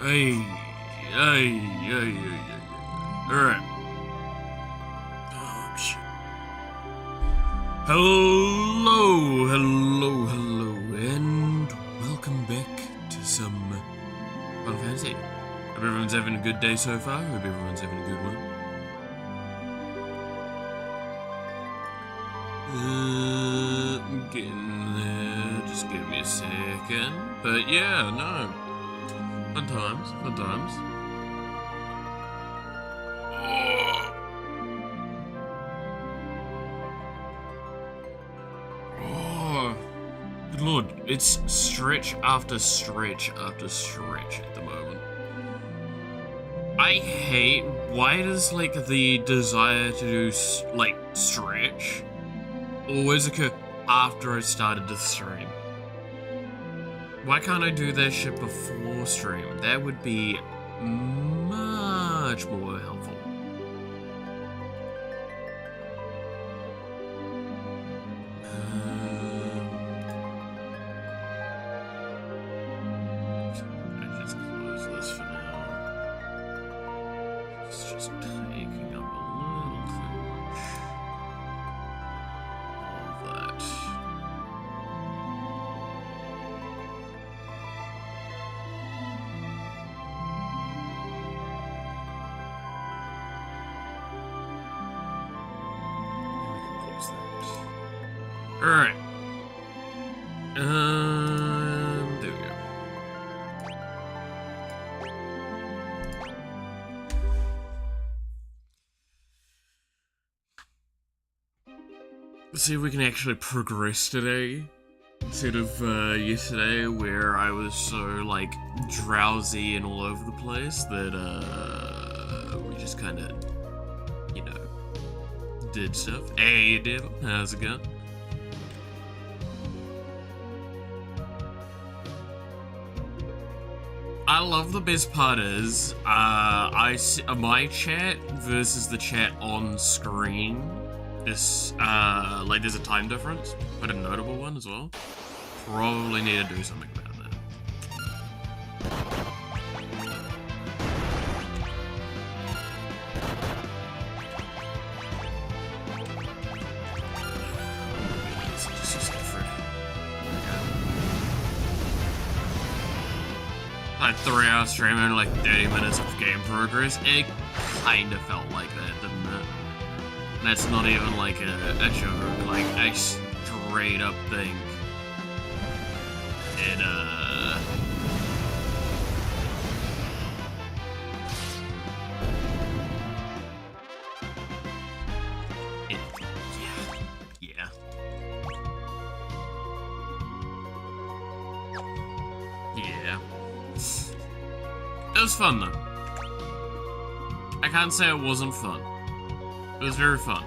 Hey, hey, hey, hey, hey. Alright. Oh, shit. Hello, and welcome back to some Final Fantasy. Hope everyone's having a good day so far. Hope everyone's having a good one. I'm getting there. Just give me a second. But yeah, no. Fun times, fun times. Oh, good lord. It's stretch after stretch after stretch at the moment. I hate, why does like the desire to do like stretch always occur after I started to stream? Why can't I do that shit before stream? That would be much more helpful. I just close this for now. It's just taking up a little too much of that. Alright. There we go. Let's see if we can actually progress today. Instead of yesterday where I was so like drowsy and all over the place that we just kinda, you know, did stuff. Hey Devil, how's it going? I love the best part is, my chat versus the chat on screen is, like there's a time difference, but a notable one as well. Probably need to do something about that. Like 3-hour stream and like 30 minutes of game progress. It kind of felt like that, didn't it? And that's not even like a joke. Like, I straight up think it, yeah. It was fun though. I can't say it wasn't fun. It was very fun.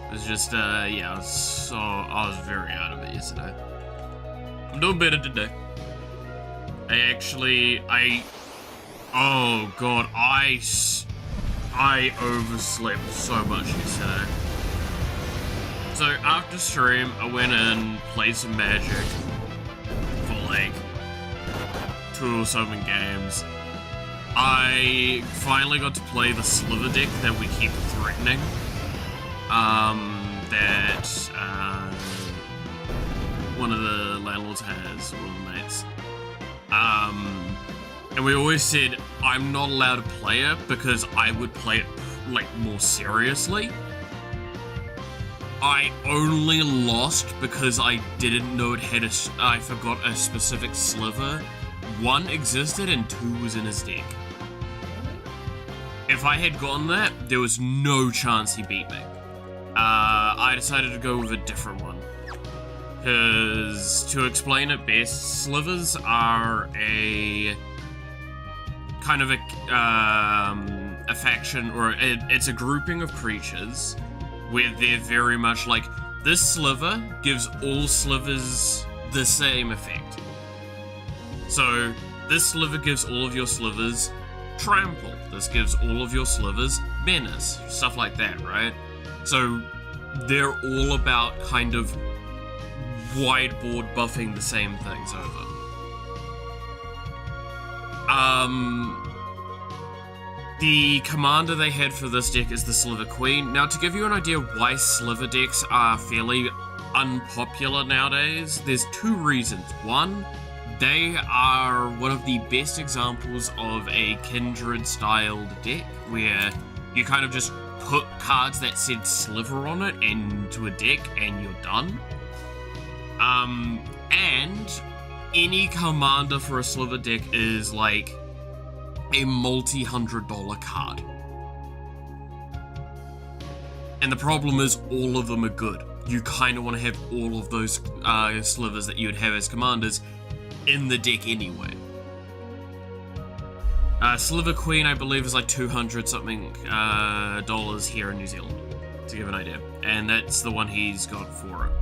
It was just, yeah, I was very out of it yesterday. I'm doing better today. Oh god, I overslept so much yesterday. So after stream, I went and played some Magic for like 2 or something games. I finally got to play the Sliver deck that we keep threatening. That one of the landlords has, one of the mates. And we always said, I'm not allowed to play it because I would play it, like, more seriously. I only lost because I didn't know it had I forgot a specific Sliver. 1 existed and 2 was in his deck. If I had gotten that, there was no chance he beat me. I decided to go with a different one. Because, to explain it best, Slivers are a kind of a faction, or it's a grouping of creatures where they're very much like, this Sliver gives all Slivers the same effect. So, this Sliver gives all of your Slivers Trample. This gives all of your Slivers Menace. Stuff like that, right? So, they're all about kind of whiteboard buffing the same things over. The commander they had for this deck is the Sliver Queen. Now, to give you an idea why Sliver decks are fairly unpopular nowadays, there's two reasons. One, they are one of the best examples of a Kindred-styled deck, where you kind of just put cards that said Sliver on it into a deck and you're done. And any commander for a Sliver deck is like a multi-$100 card. And the problem is all of them are good. You kind of want to have all of those slivers that you would have as commanders in the deck anyway. Sliver Queen, I believe, is like $200 something dollars here in New Zealand, to give an idea. And that's the one he's got for it.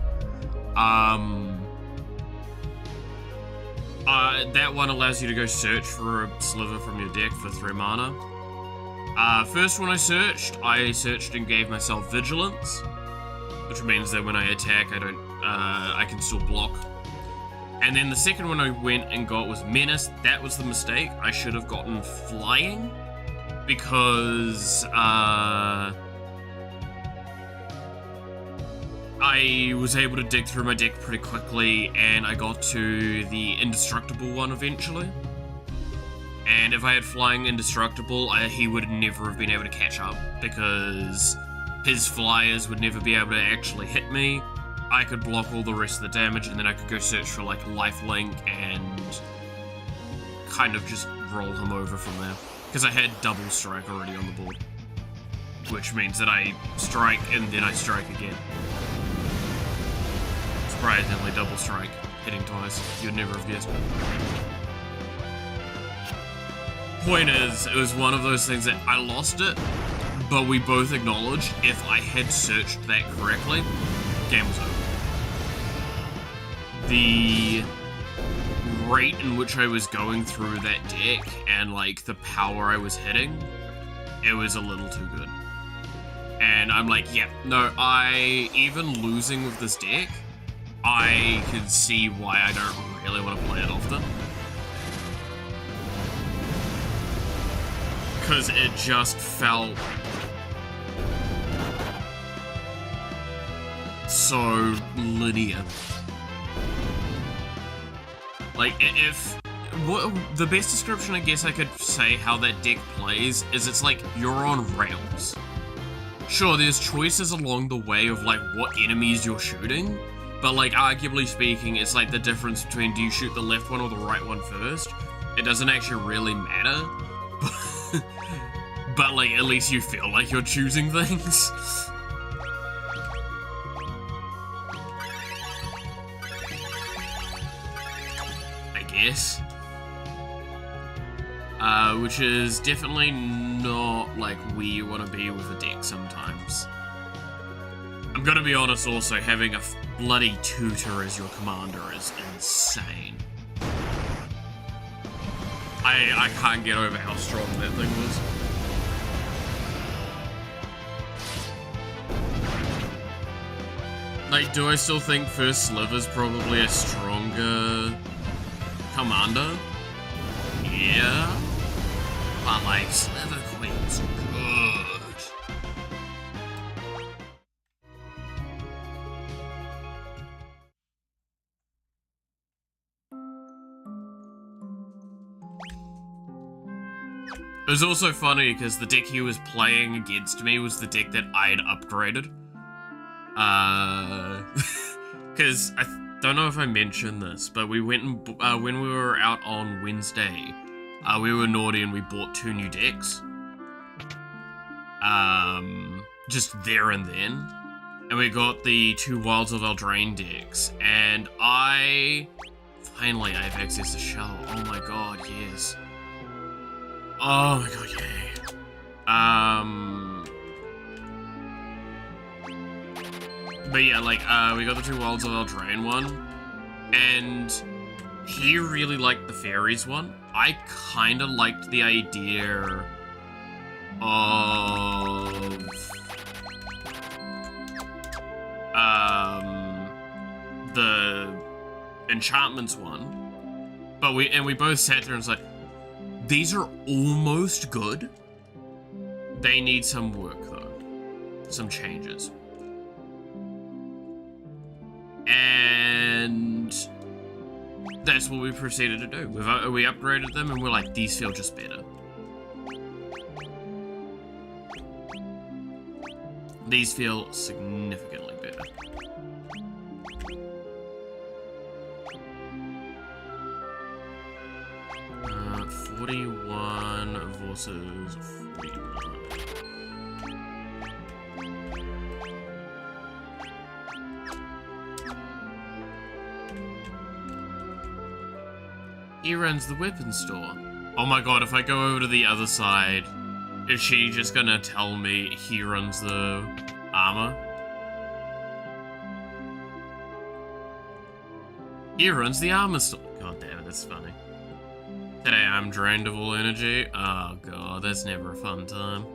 That one allows you to go search for a sliver from your deck for 3 mana. First one I searched and gave myself Vigilance, which means that when I attack, I can still block. And then the second one I went and got was Menace. That was the mistake. I should have gotten Flying, because I was able to dig through my deck pretty quickly, and I got to the Indestructible one eventually. And if I had Flying Indestructible, he would never have been able to catch up, because his flyers would never be able to actually hit me. I could block all the rest of the damage, and then I could go search for like Lifelink and kind of just roll him over from there. Because I had double strike already on the board, which means that I strike and then I strike again. Surprisingly, double strike, hitting twice. You'd never have guessed. Point is, it was one of those things that I lost it, but we both acknowledged if I had searched that correctly, game was over. The rate in which I was going through that deck and like the power I was hitting, it was a little too good. And I'm like, yeah, no, even losing with this deck, I can see why I don't really want to play it often. Because it just felt so linear. Like, the best description I guess I could say how that deck plays is it's like you're on rails. Sure, there's choices along the way of like what enemies you're shooting, but like arguably speaking, it's like the difference between do you shoot the left one or the right one first. It doesn't actually really matter, but like at least you feel like you're choosing things. Yes. Which is definitely not like where you want to be with a deck sometimes. I'm gonna be honest also, having a bloody tutor as your commander is insane. I can't get over how strong that thing was. Like, do I still think First Sliver's probably a stronger commander? Yeah. But like, Sliver Queen's good. It was also funny because the deck he was playing against me was the deck that I had upgraded. Because I don't know if I mentioned this, but we went and, when we were out on Wednesday, we were naughty and we bought 2 new decks. Just there and then. And we got the 2 Wilds of Eldraine decks, and finally I have access to Shell. Oh my god, yes. Oh my god, yay. But yeah, like, we got the 2 Wilds of Eldraine one, and he really liked the Fairies one. I kinda liked the idea of the Enchantments one, but we both sat there and was like, these are almost good. They need some work, though. Some changes. And that's what we proceeded to do. We upgraded them, and we're like, these feel just better. These feel significantly better. Uh, 41 versus 49. He runs the weapons store. Oh my god, if I go over to the other side, is she just gonna tell me he runs the armor? He runs the armor store. God damn it, that's funny. Today I'm drained of all energy. Oh god, that's never a fun time.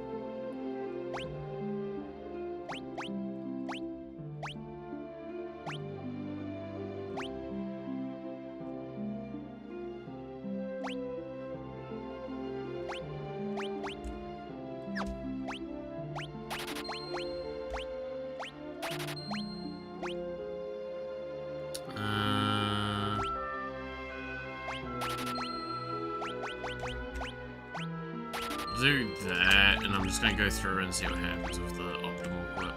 Do that, and I'm just gonna go through and see what happens with the optimal equip.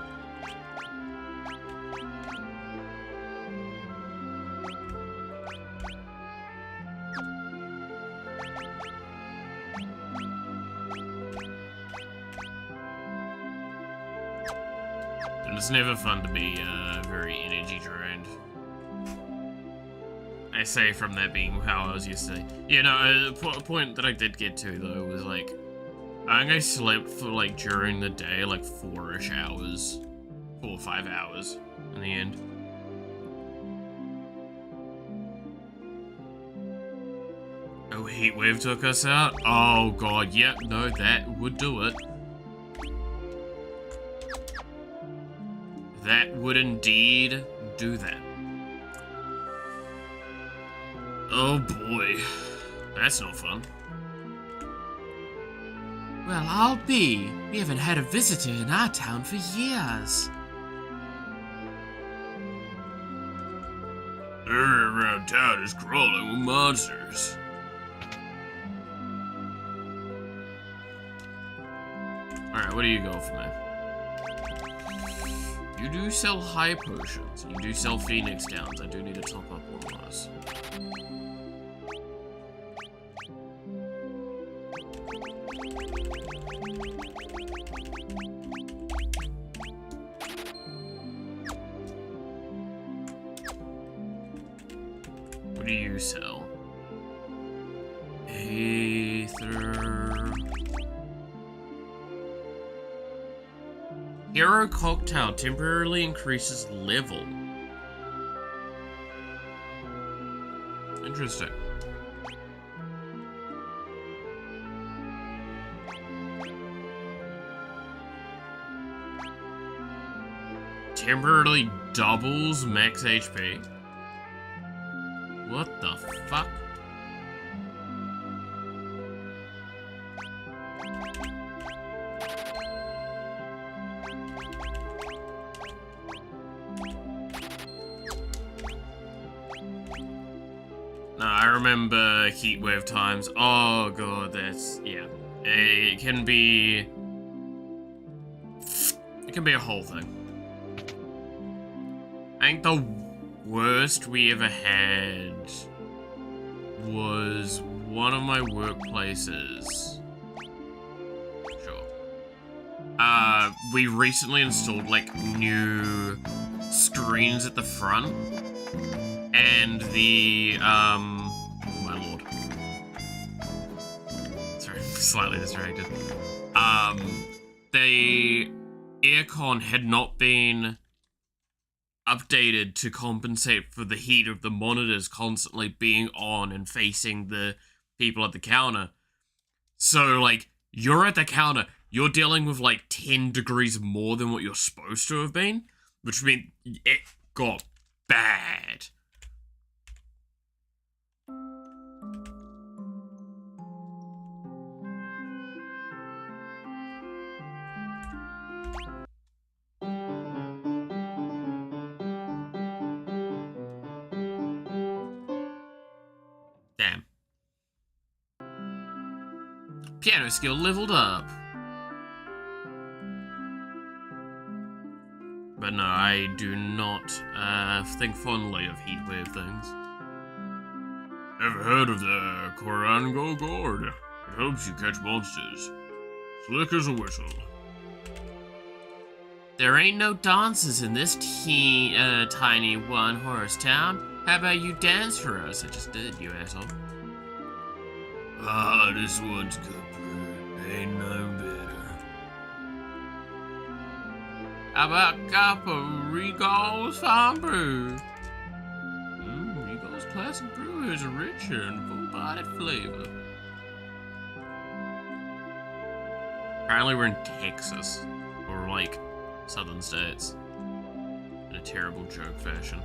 And it's never fun to be very energy drained. I say from that being how I was yesterday. Yeah, no, a point that I did get to, though, was like, I think I slept for, like, during the day, like, 4-ish hours. 4 or 5 hours, in the end. Oh, heatwave took us out? Oh, god, yep, no, that would do it. That would indeed do that. Oh, boy. That's not fun. Well, I'll be. We haven't had a visitor in our town for years. Everyone around town is crawling with monsters. Alright, what do you go for, man? You do sell high potions. You do sell Phoenix Downs. I do need to top up one of those. What do you sell? Aether. Hero Cocktail temporarily increases level. Interesting. Temporarily doubles max HP. What the fuck? No, I remember heatwave times. Oh god, that's, yeah. It can be a whole thing. I think the worst we ever had was one of my workplaces. Sure. We recently installed, like, new screens at the front. And the, oh my lord. Sorry, I'm slightly distracted. The aircon had not been updated to compensate for the heat of the monitors constantly being on and facing the people at the counter. So, like, you're at the counter, you're dealing with, like, 10 degrees more than what you're supposed to have been, which meant it got bad. Piano skill leveled up. But no, I do not think fondly of heatwave things. Ever heard of the Korango gourd? It helps you catch monsters. Slick as a whistle. There ain't no dancers in this tiny one-horse town. How about you dance for us? I just did, you asshole. Ah, this one's good, bro. Ain't no better. How about a cup of Regal's Farm Brew? Regal's classic brew is a richer and full-bodied flavor. Apparently we're in Texas. Or, like, southern states. In a terrible joke fashion.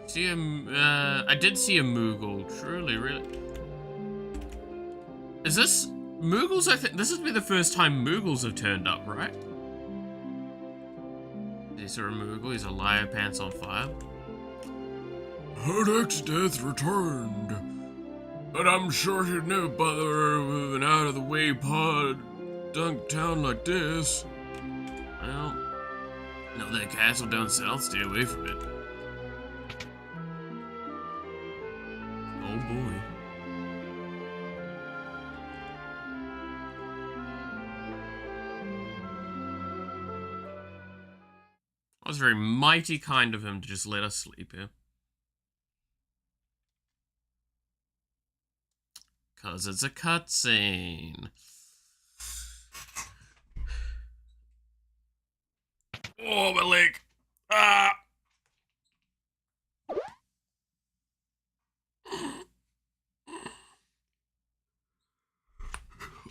I did see a Moogle. Truly, really. Is this... Moogles, I think... This would be the first time Moogles have turned up, right? Is there a Moogle? He's a liar, pants on fire. Herdek's death returned. But I'm sure he'd never bother with an out-of-the-way pod-dunk town like this. Well, know that castle down south, stay away from it. Oh boy. That was very mighty kind of him to just let us sleep here. Cause it's a cutscene. Oh, my leg. Ah!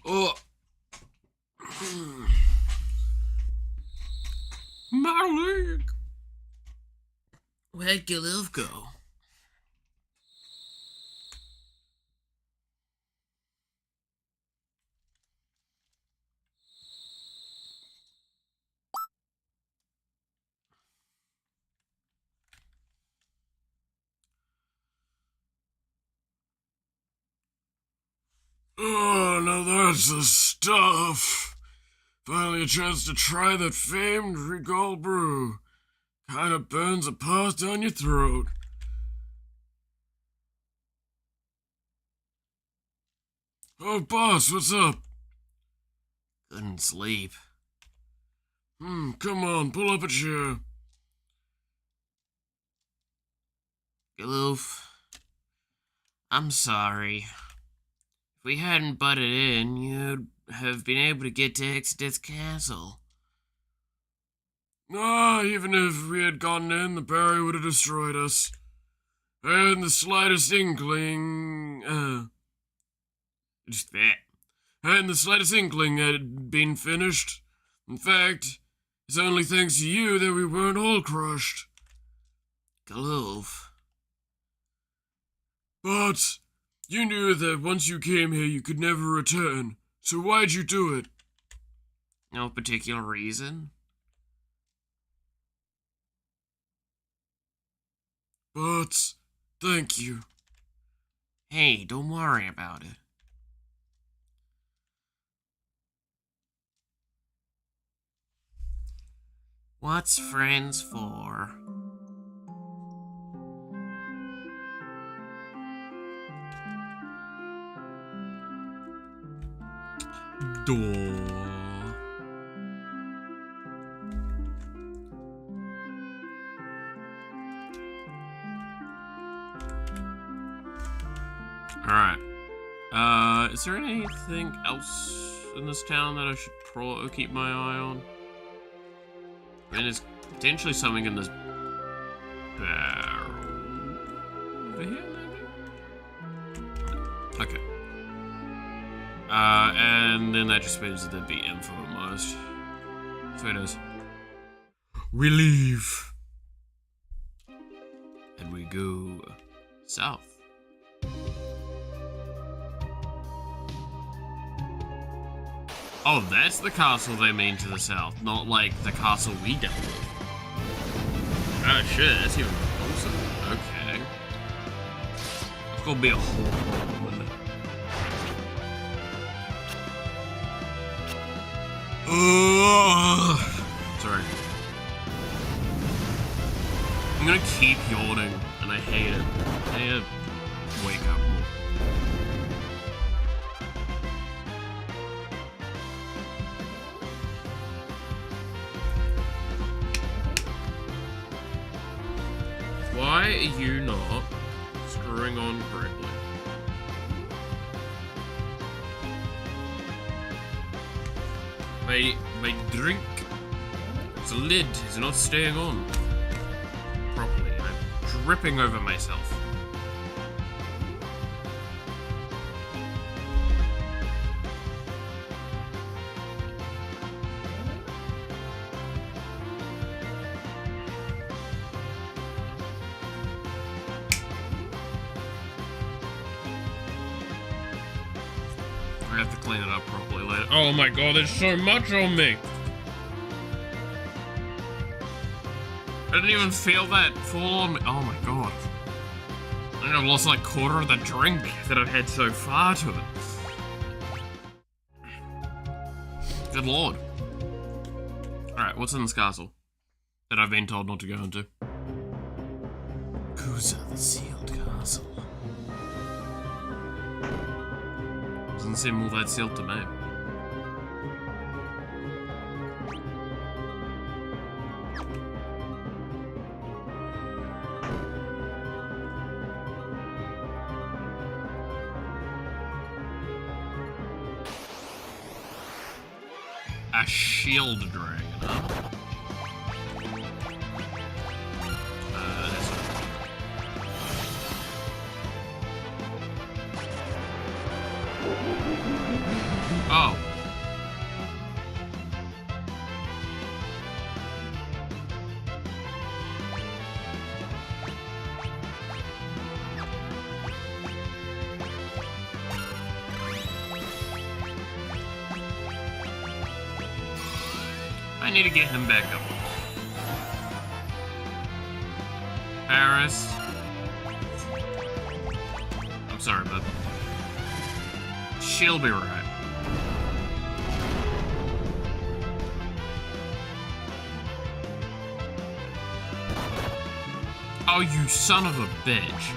Oh. My leg. Where'd Gililf go? Oh, now that's the stuff. Finally a chance to try that famed Regal brew. Kinda burns a pass down your throat. Oh, boss, what's up? Couldn't sleep. Come on, pull up a chair. Gililf, I'm sorry. If we hadn't butted in, you'd have been able to get to Exodus Castle. Even if we had gotten in, the barrier would have destroyed us. I hadn't the slightest inkling, just that. I hadn't the slightest inkling it had been finished. In fact, it's only thanks to you that we weren't all crushed. Gililf. But you knew that once you came here, you could never return. So why'd you do it? No particular reason. But thank you. Hey, don't worry about it. What's friends for? Door. Alright. Is there anything else in this town that I should keep my eye on? I mean, there's potentially something in this barrel over here, maybe? Okay. And then that just means that there'd be info at most. So it is. We leave. And we go south. Oh, that's the castle they mean to the south, not like the castle we dealt with. Oh shit, that's even closer. Okay. That's gonna be a whole problem, isn't it? keep yawning, and I hate it. I need to wake up more. Why are you not screwing on correctly? My drink, its lid is not staying on properly. I'm dripping over myself. I have to clean it up properly later. Oh my god, there's so much on me! I didn't even feel that fall on me. Oh my god. I think I've lost like a quarter of the drink that I've had so far to it. Good lord. Alright, what's in this castle that I've been told not to go into? Kusa, the sealed castle. Doesn't seem all that sealed to me. A shield dragon, huh? Oh. I need to get him back up. Paris. I'm sorry, bud. She'll be right. Oh, you son of a bitch.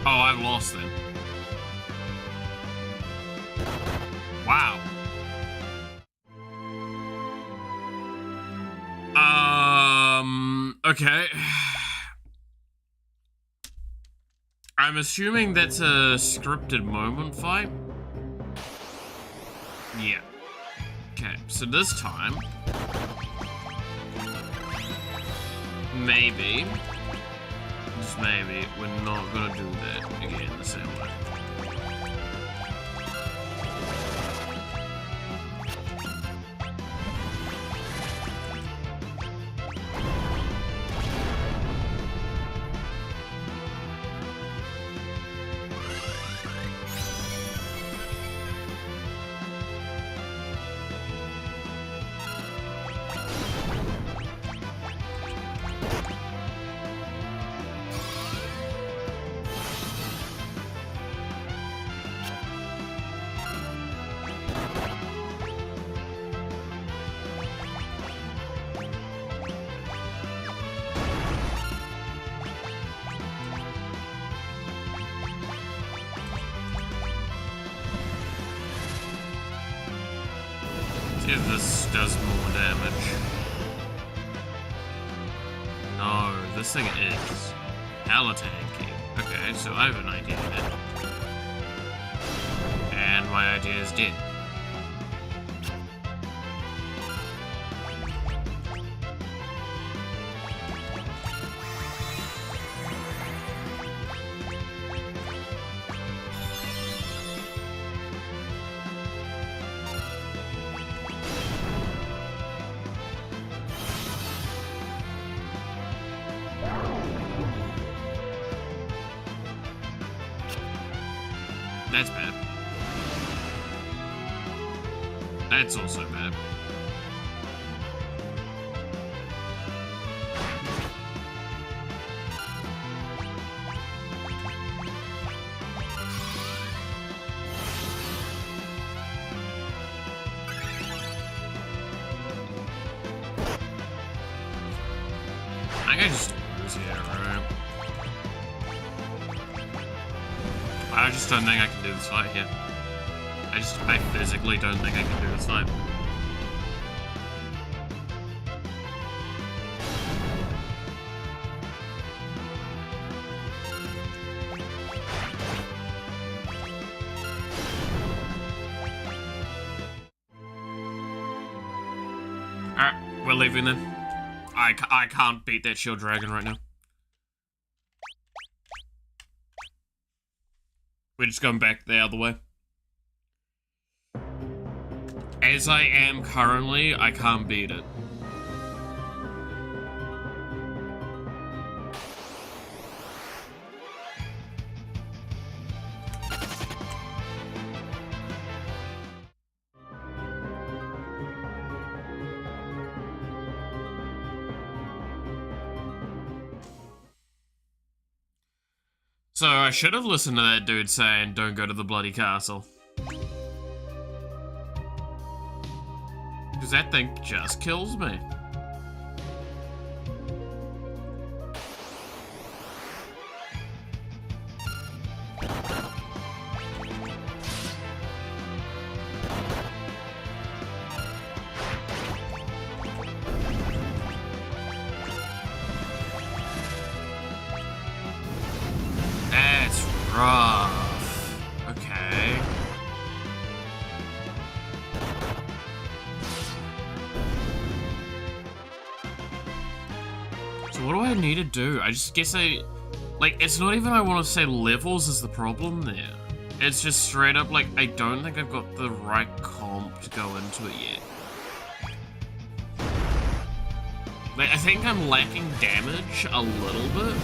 Oh, I've lost them. Wow. Okay. I'm assuming that's a scripted moment fight. Yeah. Okay, so this time, maybe, just maybe, we're not gonna do that again the same way. See if this does more damage. No, this thing is hella tanky. Okay, so I have an idea now. And my idea is dead. That's also bad. I can just lose here, right? I just don't think I can do this fight here. I physically don't think I can do this fight. Alright, we're leaving then. I can't beat that shield dragon right now. We're just going back the other way. As I am currently, I can't beat it. So I should have listened to that dude saying, don't go to the bloody castle. Because that thing just kills me. That's rough. Okay. So what do I need to do? I just guess like, it's not even I want to say levels is the problem there. It's just straight up, like, I don't think I've got the right comp to go into it yet. Like, I think I'm lacking damage a little bit.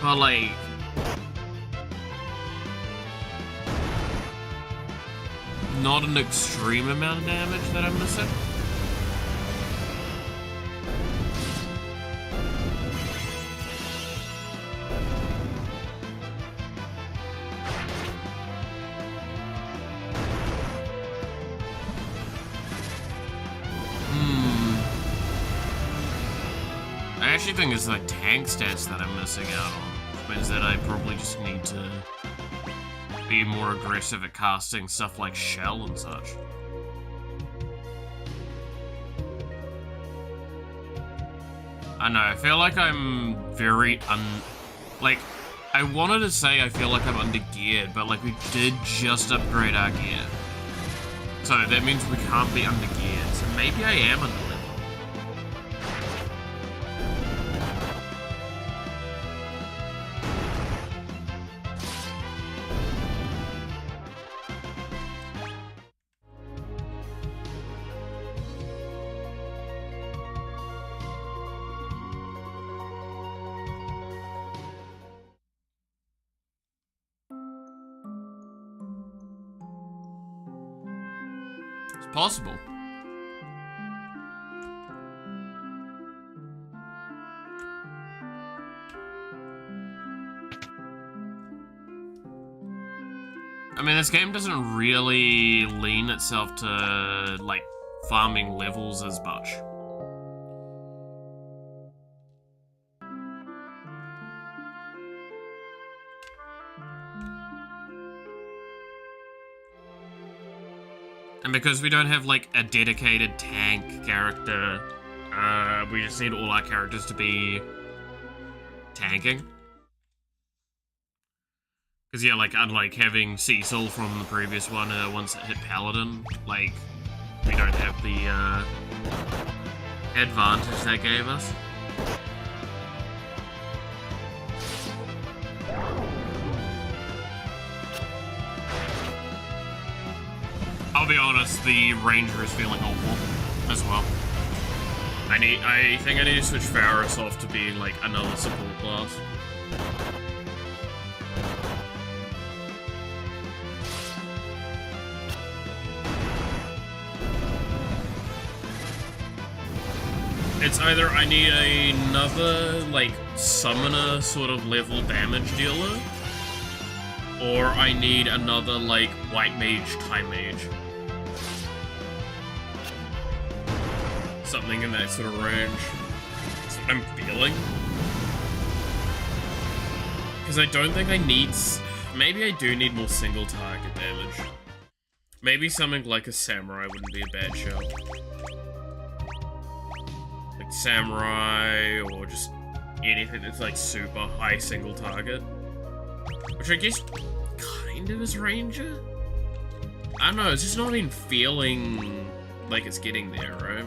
But, like, not an extreme amount of damage that I'm missing. I actually think it's like tank stats that I'm missing out on, which means that I probably just need to be more aggressive at casting stuff like shell and such. I know, I feel like I'm very like, I wanted to say I feel like I'm under-geared, but like we did just upgrade our gear. So that means we can't be under-geared, so maybe I am under-leveled. Possible. I mean, this game doesn't really lean itself to, like, farming levels as much. And because we don't have, like, a dedicated tank character, we just need all our characters to be tanking. Because, yeah, like, unlike having Cecil from the previous one, once it hit Paladin, like, we don't have the, advantage that gave us. I'll be honest, the Ranger is feeling awful as well. I think I need to switch Varus off to be like another support class. It's either I need another, like, summoner sort of level damage dealer, or I need another, like, white mage, time mage. Something in that sort of range. That's what I'm feeling. Because I don't think I need... Maybe I do need more single target damage. Maybe something like a samurai wouldn't be a bad show. Like samurai, or just anything that's like super high single target. Which I guess kind of is ranger? I don't know, it's just not even feeling like it's getting there, right?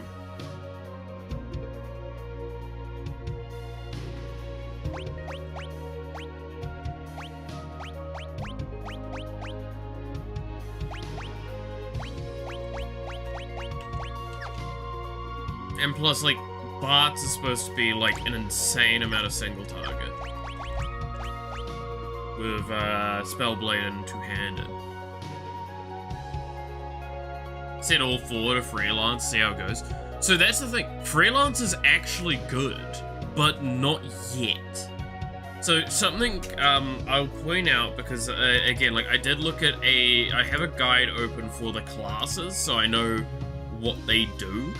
And plus, like, Bart's is supposed to be, like, an insane amount of single target. With, Spellblade and two-handed. Set all four to freelance, see how it goes. So that's the thing, freelance is actually good, but not yet. So something, I'll point out, because, again, like, I did look at I have a guide open for the classes, so I know what they do.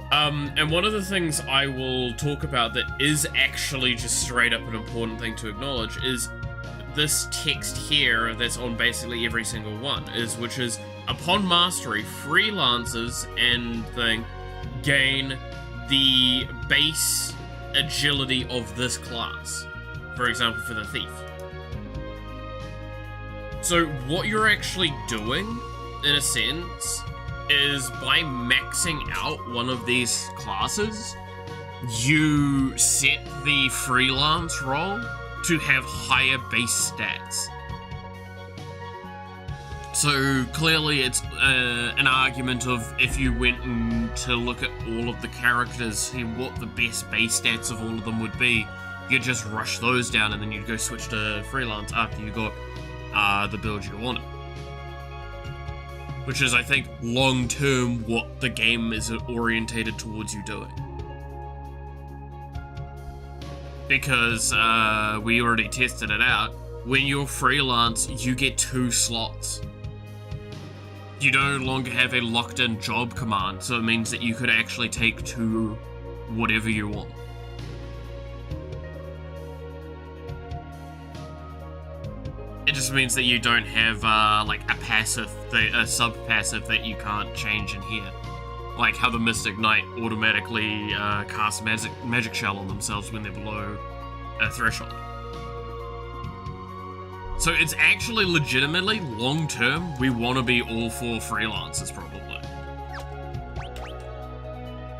And one of the things I will talk about that is actually just straight up an important thing to acknowledge is this text here that's on basically every single one, which is, upon mastery, freelancers and thing gain the base agility of this class. For example, for the thief. So what you're actually doing, in a sense, is by maxing out one of these classes, you set the freelance role to have higher base stats. So clearly it's an argument of, if you went to look at all of the characters and what the best base stats of all of them would be, you'd just rush those down and then you'd go switch to freelance after you got the build you wanted. Which is, I think, long-term what the game is orientated towards you doing. Because we already tested it out. When you're freelance, you get 2 slots. You no longer have a locked-in job command, so it means that you could actually take 2 whatever you want. It just means that you don't have, like, a passive, a sub-passive that you can't change in here. Like how the Mystic Knight automatically casts magic shell on themselves when they're below a threshold. So it's actually legitimately, long-term, we want to be all 4 freelancers, probably.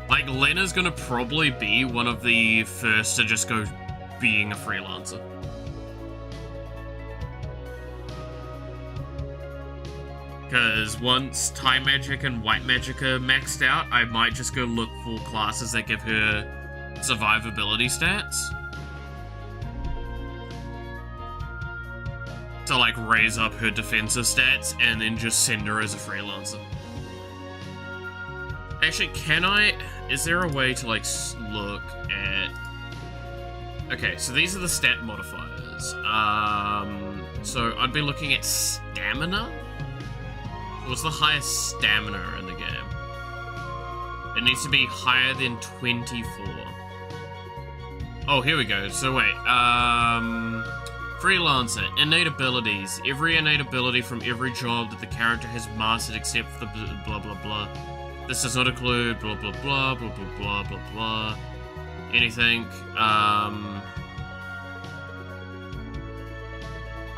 Like, Lena's gonna probably be one of the first to just go being a freelancer. Because once Time Magic and White Magic are maxed out, I might just go look for classes that give her survivability stats. To, like, raise up her defensive stats and then just send her as a freelancer. Actually, is there a way to, like, look at... Okay, so these are the stat modifiers. So I'd be looking at stamina. What's the highest stamina in the game? It needs to be higher than 24. Oh, here we go. So wait, Freelancer, innate abilities. Every innate ability from every job that the character has mastered except for the blah blah blah. This does not include blah blah blah, blah blah blah, blah blah. Anything,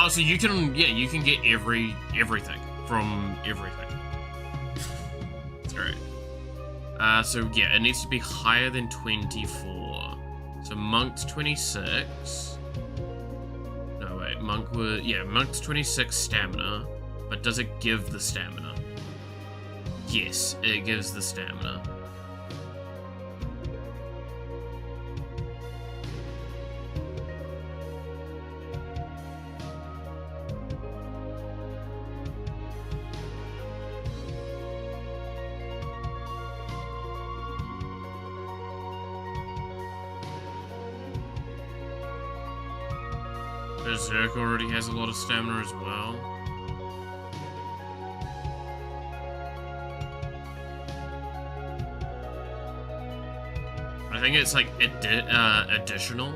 Oh, so you can, yeah, you can get everything. From everything. That's right. So yeah, it needs to be higher than 24. So Monk's 26. No wait, Monk's 26 stamina. But does it give the stamina? Yes, it gives the stamina. Berserk already has a lot of stamina as well. I think it's like additional.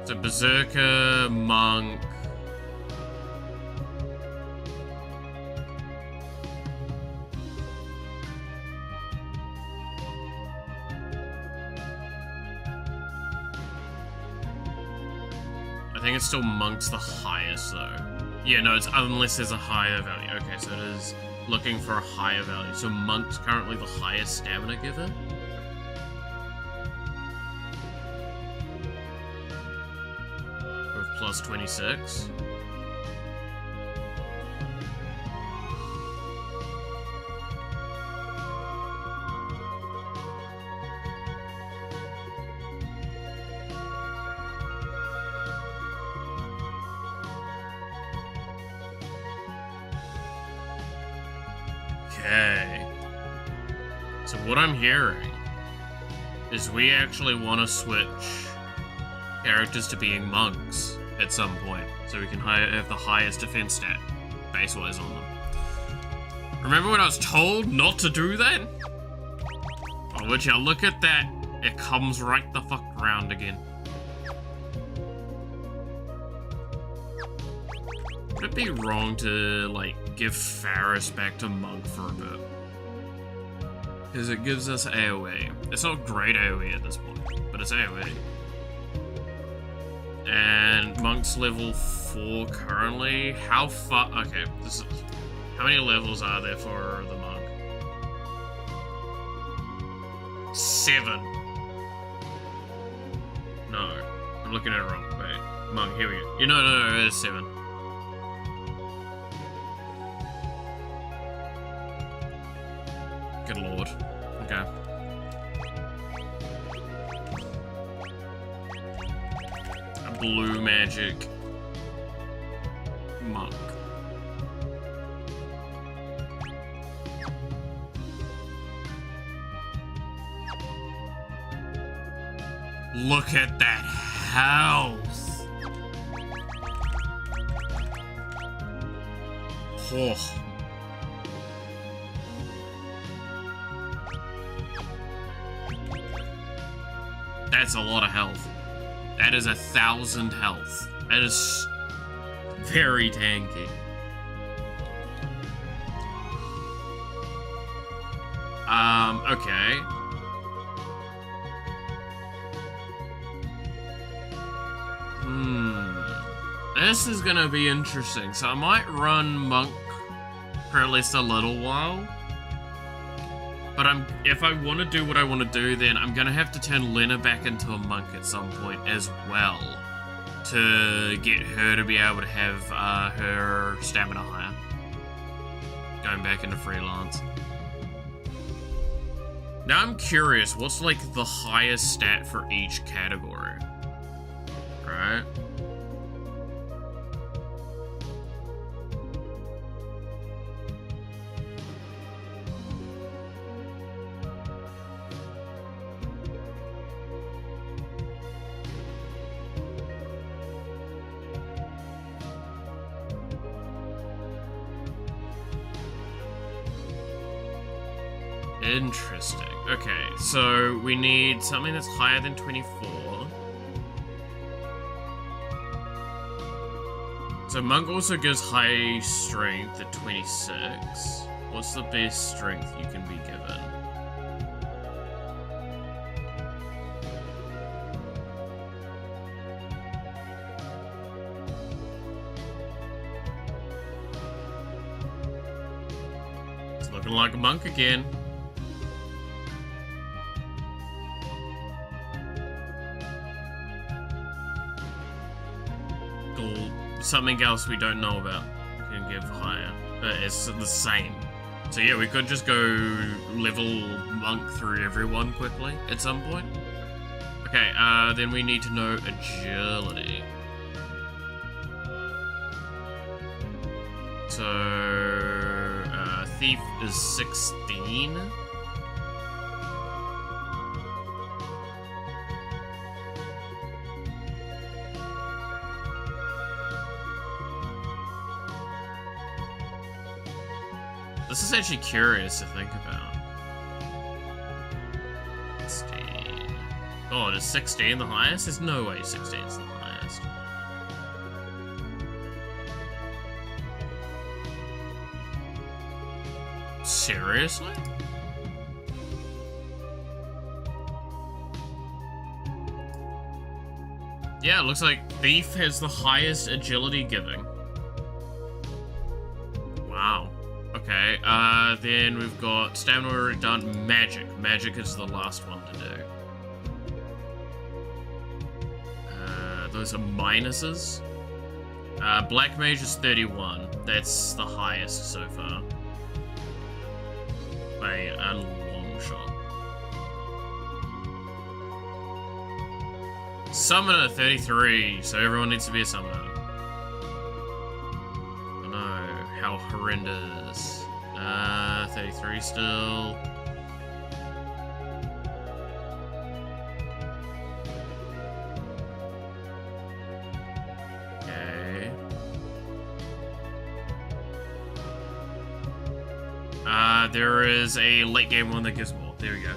So Berserker, Monk. I think it's still Monk's the highest though. Yeah, no, it's unless there's a higher value. Okay, so it is looking for a higher value. So Monk's currently the highest stamina giver. With plus 26. Okay. So what I'm hearing is we actually want to switch characters to being monks at some point, so we can have the highest defense stat base-wise on them. Remember when I was told not to do that? Oh, would you look at that? It comes right the fuck around again. Would it be wrong to, like, give Faris back to Monk for a bit? Because it gives us AoE. It's not great AoE at this point, but it's AoE. And Monk's level 4 currently. How far? Okay, this is... How many levels are there for the Monk? 7. No, I'm looking at it wrong. Wait, Monk, here we go. No, it's 7. Good lord. Okay. A blue magic Monk. Look at that health. Oh. That's a lot of health. That is 1,000 health. That is very tanky. Okay. This is gonna be interesting. So I might run Monk for at least a little while. But if I want to do what I want to do, then I'm gonna have to turn Lena back into a monk at some point as well, to get her to be able to have her stamina higher. Going back into freelance. Now I'm curious, what's like the highest stat for each category? Right? Interesting. Okay, so we need something that's higher than 24. So Monk also gives high strength at 26. What's the best strength you can be given? It's looking like a monk again. Something else we don't know about can give higher. It's the same. So yeah, we could just go level Monk through everyone quickly at some point. Okay, then we need to know agility. So, Thief is 16. is actually curious to think about. 16. God, is 16 the highest? There's no way 16 is the highest. Seriously? Yeah, it looks like Thief has the highest agility giving. Wow. Okay, then we've got Stamina already done. Magic. Magic is the last one to do. Those are minuses. Black Mage is 31. That's the highest so far. By a long shot. Summoner 33, so everyone needs to be a summoner. Oh no, how horrendous. 33 still. Okay. There is a late game one that gives more. There we go.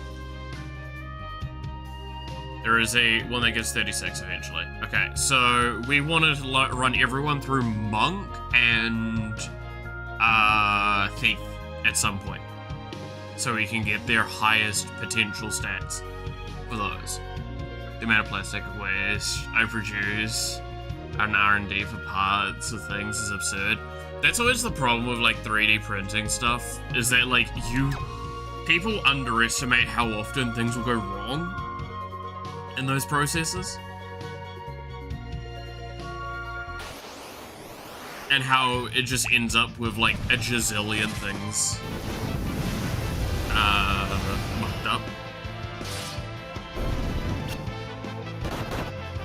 There is a one that gives 36 eventually. Okay, so we wanted to run everyone through Monk and Thief at some point, so we can get their highest potential stats for those. The amount of plastic waste I produce an R&D for parts of things is absurd. That's always the problem with like 3D printing stuff, is that like people underestimate how often things will go wrong in those processes. And how it just ends up with like a gazillion things mucked up.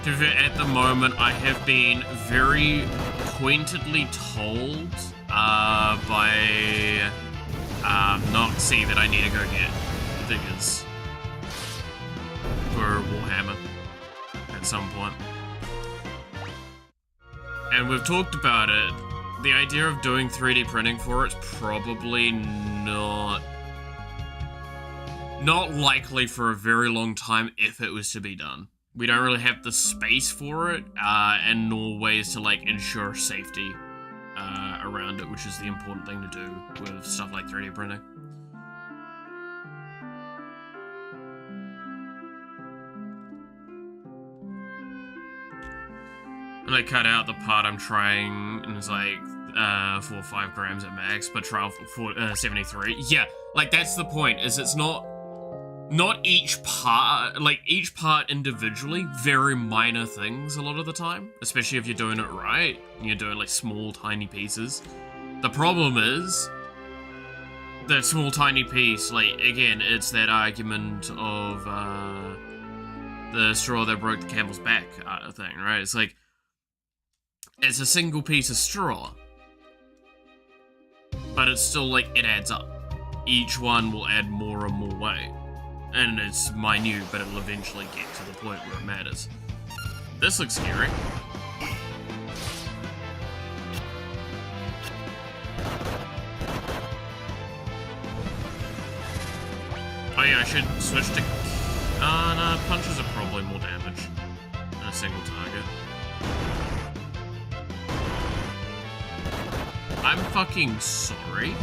At the moment, I have been very pointedly told by Noxie that I need to go get figures for Warhammer at some point. And we've talked about it. The idea of doing 3D printing for it's probably not likely for a very long time if it was to be done. We don't really have the space for it, and nor ways to like ensure safety around it, which is the important thing to do with stuff like 3D printing. And I cut out the part I'm trying, and it's like 4 or 5 grams at max, but trial for 73. Yeah, like that's the point. Is it's not each part, like each part individually, very minor things a lot of the time, especially if you're doing it right. And you're doing like small, tiny pieces. The problem is that small, tiny piece. Like again, it's that argument of the straw that broke the camel's back thing, right? It's like, it's a single piece of straw, but it's still like, it adds up. Each one will add more and more weight, and it's minute, but it'll eventually get to the point where it matters. This looks scary. Oh yeah, I should switch to... no, punches are probably more damage than a single target. I'm fucking sorry.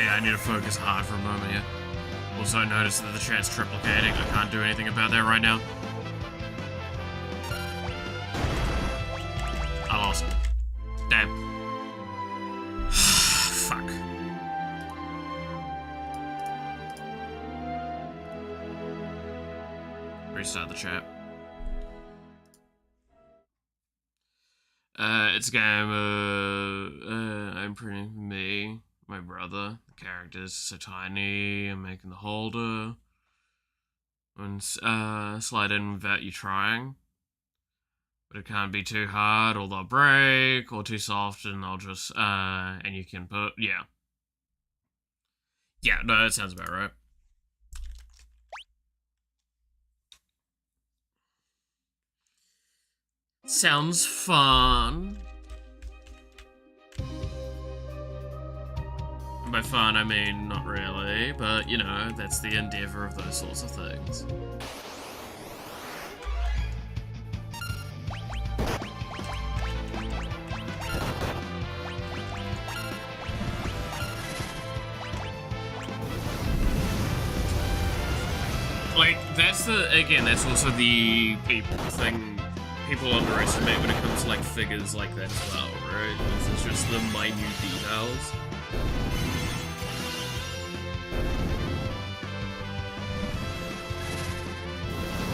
I need to focus hard for a moment here. Also notice that the chat's triplicating. I can't do anything about that right now. I lost. Damn. Fuck. restart the chat. It's a game, I'm printing me, my brother. The character's so tiny, I'm making the holder. And, slide in without you trying. But it can't be too hard, or they'll break, or too soft, and they'll just, and you can put, yeah. Yeah, no, that sounds about right. Sounds fun. And by fun, I mean not really, but, you know, that's the endeavor of those sorts of things. Like, that's also the thing people underestimate when it comes to, like, figures like that as well, right? It's just the minute details.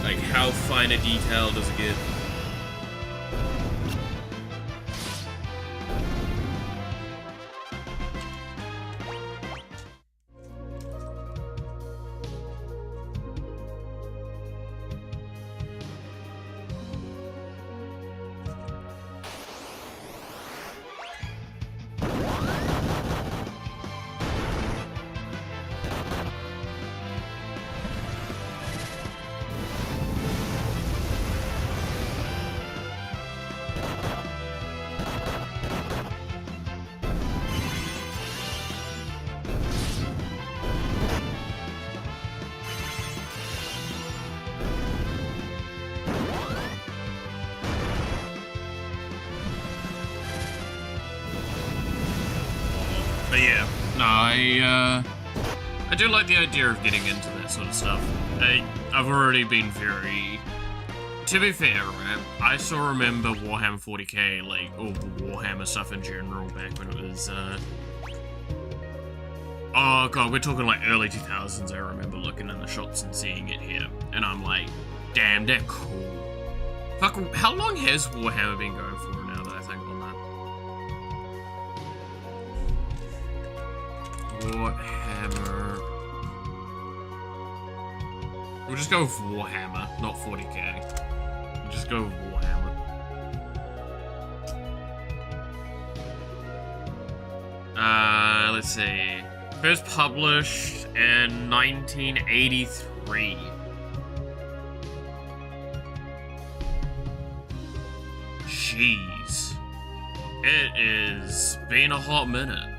Like, how fine a detail does it get? But yeah, no, I do like the idea of getting into that sort of stuff. I've already been very... To be fair, right, I still remember Warhammer 40k, like, or Warhammer stuff in general back when it was, oh god, we're talking like early 2000s. I remember looking in the shops and seeing it here, and I'm like, damn, they're cool. Fuck, how long has Warhammer been going for now that I think on that? Warhammer. We'll just go with Warhammer, not 40k. We'll just go with Warhammer. Let's see. First published in 1983. Jeez. It is been a hot minute.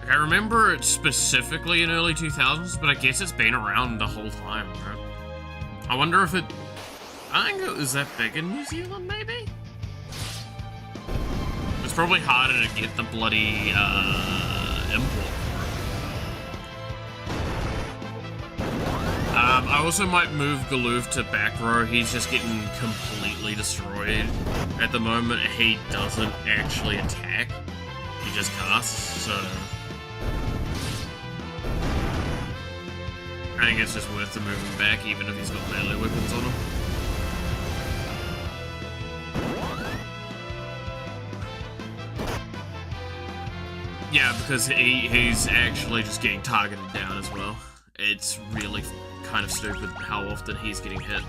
I remember it specifically in early 2000s, but I guess it's been around the whole time, right? I wonder if it... I think it was that big in New Zealand, maybe? It's probably harder to get the bloody, import for it. I also might move Galoof to back row. He's just getting completely destroyed at the moment. He doesn't actually attack. He just casts, so... I think it's just worth to move him back, even if he's got melee weapons on him. Yeah, because he's actually just getting targeted down as well. It's really kind of stupid how often he's getting hit.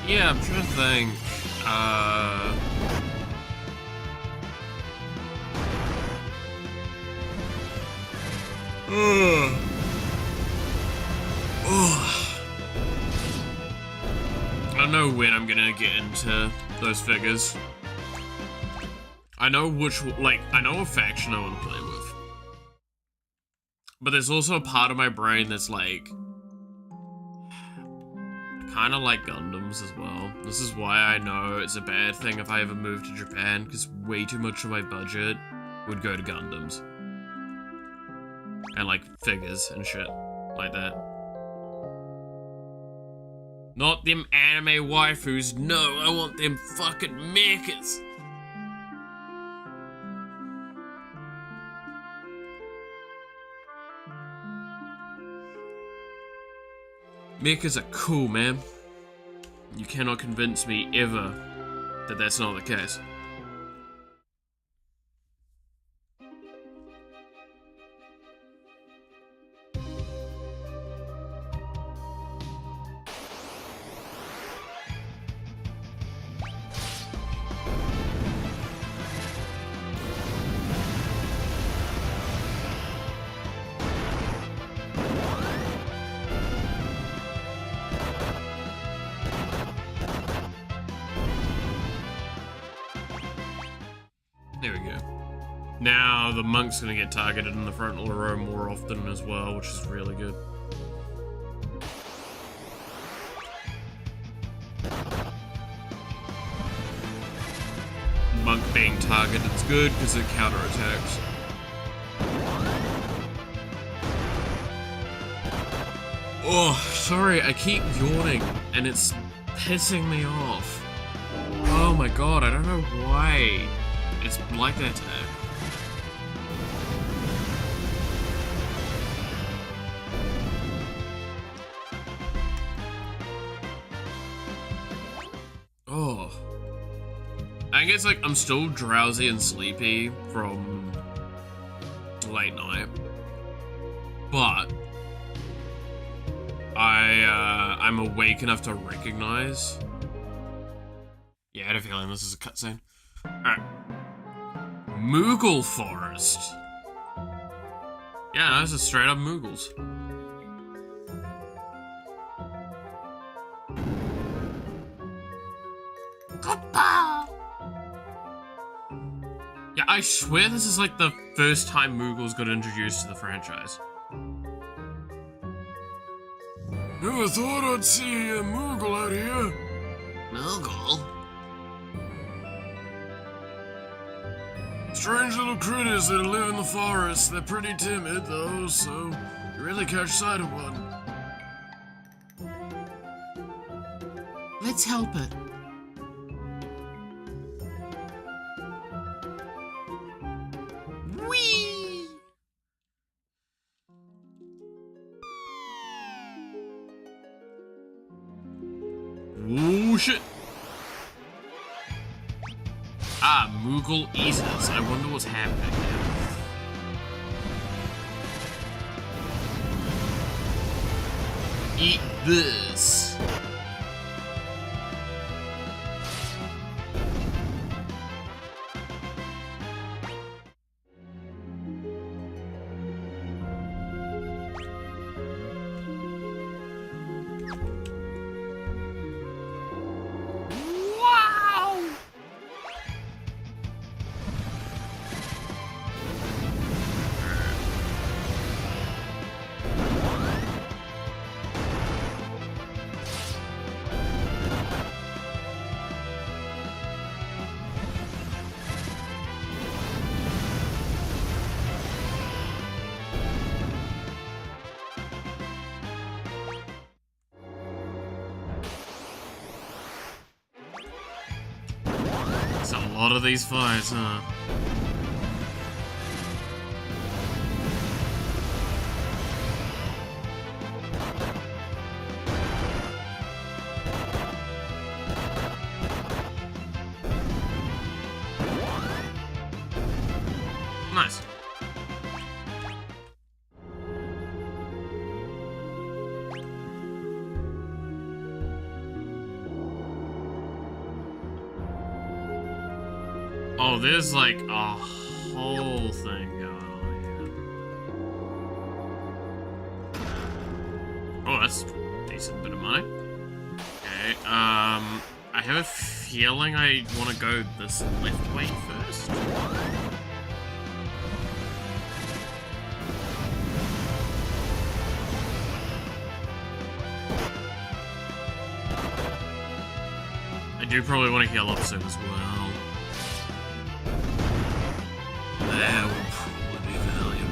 Yeah, I'm trying to think. I don't know when I'm gonna get into those figures. I know I know a faction I want to play with. But there's also a part of my brain that's like... I kind of like Gundams as well. This is why I know it's a bad thing if I ever move to Japan, because way too much of my budget would go to Gundams. And like figures and shit like that. Not them anime waifus, no, I want them fucking mechas. Mechas are cool, man. You cannot convince me ever that that's not the case. There we go. Now the monk's gonna get targeted in the frontal row more often as well, which is really good. Monk being targeted is good because it counterattacks. Oh, sorry, I keep yawning and it's pissing me off. Oh my god, I don't know why. It's like that today. Oh. I think it's like I'm still drowsy and sleepy from late night. But I'm awake enough to recognize. Yeah, I had a feeling this is a cutscene. Alright. Moogle Forest. Yeah, this is straight up Moogles. Yeah, I swear this is like the first time Moogles got introduced to the franchise. Never thought I'd see a Moogle out here. Moogle? Strange little critters that live in the forest. They're pretty timid, though, so you really catch sight of one. Let's help it. Whee! Oh, shit. Ah, Moogle eases. I wonder what's happening now. Eat this. It's a lot of these fights, huh? Nice. Oh, there's like a whole thing going on here. Oh, that's a decent bit of money. Okay, I have a feeling I want to go this left way first. do probably want to heal up soon as well. That will probably be valuable.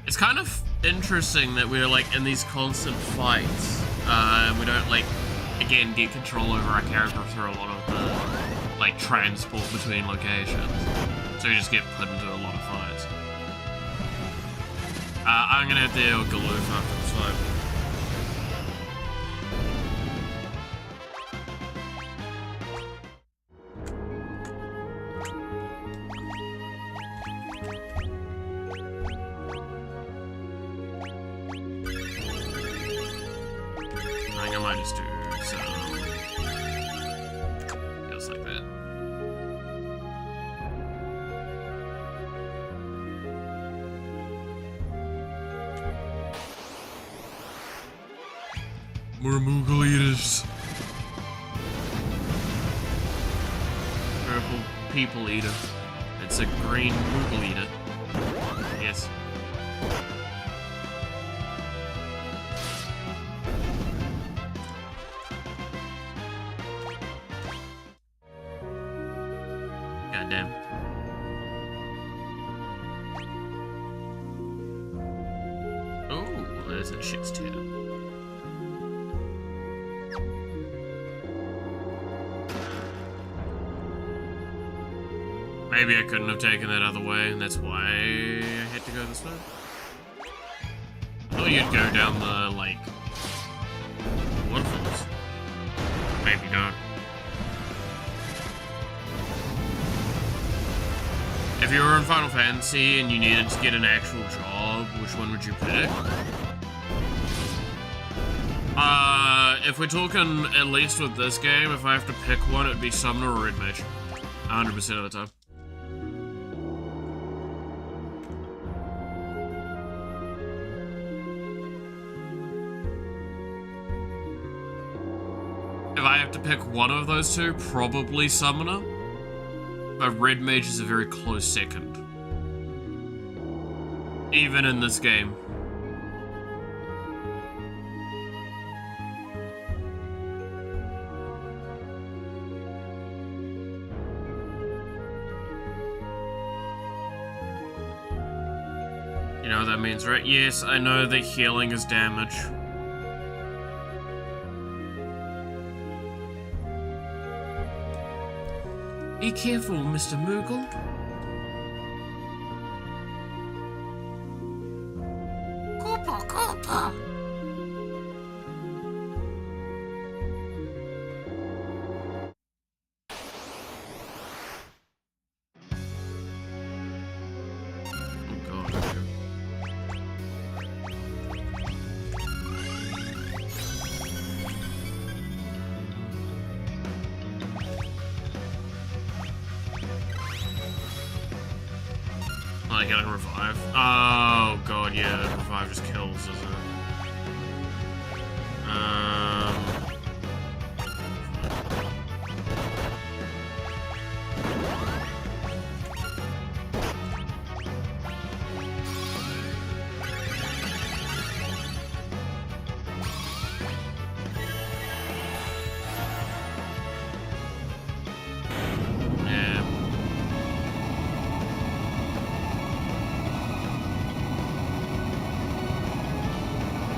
It's kind of interesting that we're like in these constant fights, and we don't like, again, get control over our character through a lot of the like transport between locations. So we just get put into a lot of fights. I'm gonna have to deal with Galoof after this fight. I might just do some just like that. More Moogle eaters. Purple people eater. It's a green Moogle eater. Yes. Goddamn. Oh, there's a shit's tail. Maybe I couldn't have taken that other way, and that's why I had to go this way. I thought you'd go down the, like, waterfalls. Maybe not. If you were in Final Fantasy and you needed to get an actual job, which one would you pick? If we're talking, at least with this game, if I have to pick one, it'd be Summoner or Red Mage. 100% of the time. If I have to pick one of those two, probably Summoner. But Red Mage is a very close second. Even in this game. You know what that means, right? Yes, I know that healing is damage. Be careful, Mr. Moogle. Koopa, Koopa. Oh god, okay. I gotta revive. Oh god, yeah, the revive just kills, doesn't it?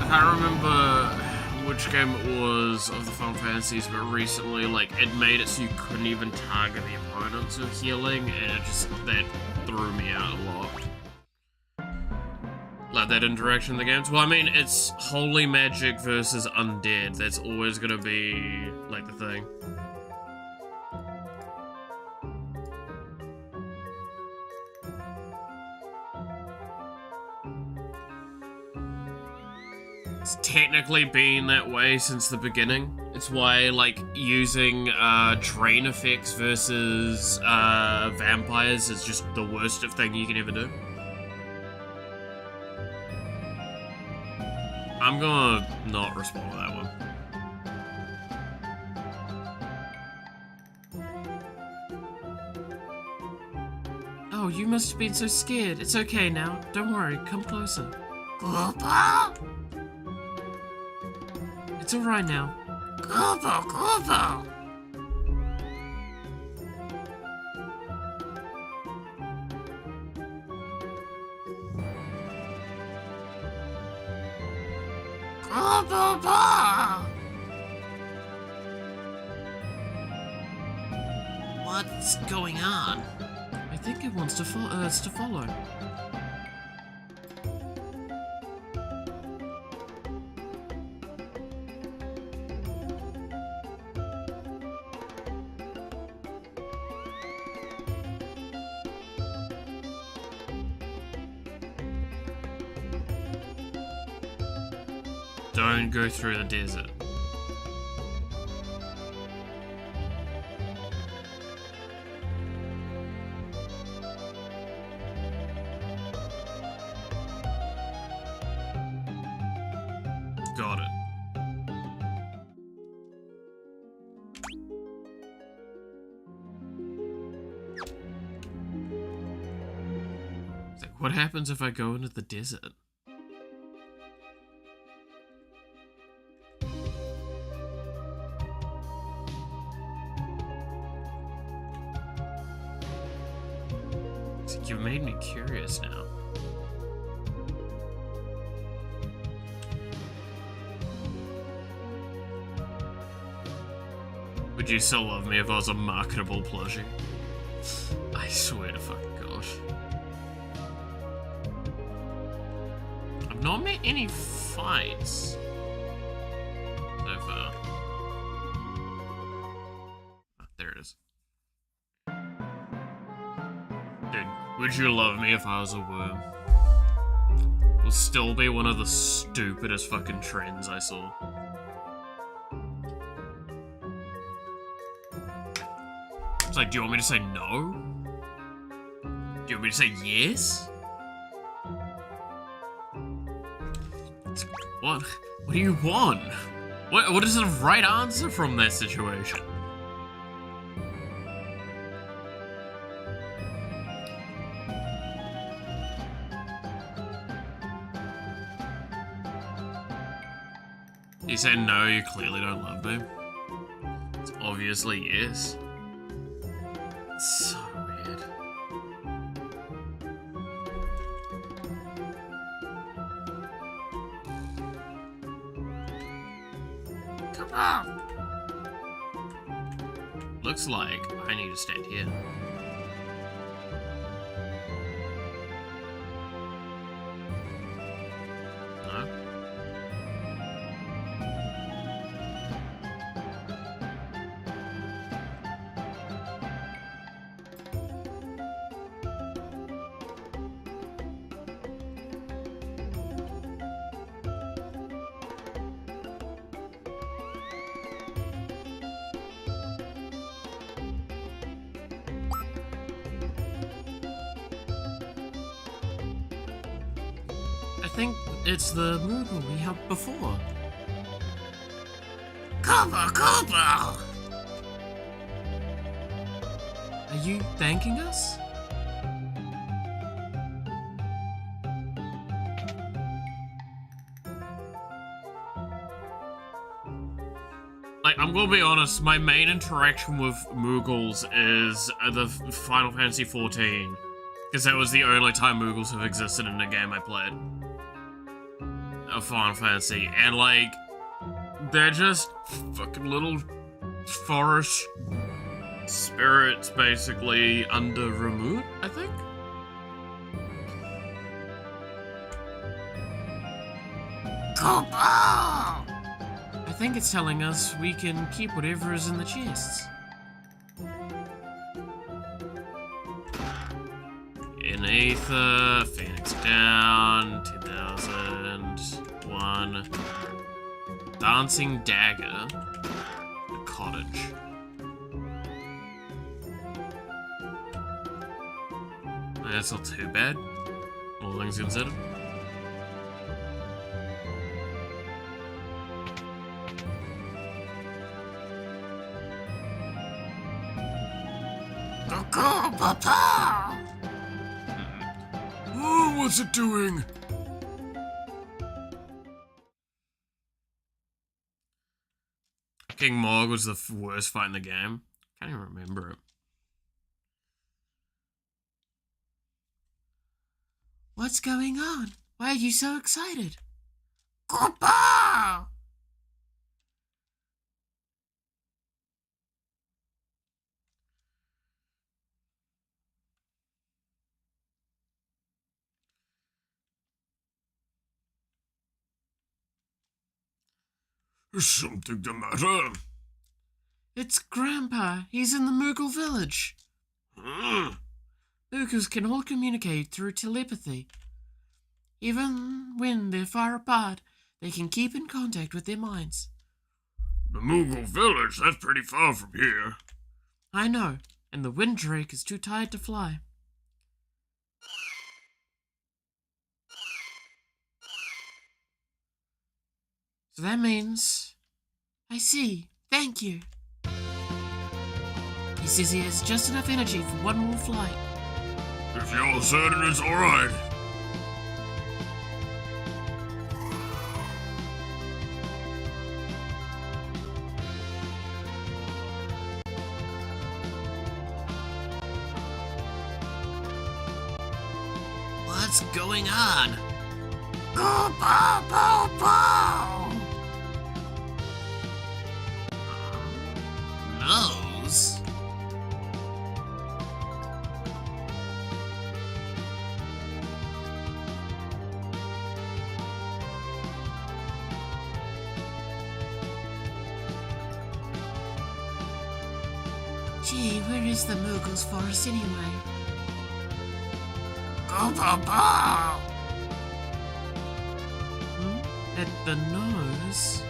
I can't remember which game it was of the Final Fantasies, but recently, like, it made it so you couldn't even target the opponents with healing, and that threw me out a lot. Like, that interaction in the games. Well, I mean, it's holy magic versus undead. That's always gonna be like the thing. It's technically been that way since the beginning. It's why, like, using drain effects versus vampires is just the worst thing you can ever do. I'm gonna not respond to that one. Oh, you must have been so scared. It's okay now. Don't worry. Come closer. Cooper! It's alright now. Cooper, Cooper! Cooper! What's going on? I think it wants to follow. Don't go through the desert. Got it. It's like, what happens if I go into the desert? You made me curious now. Would you still love me if I was a marketable plushie? I swear to fucking gosh. I've not met any fights so far. Oh, there it is. Dude, would you love me if I was a worm? It'll still be one of the stupidest fucking trends I saw. It's like, do you want me to say no? Do you want me to say yes? What? What do you want? What is the right answer from that situation? You say no, you clearly don't love me. It's obviously yes. It's so weird. Come on! Looks like I need to stand here. No? I think it's the Moogle we had before. Cooper! Are you thanking us? Like, I'm gonna be honest, my main interaction with Moogles is the Final Fantasy XIV. Because that was the only time Moogles have existed in a game I played. Of Final Fantasy. And, like, they're just fucking little forest spirits, basically, under Remote, I think? Cooper! I think it's telling us we can keep whatever is in the chests. In Aether, Phoenix down, 10,000, 1. Dancing Dagger, the cottage. That's not too bad, all things considered. Oh, what's it doing? King Morg was the worst fight in the game. Can't even remember it. What's going on? Why are you so excited? Papa! Is something the matter? It's Grandpa. He's in the Moogle village. Moogles can all communicate through telepathy. Even when they're far apart, they can keep in contact with their minds. The Moogle village? That's pretty far from here. I know, and the Windrake is too tired to fly. So that means... I see. Thank you. He says he has just enough energy for one more flight. If you're certain it's alright. What's going on? Nose? Gee, where is the Moogles forest anyway? At the nose?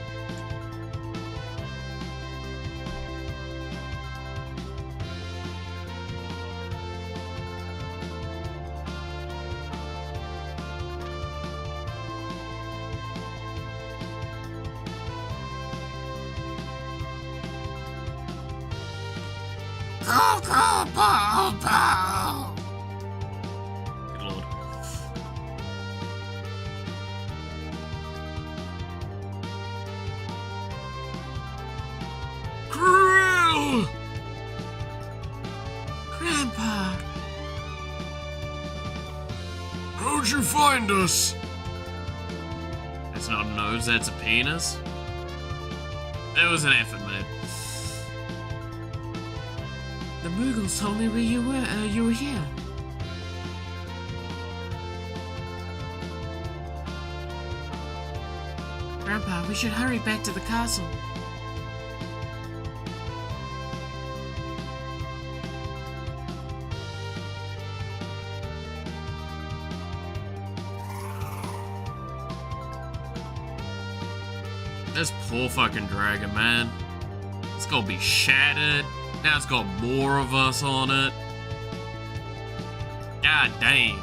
Good lord. Krill! Grandpa! How'd you find us? That's not a nose, that's a penis. It was an effort, mate. The Moogles told me where you were here. Grandpa, we should hurry back to the castle. This poor fucking dragon, man. It's gonna be shattered. Now it's got more of us on it. God damn.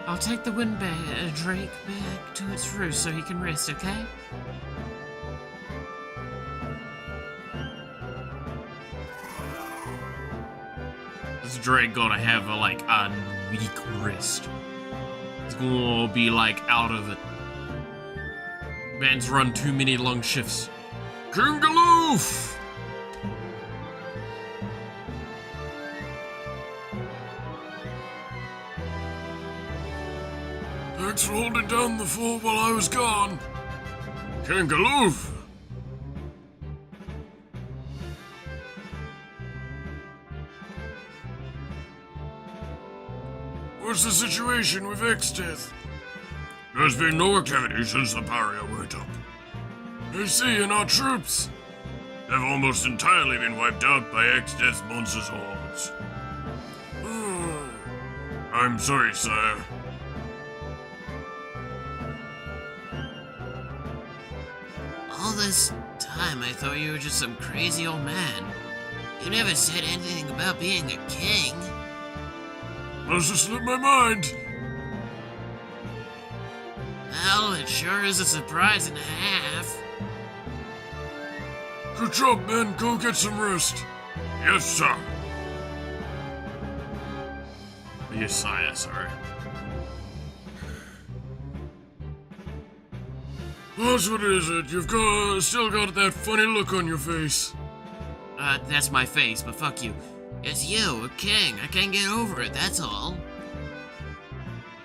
I'll take the Drake back to its roost so he can rest, okay? This Drake gotta have a week rest. He's gonna be out of it. Man's run too many long shifts. King Galoof! Thanks for holding down the fort while I was gone. King Galoof! What's the situation with X-Death? There's been no activity since the barrier went up. I see, and our troops have almost entirely been wiped out by X-Death monsters' hordes. I'm sorry, sire. All this time, I thought you were just some crazy old man. You never said anything about being a king. Must have slipped my mind. Well, it sure is a surprise and a half. Good job, men. Go get some rest. Yes, sir. Yes, sire, sorry. That's what is it? You've still got that funny look on your face. That's my face, but fuck you. It's you, a king. I can't get over it, that's all.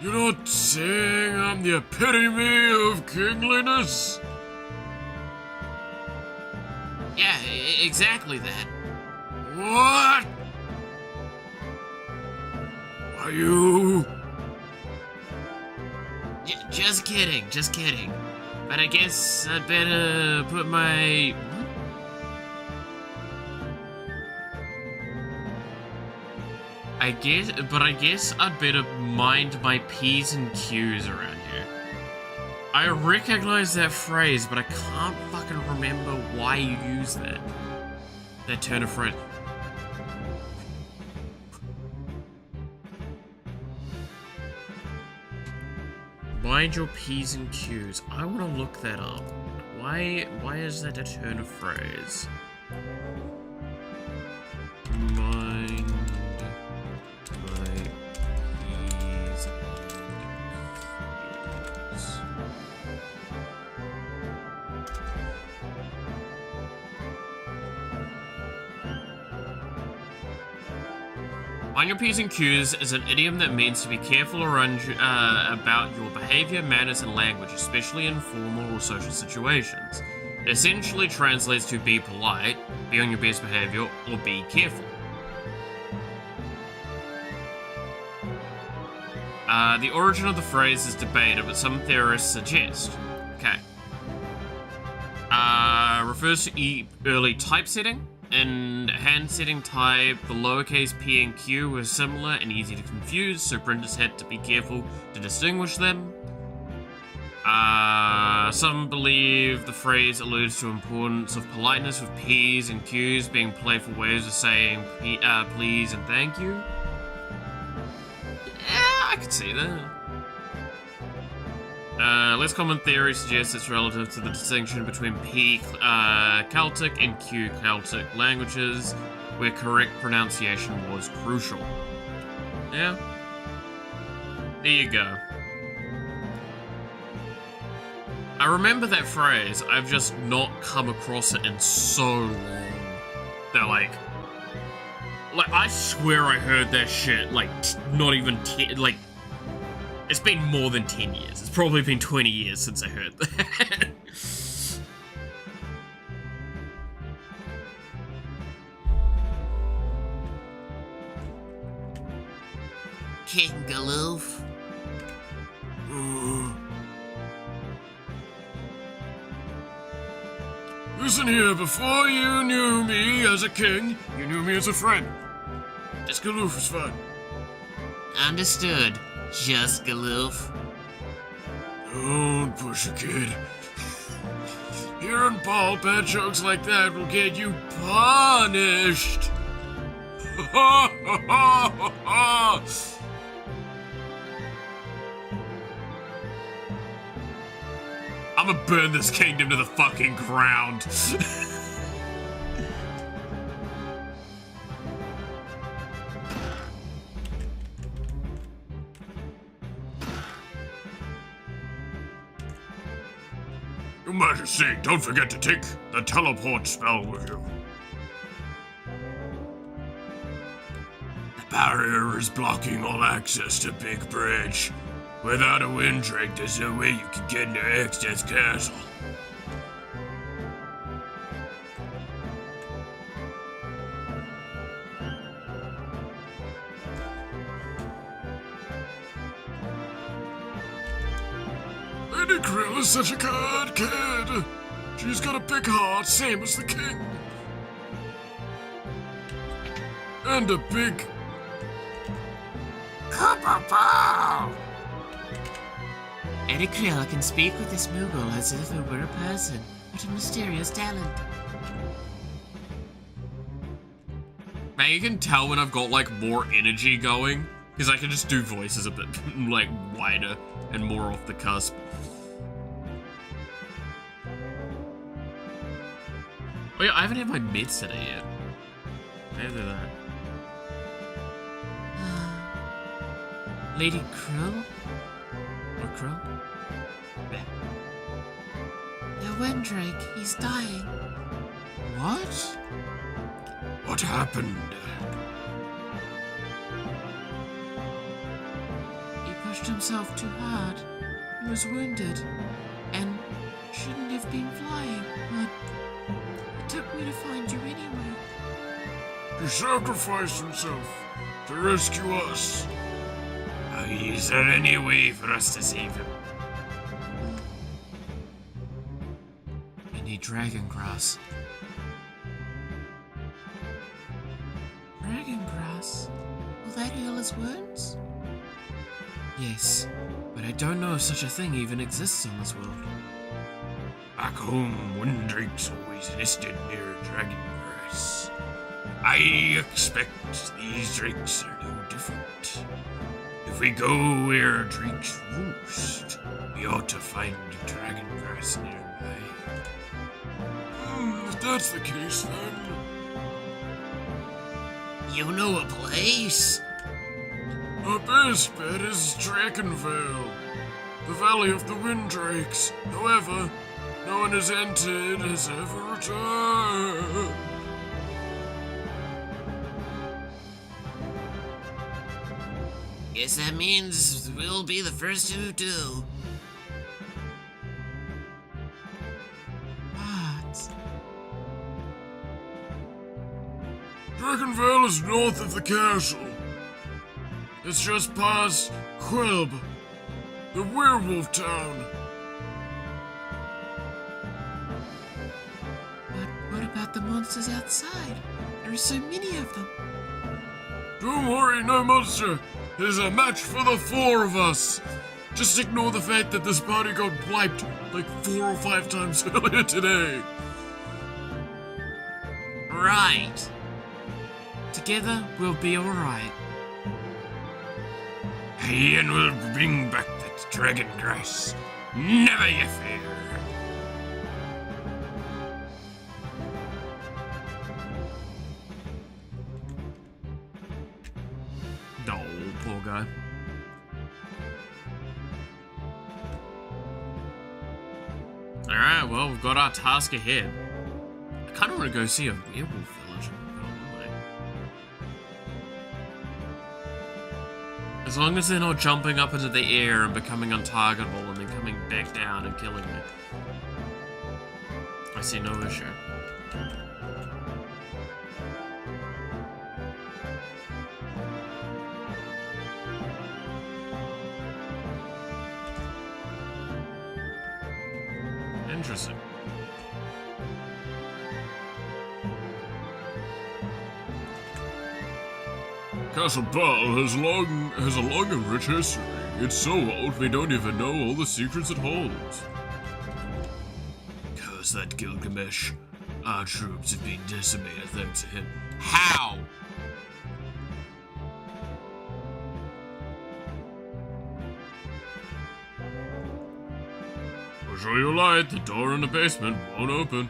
You're not saying I'm the epitome of kingliness? Yeah, exactly that. What? Are you? Just kidding, just kidding. But I guess I'd better put my... I guess I'd better mind my P's and Q's around here. I recognize that phrase, but I can't fucking remember why you use that. That turn of phrase. Mind your P's and Q's. I want to look that up. Why is that a turn of phrase? Mind my P's and Q's. Mind your P's and Q's is an idiom that means to be careful about your behavior, manners, and language, especially in formal or social situations. It essentially translates to be polite, be on your best behavior, or be careful. The origin of the phrase is debated, but some theorists suggest. Okay. Refers to early typesetting. In hand setting type, the lowercase p and q were similar and easy to confuse, so printers had to be careful to distinguish them. Some believe the phrase alludes to importance of politeness, with p's and q's being playful ways of saying please and thank you. Yeah, I could see that. Less common theory suggests it's relative to the distinction between P Celtic and Q Celtic languages, where correct pronunciation was crucial. Yeah. There you go. I remember that phrase, I've just not come across it in so long. That like I swear I heard that shit, not even it's been more than 10 years. It's probably been 20 years since I heard that. King Galoof. Listen here, before you knew me as a king, you knew me as a friend. Just Galoof is fine. Understood. Just Galoof. Don't push a kid. Hearing Paul bad jokes like that will get you punished. I'ma burn this kingdom to the fucking ground. Your Majesty, don't forget to take the teleport spell with you. The barrier is blocking all access to Big Bridge. Without a wind drake, there's no way you can get into Exted's castle. Lady Krill is such a good kid. She's got a big heart, same as the king. And a big... Kapow! Lady Krill can speak with this Moogle as if it were a person. What a mysterious talent. Man, you can tell when I've got, like, more energy going, because I can just do voices a bit, like, wider and more off the cusp. Oh yeah, I haven't had my meds today yet. Neither that. Lady Krill? Or Krill? Bleh. The Windrake, he's dying. What? What happened? He pushed himself too hard. He was wounded. And shouldn't have been flying, but it took me to find you anyway. He sacrificed himself to rescue us. Is there any way for us to save him? I need dragon grass. Dragon grass? Will that heal his wounds? Yes, but I don't know if such a thing even exists on this world. Back home, wind drakes always nested near dragon grass. I expect these drakes are no different. If we go where drakes roost, we ought to find dragon grass nearby. If that's the case, then... You know a place? Our best bet is Dragonvale, the Valley of the Windrakes. However, no one has entered has ever returned. Guess that means we'll be the first to do. What? Dragonvale is north of the castle. It's just past Quelb, the werewolf town. But what about the monsters outside? There are so many of them. Don't worry, no monster. There's a match for the four of us. Just ignore the fact that this party got wiped like 4 or 5 times earlier today. Right. Together, we'll be alright. And we'll bring back that dragon grass. Never you fear. Oh, poor guy. Alright, well, we've got our task ahead. I kind of want to go see a werewolf village. As long as they're not jumping up into the air and becoming untargetable and then coming back down and killing me. I see no issue. Interesting. Castle Bell has a long and rich history. It's so old we don't even know all the secrets it holds. Curse that Gilgamesh. Our troops have been decimated thanks to him. How? I'll show you a light. The door in the basement won't open.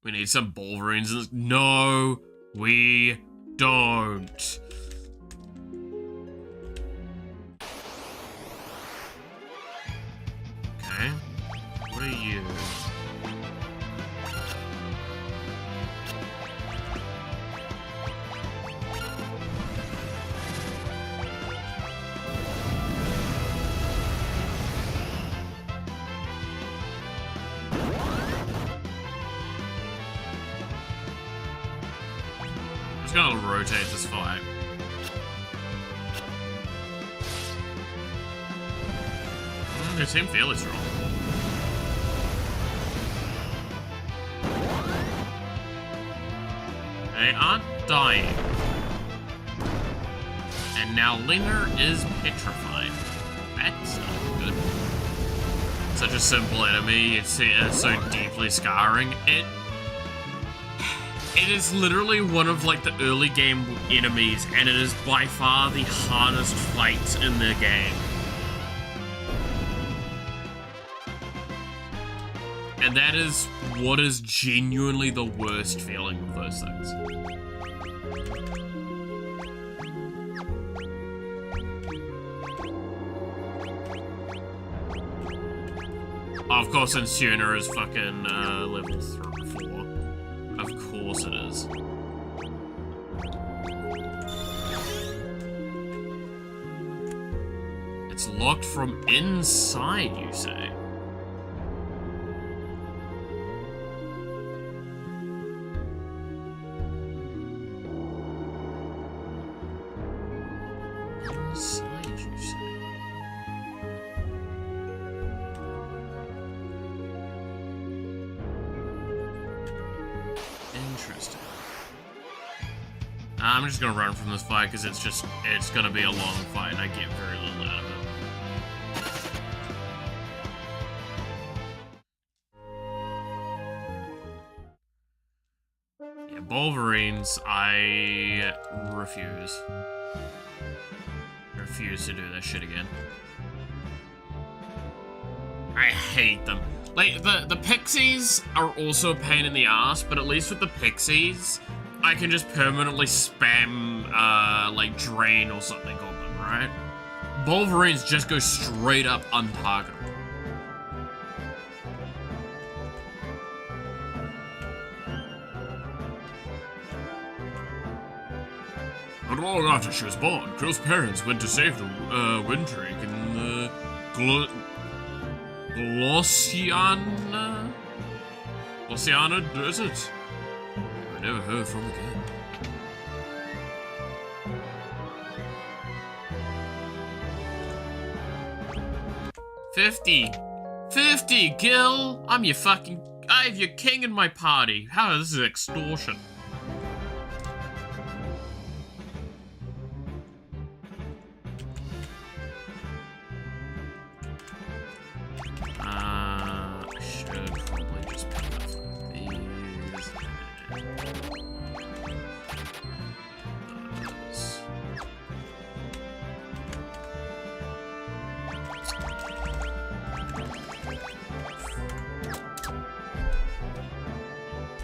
We need some Wolverines in this. No, we don't. Okay. What are you? I'm just gonna rotate this fight. They seem fairly strong. They aren't dying. And now Lena is petrified. That's not good. Such a simple enemy, it's so deeply scarring. It is literally one of like the early game enemies, and it is by far the hardest fight in the game. And that is what is genuinely the worst feeling of those things. Of course, Insuna is fucking level 4. Of course it is. It's locked from inside, you say? Inside, you say? Interesting. I'm just gonna run from this fight because it's gonna be a long fight and I get very little out of it. Yeah, Wolverines, I refuse. Refuse to do this shit again. I hate them. Like, the pixies are also a pain in the ass, but at least with the pixies, I can just permanently spam, like, drain or something on them, right? Wolverines just go straight up untargetable. Not long after she was born, Krill's parents went to save the Windrake in the Glossiana Desert. We were never heard from again. $50, Gil! I have your king in my party. How this is extortion.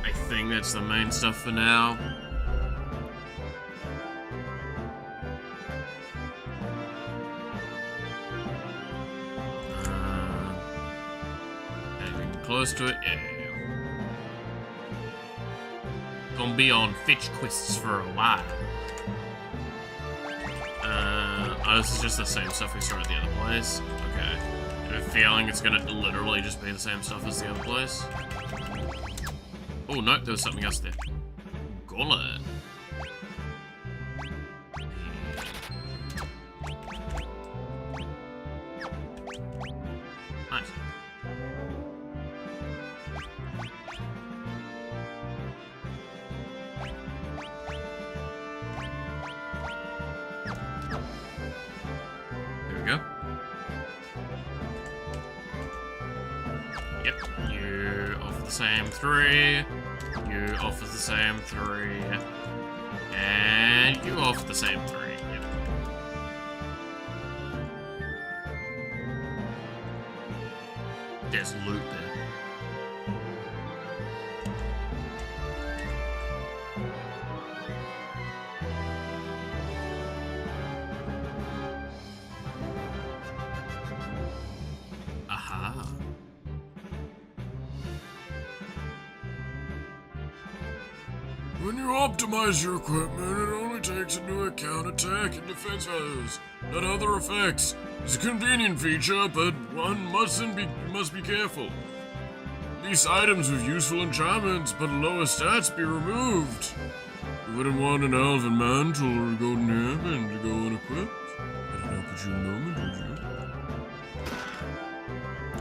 I think that's the main stuff for now. Anything close to it? Yeah. Gonna be on fetch quests for a while. Oh, this is just the same stuff we saw at the other place. Okay. I have a feeling it's gonna literally just be the same stuff as the other place. Oh no, there was something else there. Gullet. Nice. There we go. Yep, you offer the same 3. You offer the same 3. And you offer the same 3. Yep. There's loot there. Aha. When you optimize your equipment, it only takes into account attack and defense values, not other effects. It's a convenient feature, but one must be careful. These items with useful enchantments but lower stats be removed. You wouldn't want an elven mantle or a golden hairband to go unequipped. That'd help with you a moment, would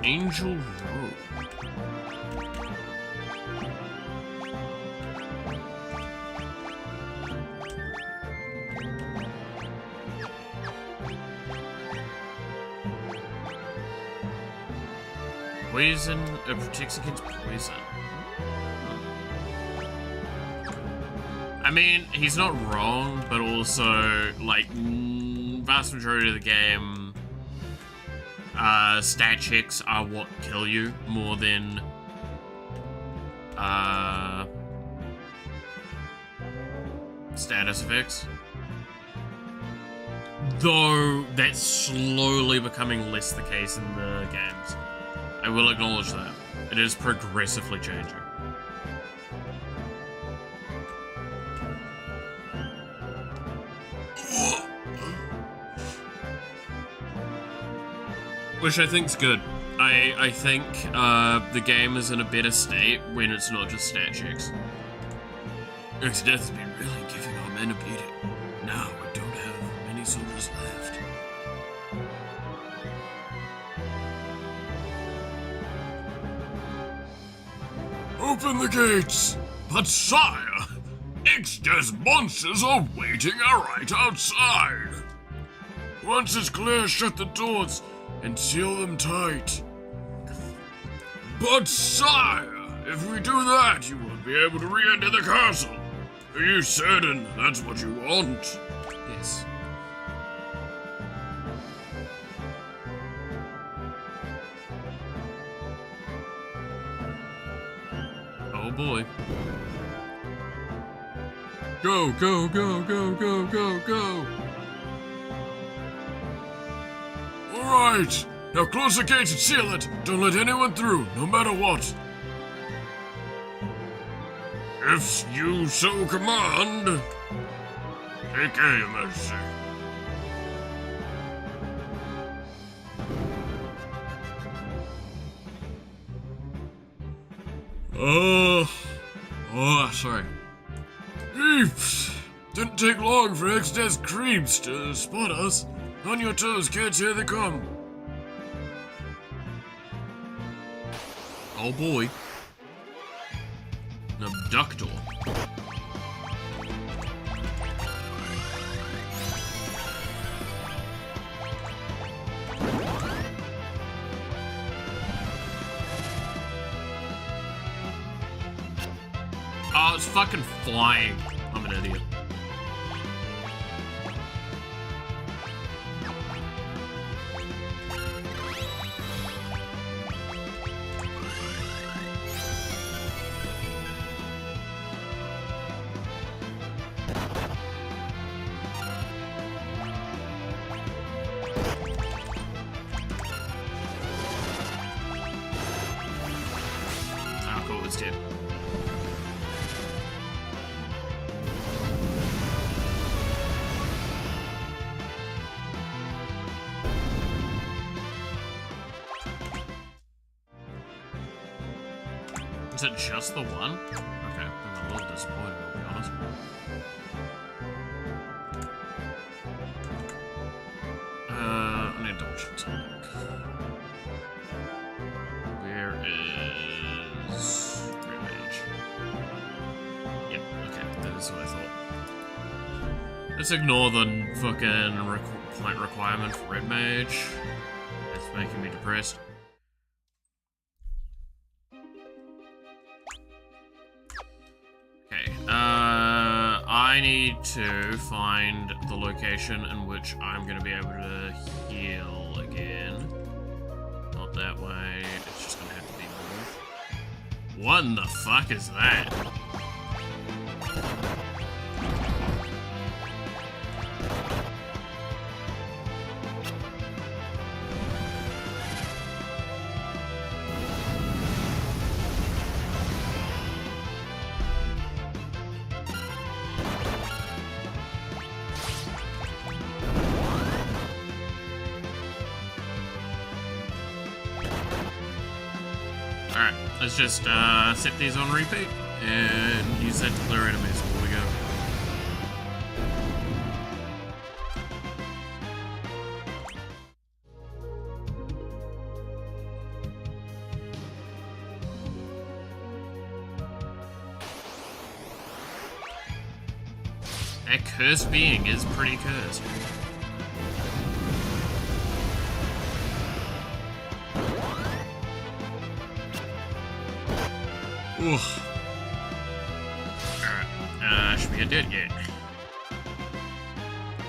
you? Angel Road. Poison, it protects against poison. I mean, he's not wrong, but also, like, vast majority of the game, stat checks are what kill you more than, status effects. Though, that's slowly becoming less the case in the games. I will acknowledge that. It is progressively changing. Which I think's good. I think the game is in a better state when it's not just stat checks. Its death has been really giving our men a beating. Now we don't have many soldiers left. Open the gates! But sire, Ixta's monsters are waiting right outside. Once it's clear, shut the doors and seal them tight. But sire, if we do that, you won't be able to re-enter the castle. Are you certain that's what you want? Yes. Oh boy. Go, go, go, go, go, go, go! Alright! Now close the gates and seal it! Don't let anyone through, no matter what! If you so command... Take care, Your Majesty. Sorry. Eeps! Didn't take long for Ixta's creeps to spot us. On your toes, kids, here they come. Oh boy. An abductor. Oh, it's fucking flying. I'm an idiot. Oh, cool, it's dead. Is it just the one? Okay, I'm a little disappointed, I'll be honest. I need to double check something. Where is Red Mage? Yep, okay, that is what I thought. Let's ignore the fucking point requirement for Red Mage. It's making me depressed. Okay, I need to find the location in which I'm gonna be able to heal again. Not that way, it's just gonna have to be north. What in the fuck is that? Alright, let's just set these on repeat and use that to clear enemies before we go. That cursed being is pretty cursed. Ugh. Alright, should we get it? Yeah.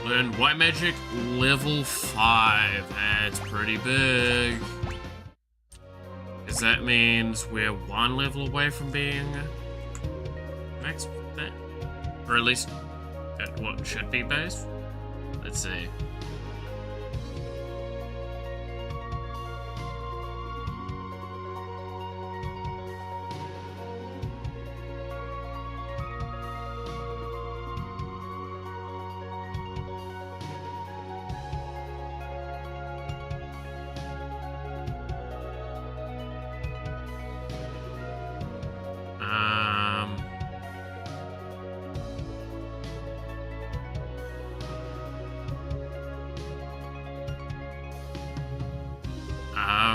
Learn White Magic level 5. That's pretty big. Because that means we're 1 level away from being max, or at least at what should be base. Let's see.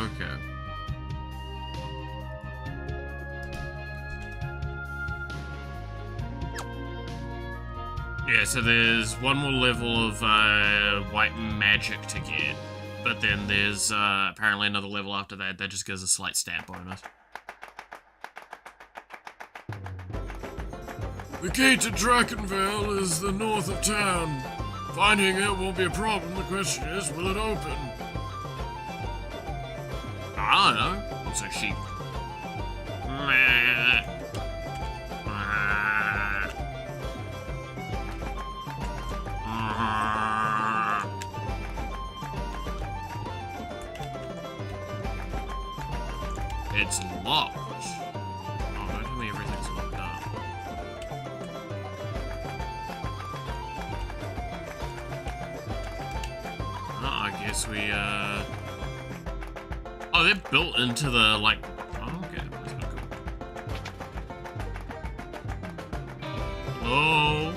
Okay. Yeah, so there's 1 more level of white magic to get, but then there's apparently another level after that that just gives a slight stat bonus. The gate to Drakenvale is the north of town. Finding it won't be a problem. The question is, will it open? I don't know. It's a sheep. It's locked. Oh, don't tell me everything's locked up. Oh, I guess we, Oh, they're built into the, like... Oh, okay. That's kind of cool. Hello?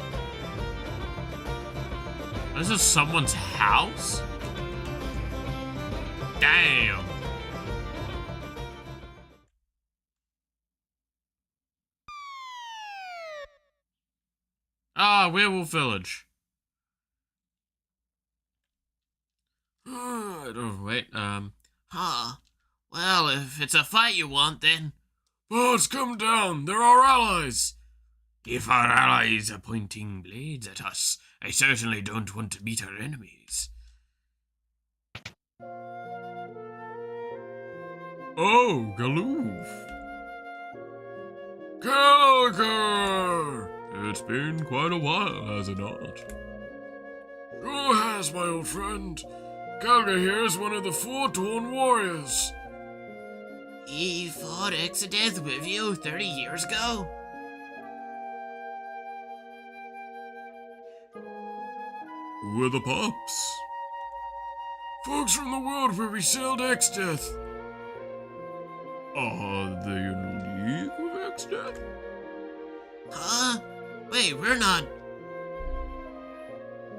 This is someone's house? Damn. Ah, Werewolf Village. Wait, Huh. Well, if it's a fight you want, then... Boss, come down. They're our allies. If our allies are pointing blades at us, I certainly don't want to meet our enemies. Oh, Galoof. Calgar! it's been quite a while, has it not? Who has, my old friend? Calgar here is one of the 4 Torn Warriors. He fought Exodeth with you 30 years ago? Who are the pups? Folks from the world where we sailed Exdeath. Are they in league with Exdeath? Huh? Wait, we're not...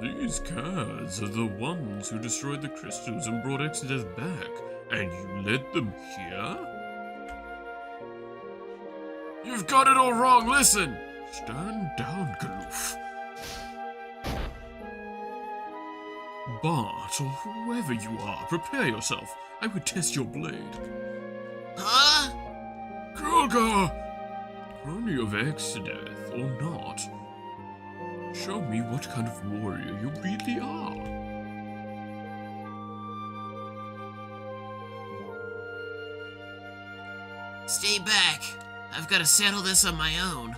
These cards are the ones who destroyed the crystals and brought Exodeth back, and you led them here? You've got it all wrong, listen! Stand down, Galoof. Bart, or whoever you are, prepare yourself. I would test your blade. Huh? Calgar! Crony of Exodeth, or not, show me what kind of warrior you really are. Stay back. I've got to settle this on my own.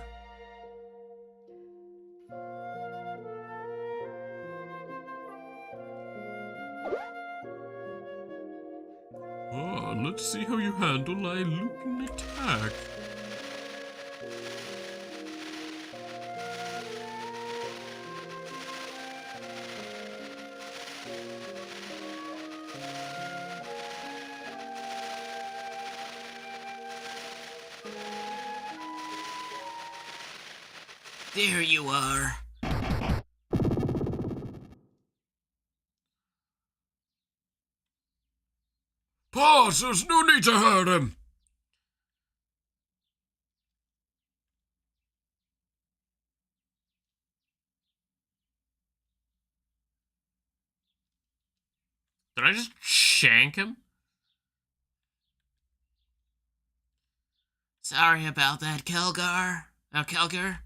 Let's see how you handle my looping attack. There you are. Pause, there's no need to hurt him. Did I just shank him? Sorry about that, Kelgar. Kelgar?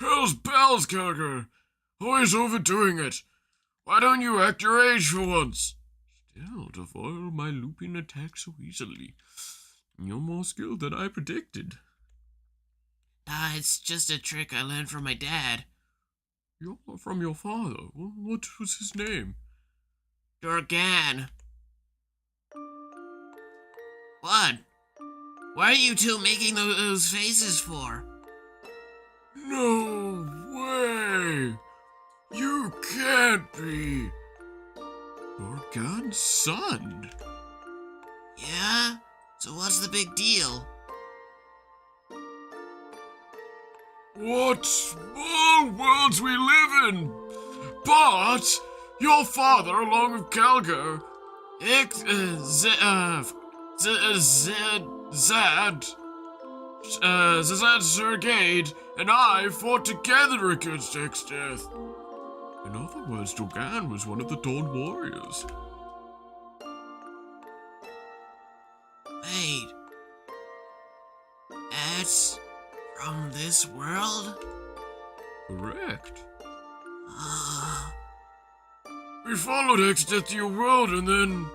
Hell's bells, Kelgar. Always overdoing it. Why don't you act your age for once? Still, to foil my looping attack so easily. You're more skilled than I predicted. It's just a trick I learned from my dad. You're from your father. What was his name? Dorgan. What? Why are you two making those faces for? No way. You can't be. Dorgan's son. Yeah? So what's the big deal? What small worlds we live in! But your father, along with Kelgar, Zad Sergade, and I fought together against X-Death. In other words, Dorgan was one of the Dawn Warriors. Wait. That's from this world? Correct. We followed X-Death to your world and then...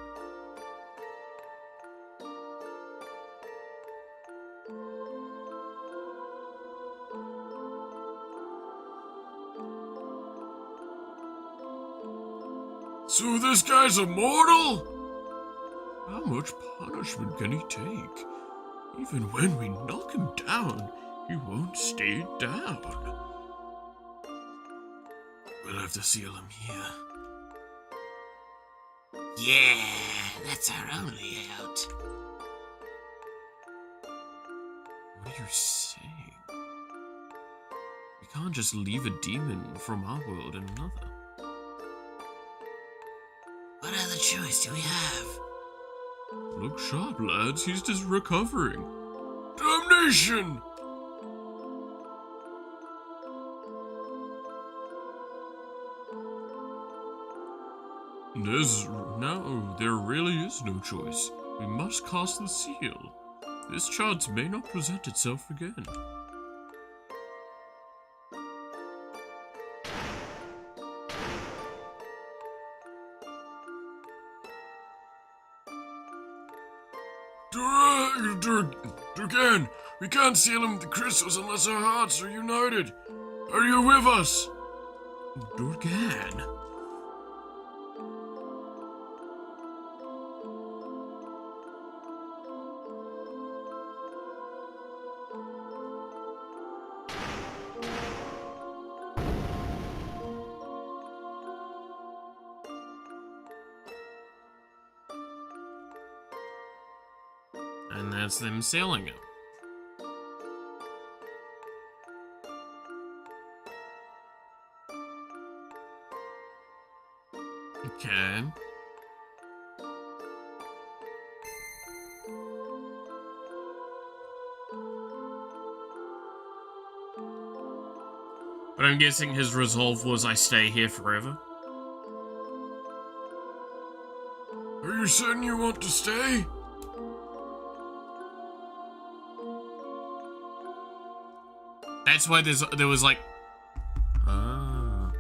So this guy's immortal? How much punishment can he take? Even when we knock him down, he won't stay down. We'll have to seal him here. Yeah, that's our only out. What are you saying? We can't just leave a demon from our world in another. What other choice do we have? Look sharp, lads. He's just recovering. Damnation! There really is no choice. We must cast the seal. This chance may not present itself again. Durgan, we can't seal him with the crystals unless our hearts are united. Are you with us? Durgan. And that's them sealing it. Okay. But I'm guessing his resolve was I stay here forever. Are you certain you want to stay? That's why there was like... Ah.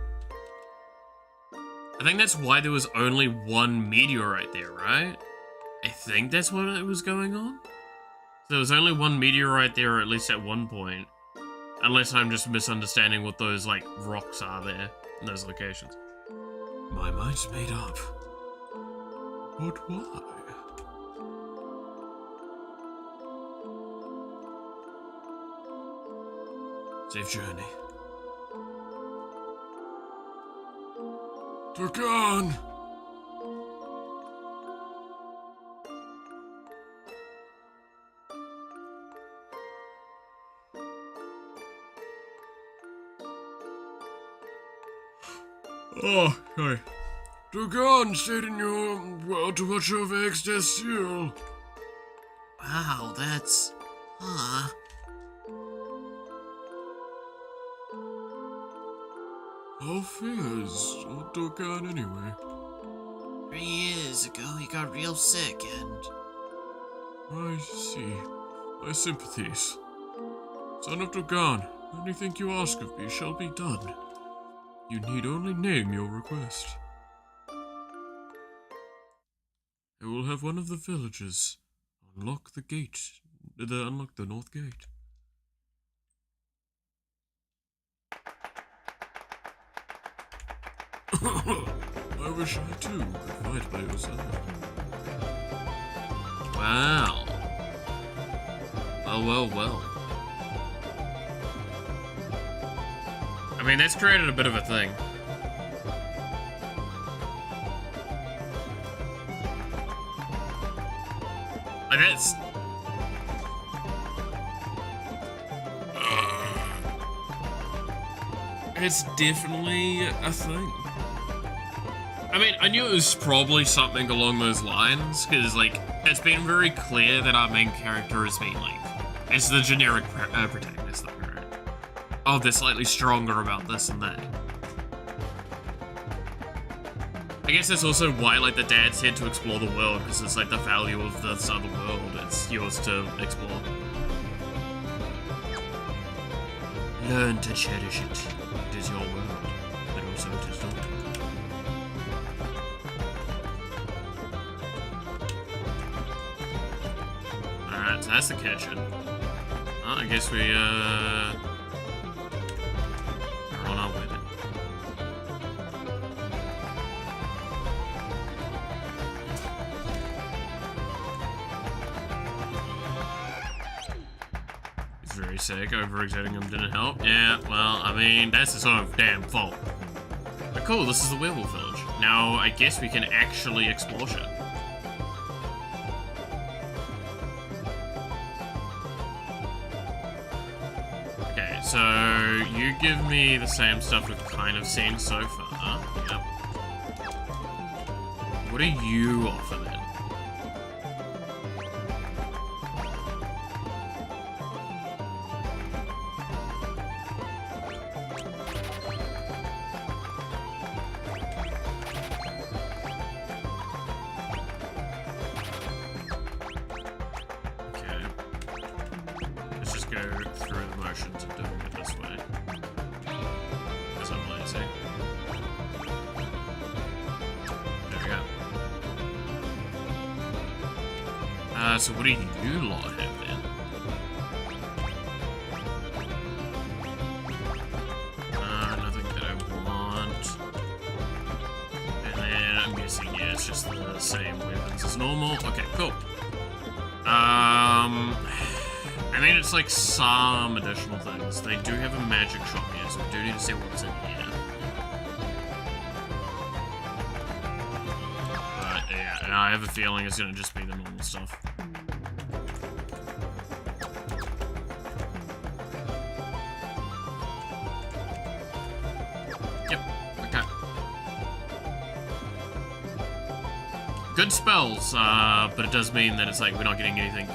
I think that's why there was only one meteorite there, right? I think that's what it was going on. There was only one meteorite there, at least at one point. Unless I'm just misunderstanding what those, like, rocks are there in those locations. My mind's made up. But why? Safe journey. Durgan! Oh, sorry. Dogan stayed in your world to watch over Ex's seal. Wow, that's... Huh. How fierce old Dogan anyway? 3 years ago, he got real sick and... I see. My sympathies. Son of Dogan, anything you ask of me shall be done. You need only name your request. I will have one of the villagers unlock the gate. Unlock the north gate. I wish I too could fight by your side. Wow. Well. I mean, that's created a bit of a thing. Like, that's... It's definitely a thing. I mean, I knew it was probably something along those lines, because, like, it's been very clear that our main character has been, like, it's the generic protagonist, the parent. Oh, they're slightly stronger about this and that. I guess that's also why, like, the dad said to explore the world, because it's, like, the value of this other world. It's yours to explore. Learn to cherish it. It is your world, but also it is not. Alright, so that's the kitchen. Well, I guess we, are on our way then. He's very sick, overexerting him didn't help. Yeah, well, I mean, that's his own damn fault. But cool, this is the werewolf village. Now, I guess we can actually explore shit. Okay, so you give me the same stuff we've kind of seen so far. Yep. What do you offer then? Okay. Let's just go through the motions of doing it this way. Because I'm lazy. There we go. So what do you lot have then? Nothing that I want. And then I'm guessing, yeah, it's just the same weapons as normal. Okay, cool. I mean, it's like some additional things. They do have a magic shop here, so we do need to see what's in here. But yeah, and I have a feeling it's gonna just be the normal stuff. Yep, okay. Good spells, but it does mean that it's like we're not getting anything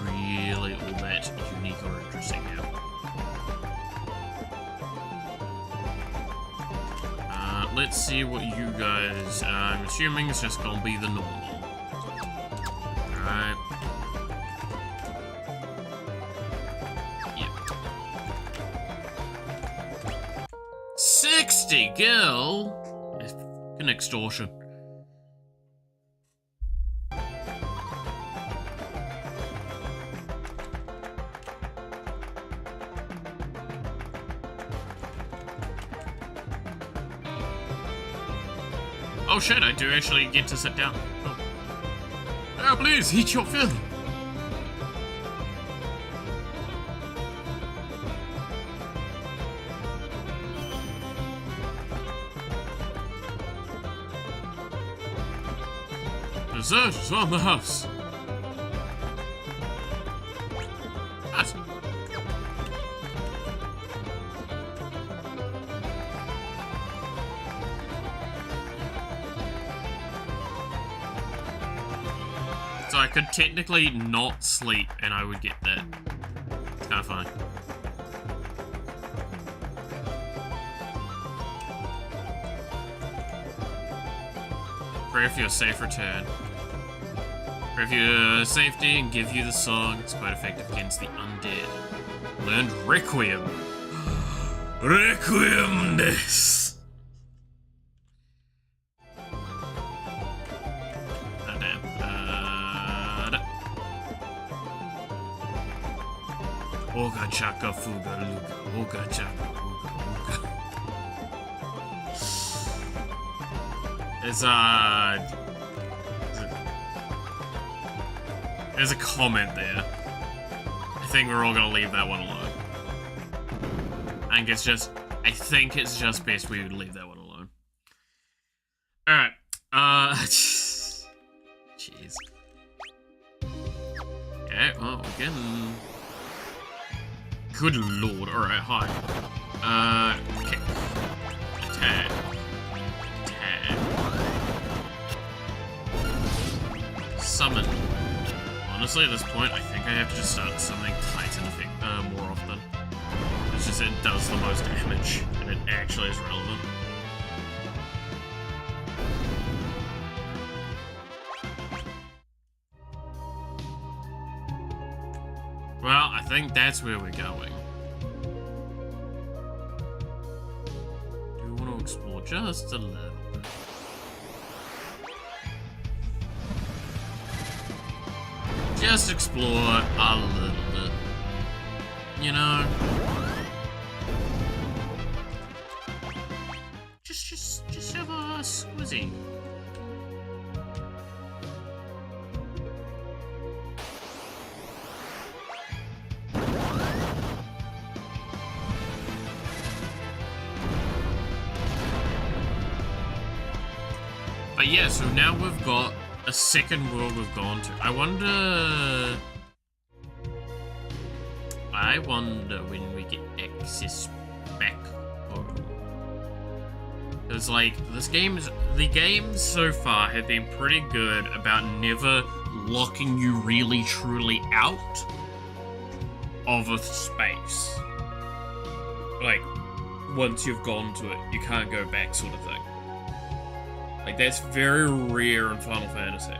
really all that unique or interesting now. Let's see what you guys, I'm assuming it's just gonna be the normal. Alright. Yep. 60 gil? It's fucking extortion. Oh shit, I do actually get to sit down. Oh. Yeah, please, eat your fill. Dessert is on the house. That's... So I could technically not sleep and I would get that. It's kind of funny. Pray for your safe return. Pray for your safety and give you the song. It's quite effective against the undead. Learned Requiem. Requiem des. Oh, damn. Oga chaka fuga luga. Oga chaka fuga luga. There's a comment there. I think we're all gonna leave that one alone. I think it's just best we would leave that one alone. Alright. Jeez. Okay, well, we're getting... Good lord. Alright, hi. Kick. Attack. Summon. Honestly, at this point, I think I have to just start summoning Titan more often. It's just it does the most damage, and it actually is relevant. Well, I think that's where we're going. Do we want to explore just a little bit? Just explore a little bit. You know? Just have a squizzy. But yeah, so now we've got a second world we've gone to. I wonder when we get access back home. Because, like, the games so far have been pretty good about never locking you really truly out of a space. Like, once you've gone to it, you can't go back sort of thing. Like, that's very rare in Final Fantasy.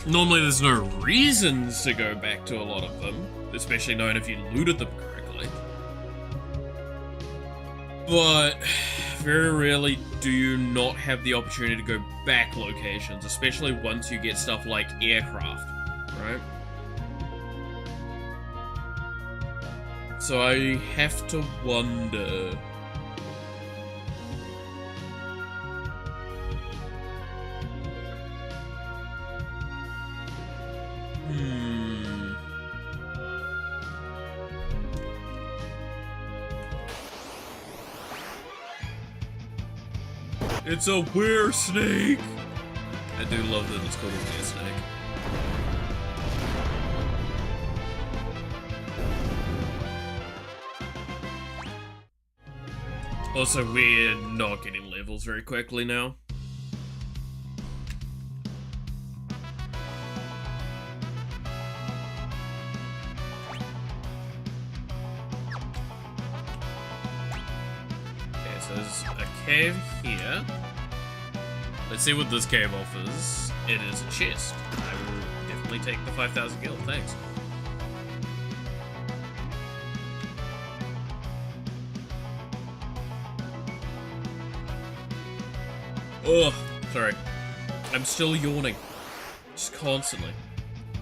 Normally there's no reasons to go back to a lot of them, especially knowing if you looted them correctly. But very rarely do you not have the opportunity to go back locations, especially once you get stuff like aircraft, right? So I have to wonder... It's a weird snake! I do love that it's called a weird snake. Also, we're not getting levels very quickly now. Okay, so there's a cave here. Let's see what this cave offers. It is a chest. I will definitely take the 5,000 gil, thanks. Ugh, sorry. I'm still yawning. Just constantly.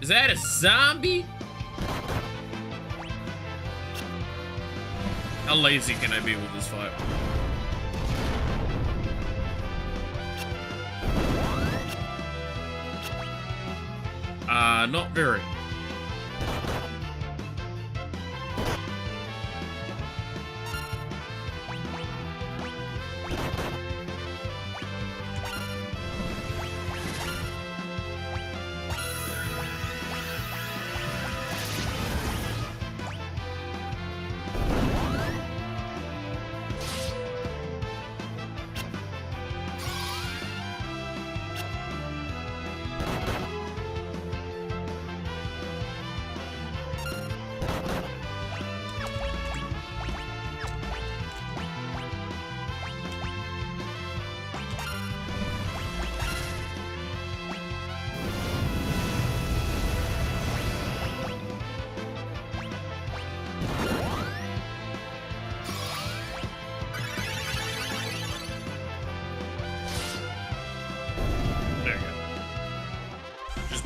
Is that a zombie? How lazy can I be with this fight? Not very.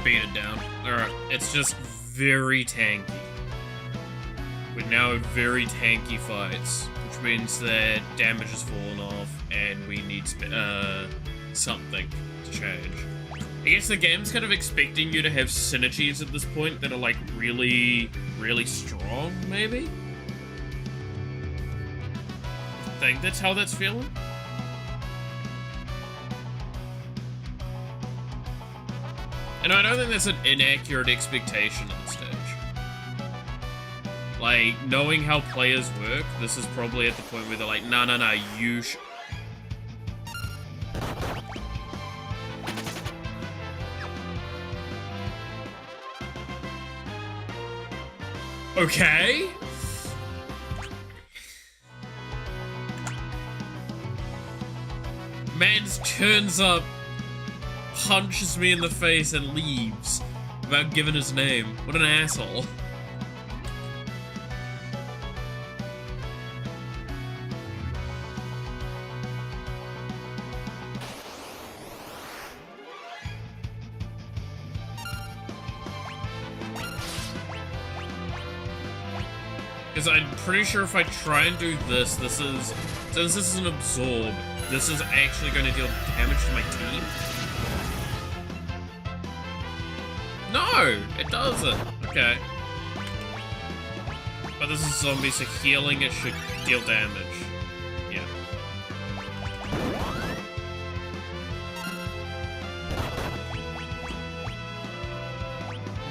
beat it down. Alright, it's just very tanky. We're now at very tanky fights, which means that damage has fallen off, and we need something to change. I guess the game's kind of expecting you to have synergies at this point that are like really, really strong, maybe? I think that's how that's feeling. And I don't think that's an inaccurate expectation at this stage. Like, knowing how players work, this is probably at the point where they're like, no, you Okay. Mans turns up, punches me in the face, and leaves without giving his name. What an asshole. Because I'm pretty sure if I try and do this, since this is an absorb, this is actually going to deal damage to my team? No, it doesn't. Okay. But this is zombie, so healing it should deal damage. Yeah.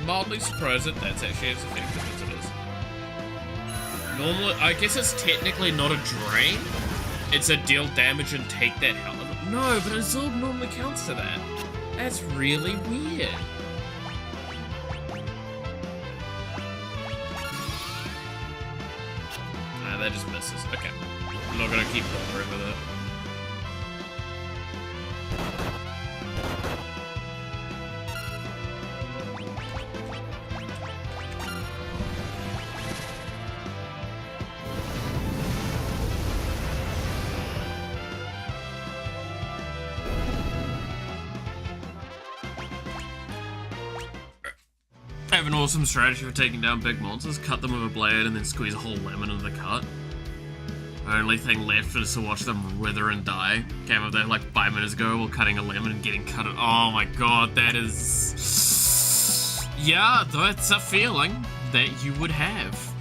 Mildly surprised that that's actually as effective as it is. Normally, I guess it's technically not a drain. It's a deal damage and take that health. No, but absorb normally counts to that. That's really weird. Nah, that just misses. Okay. I'm not gonna keep bothering with it. I have an awesome strategy for taking down big monsters. Cut them with a blade and then squeeze a whole lemon into the cut. The only thing left is to watch them wither and die. Came up there like 5 minutes ago while cutting a lemon and getting cut. Oh my god, that is... Yeah, that's a feeling that you would have.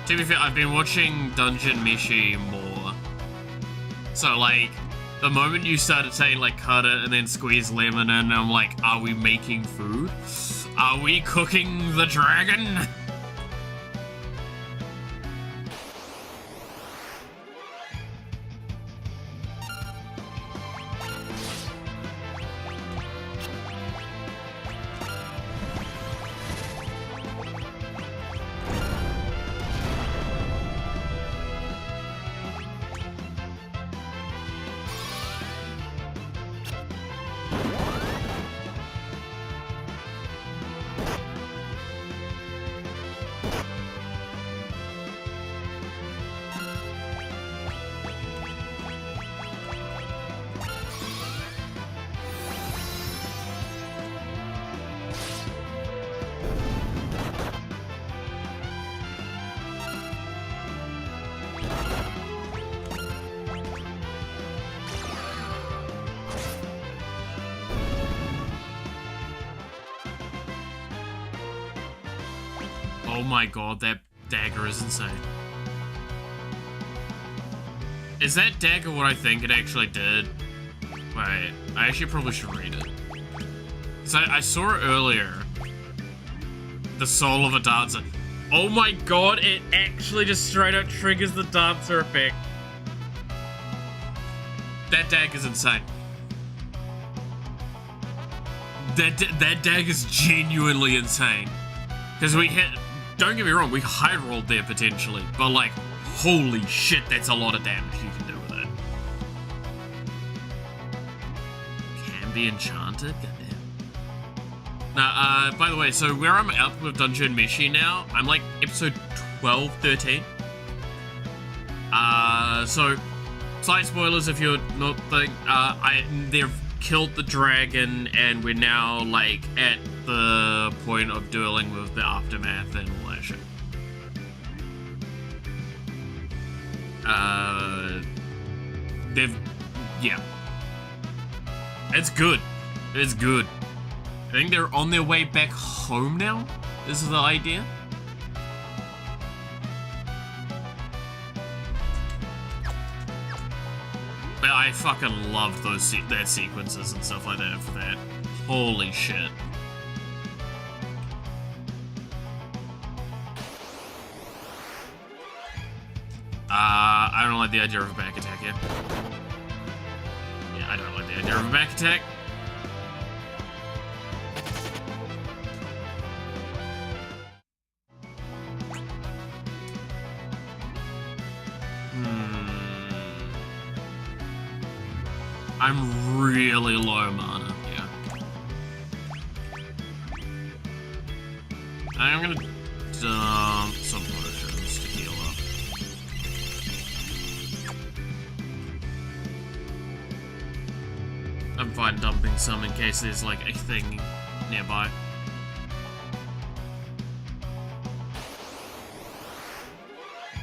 To be fair, I've been watching Dungeon Meshi more. So, like, the moment you started saying, like, cut it and then squeeze lemon in, I'm like, are we making food? Are we cooking the dragon? Oh my god, that dagger is insane. Is that dagger what I think it actually did? Wait, I actually probably should read it. So I saw it earlier. The soul of a dancer. Oh my god, it actually just straight up triggers the dancer effect. That dagger's insane. That dagger's genuinely insane. Because we hit... Don't get me wrong, we high rolled there potentially, but like, holy shit, that's a lot of damage you can do with it. Can be enchanted? Goddamn. Now, by the way, so where I'm up with Dungeon Meshi now, I'm like episode 12, 13. So, slight spoilers if you're not they've killed the dragon, and we're now, like, at the point of dealing with the aftermath and all that shit. Yeah. It's good. It's good. I think they're on their way back home now, is the idea. But I fucking loved those that sequences and stuff like that for that. Holy shit. I don't like the idea of a back attack yet. Yeah, I don't like the idea of a back attack. I'm really low mana, yeah. I'm gonna dump some potions to heal up. I'm fine dumping some in case there's like a thing nearby.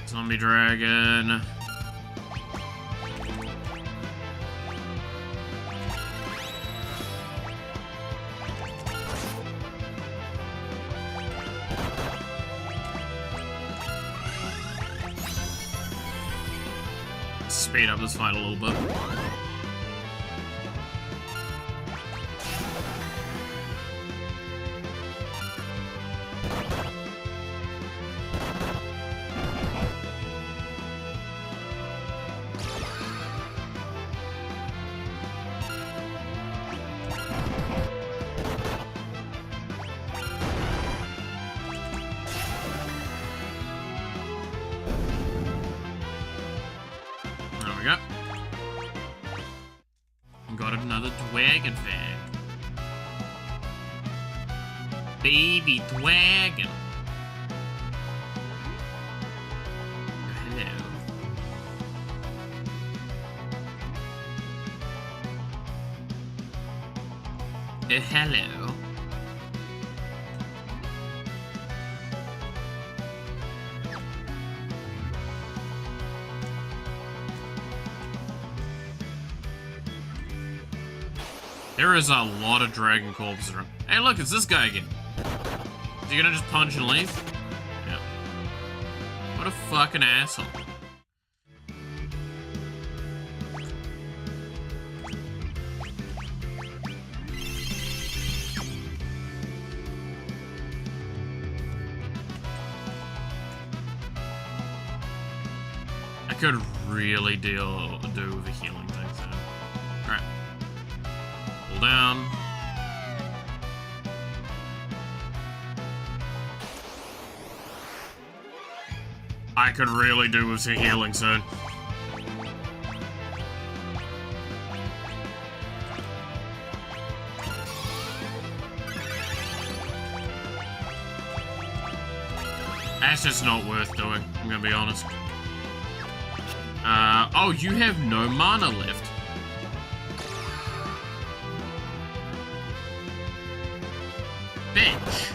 Zombie dragon. Speed up this fight a little bit. Yep. Got another dragon fag. Baby dragon. Hello. Hello. There is a lot of dragon corpses around. Hey, look, it's this guy again. Is he gonna just punch and leave? Yeah. What a fucking asshole. I could really do with a healing thing, so. Alright. Pull down. I could really do with some healing soon. That's just not worth doing, I'm gonna be honest. Oh, you have no mana left. Bitch.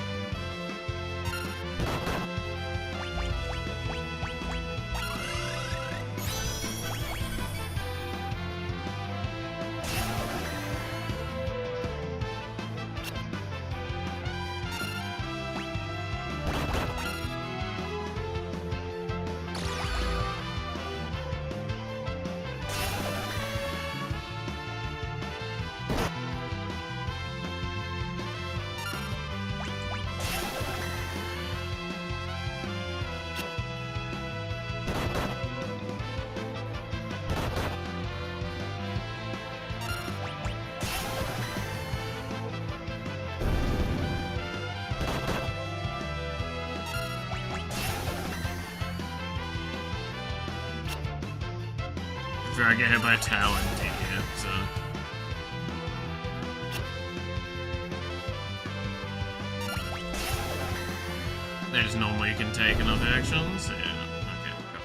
Before I get hit by a tail and take it, so. That is normal, you can take enough actions. Yeah, okay, cool.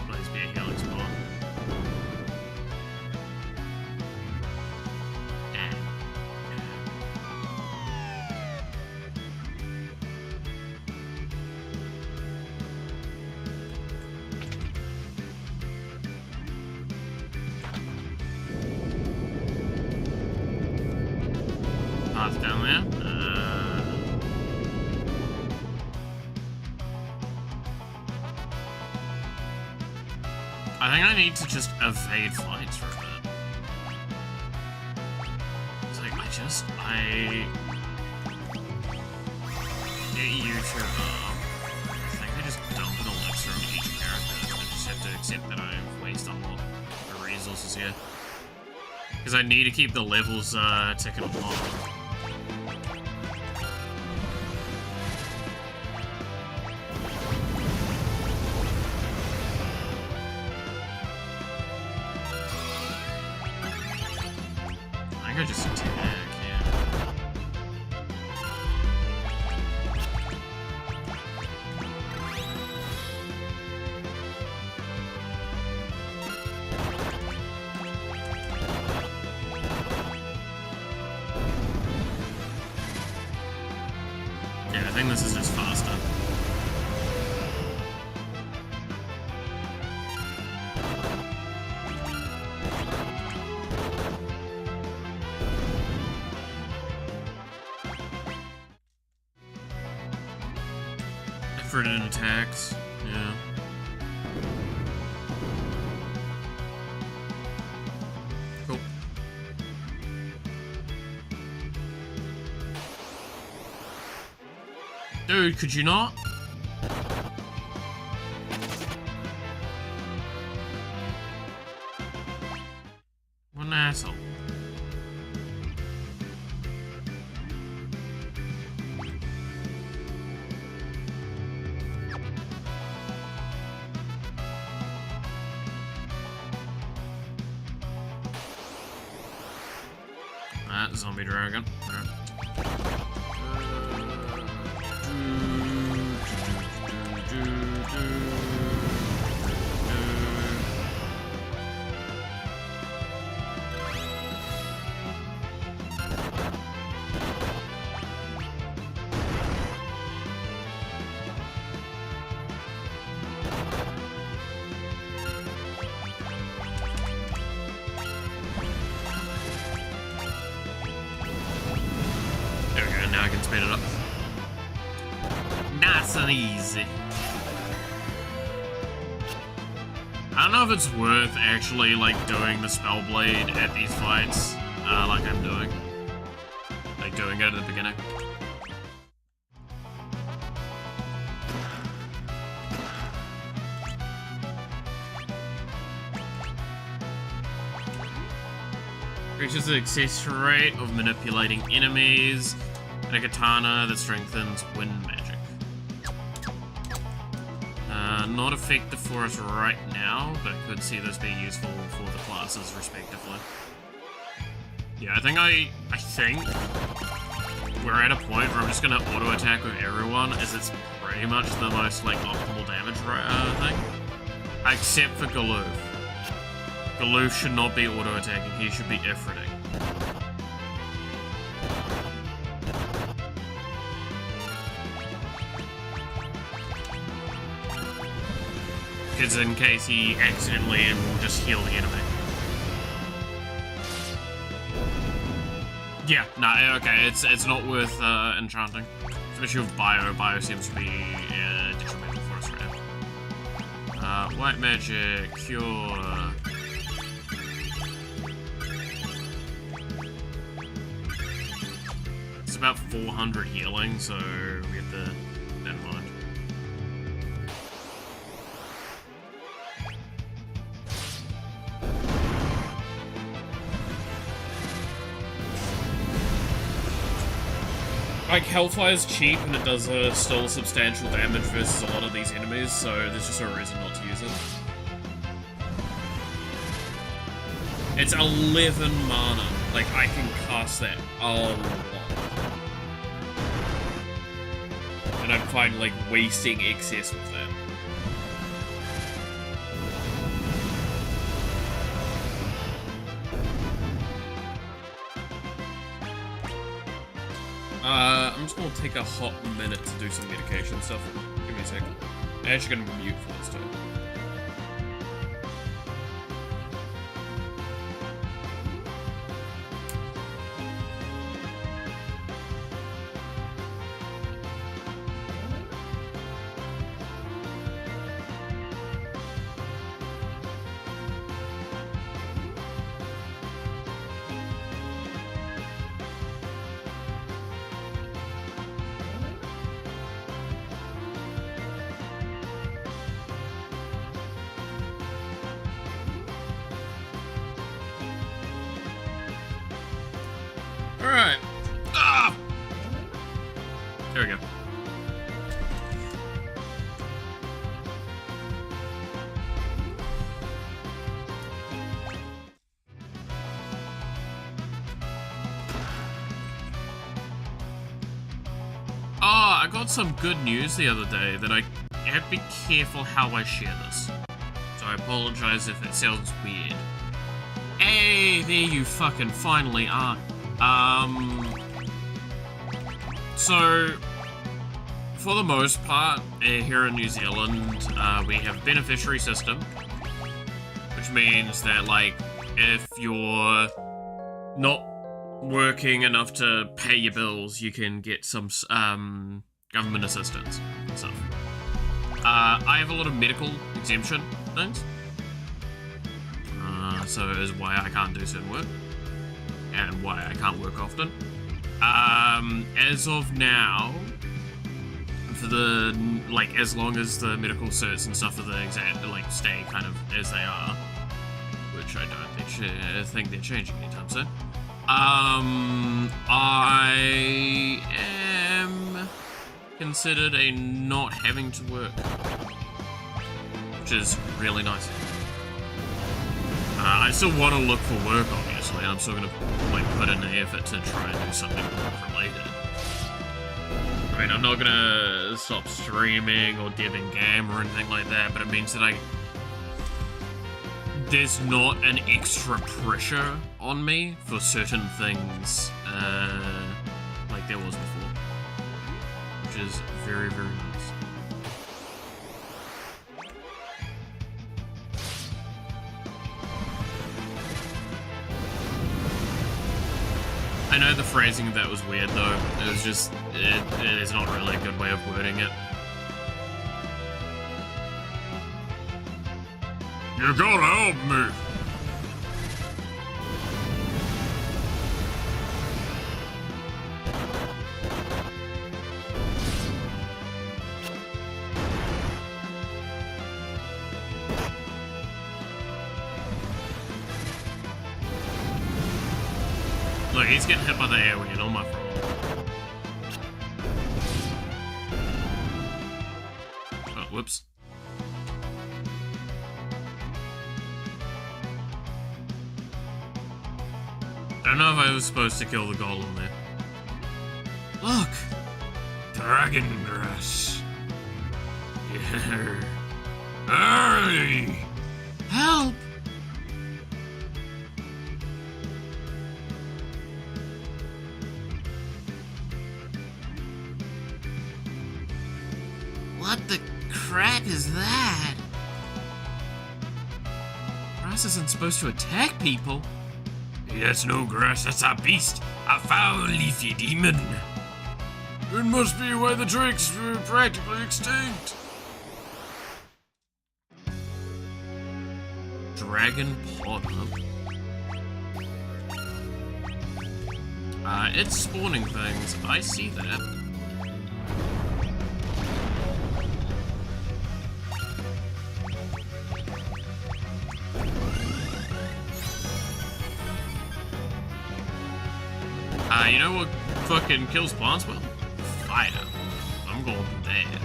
Please be a healing spot. Path down there. I think I need to just evade fights for a bit. It's like, I get YouTuber. I think I just dump an elixir on each character. I just have to accept that I've wasted a lot of resources here. Because I need to keep the levels ticking along. I think I just attack, yeah. Yeah, I think this is just faster. Effort in attacks, yeah. Cool. Dude, could you not? What an asshole. Zombie dragon. Now I can speed it up. Nice and easy. I don't know if it's worth actually like doing the spell blade at these fights, like I'm doing. Like doing it at the beginning. Reaches the success rate of manipulating enemies. And a katana that strengthens wind magic. Not effective for us right now, but I could see this being useful for the classes respectively. Yeah, I think we're at a point where I'm just gonna auto attack with everyone, as it's pretty much the most like optimal damage thing. Except for Galoof. Galoof should not be auto attacking, he should be efforting. Because in case he accidentally will just heal the enemy. Yeah, no, okay, it's not worth enchanting. Especially with Bio. Bio seems to be detrimental for us right now. White magic, cure. It's about 400 healing, so we have to keep that in mind. Like, Hellfire's cheap and it does still substantial damage versus a lot of these enemies, so there's just no reason not to use it. It's 11 mana. Like, I can cast that a lot. And I'm fine, like, wasting excess with that. I'm just gonna take a hot minute to do some medication stuff. Give me a second. I'm actually gonna mute for this too. Alright. Ah! There we go. Oh, I got some good news the other day that I have to be careful how I share this. So I apologize if it sounds weird. Hey, there you fucking finally are. So, for the most part, here in New Zealand, we have a beneficiary system, which means that, like, if you're not working enough to pay your bills, you can get some, government assistance and stuff. I have a lot of medical exemption things, so is why I can't do certain work. And why I can't work often. As of now, for the, like, as long as the medical certs and stuff are the exact, like, stay kind of as they are, which I don't think they're changing anytime soon, I am considered a not having to work, which is really nice. I still want to look for work, obviously, and I'm still going to, like, put in the effort to try and do something work-related. I mean, I'm not going to stop streaming or deving game or anything like that, but it means that there's not an extra pressure on me for certain things, like there was before. Which is very, very nice. I know the phrasing of that was weird, though. It was just, it is not really a good way of wording it. You gotta help me. Look, he's getting hit by the AoE and all my fault. Oh, whoops. Don't know if I was supposed to kill the golem there. Look! Dragon grass. Yeah. Hurry! Help! What the crap is that? Grass isn't supposed to attack people. That's no grass, that's a beast. A foul, leafy demon. It must be why the drakes were practically extinct. Dragon pod, huh? It's spawning things. I see that. You know what fucking kills plants well? spider. I'm going there.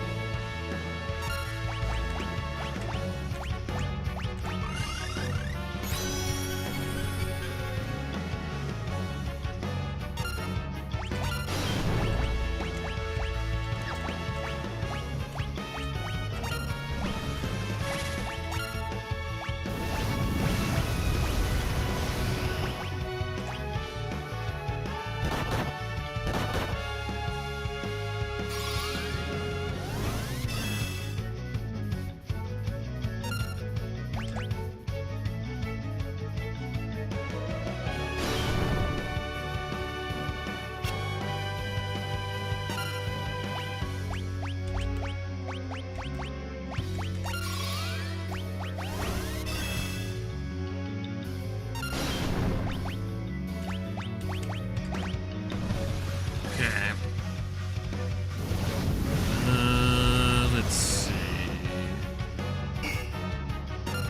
Let's see.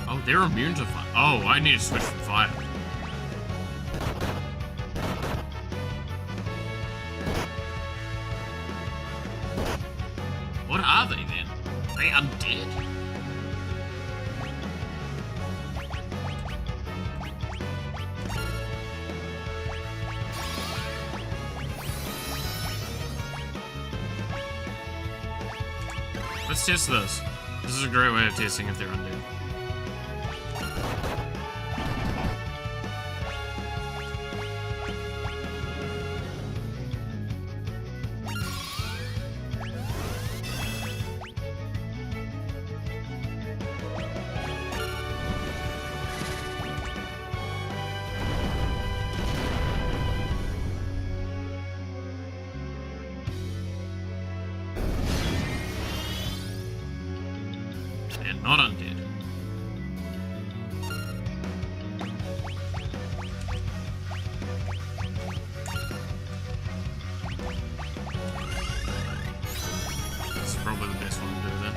Oh, they're immune to fire. Oh, I need to switch from fire. What are they then? Are they undead? Let's test this. This is a great way of testing if they're undead. And not undead. This is probably the best one to do then.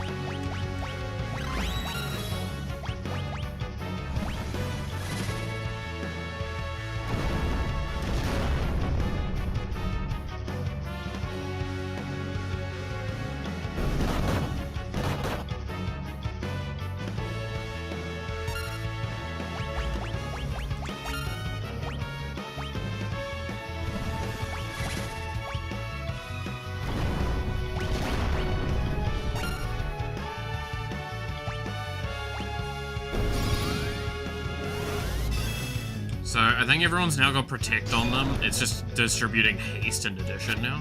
So, I think everyone's now got Protect on them. It's just distributing Haste in addition now.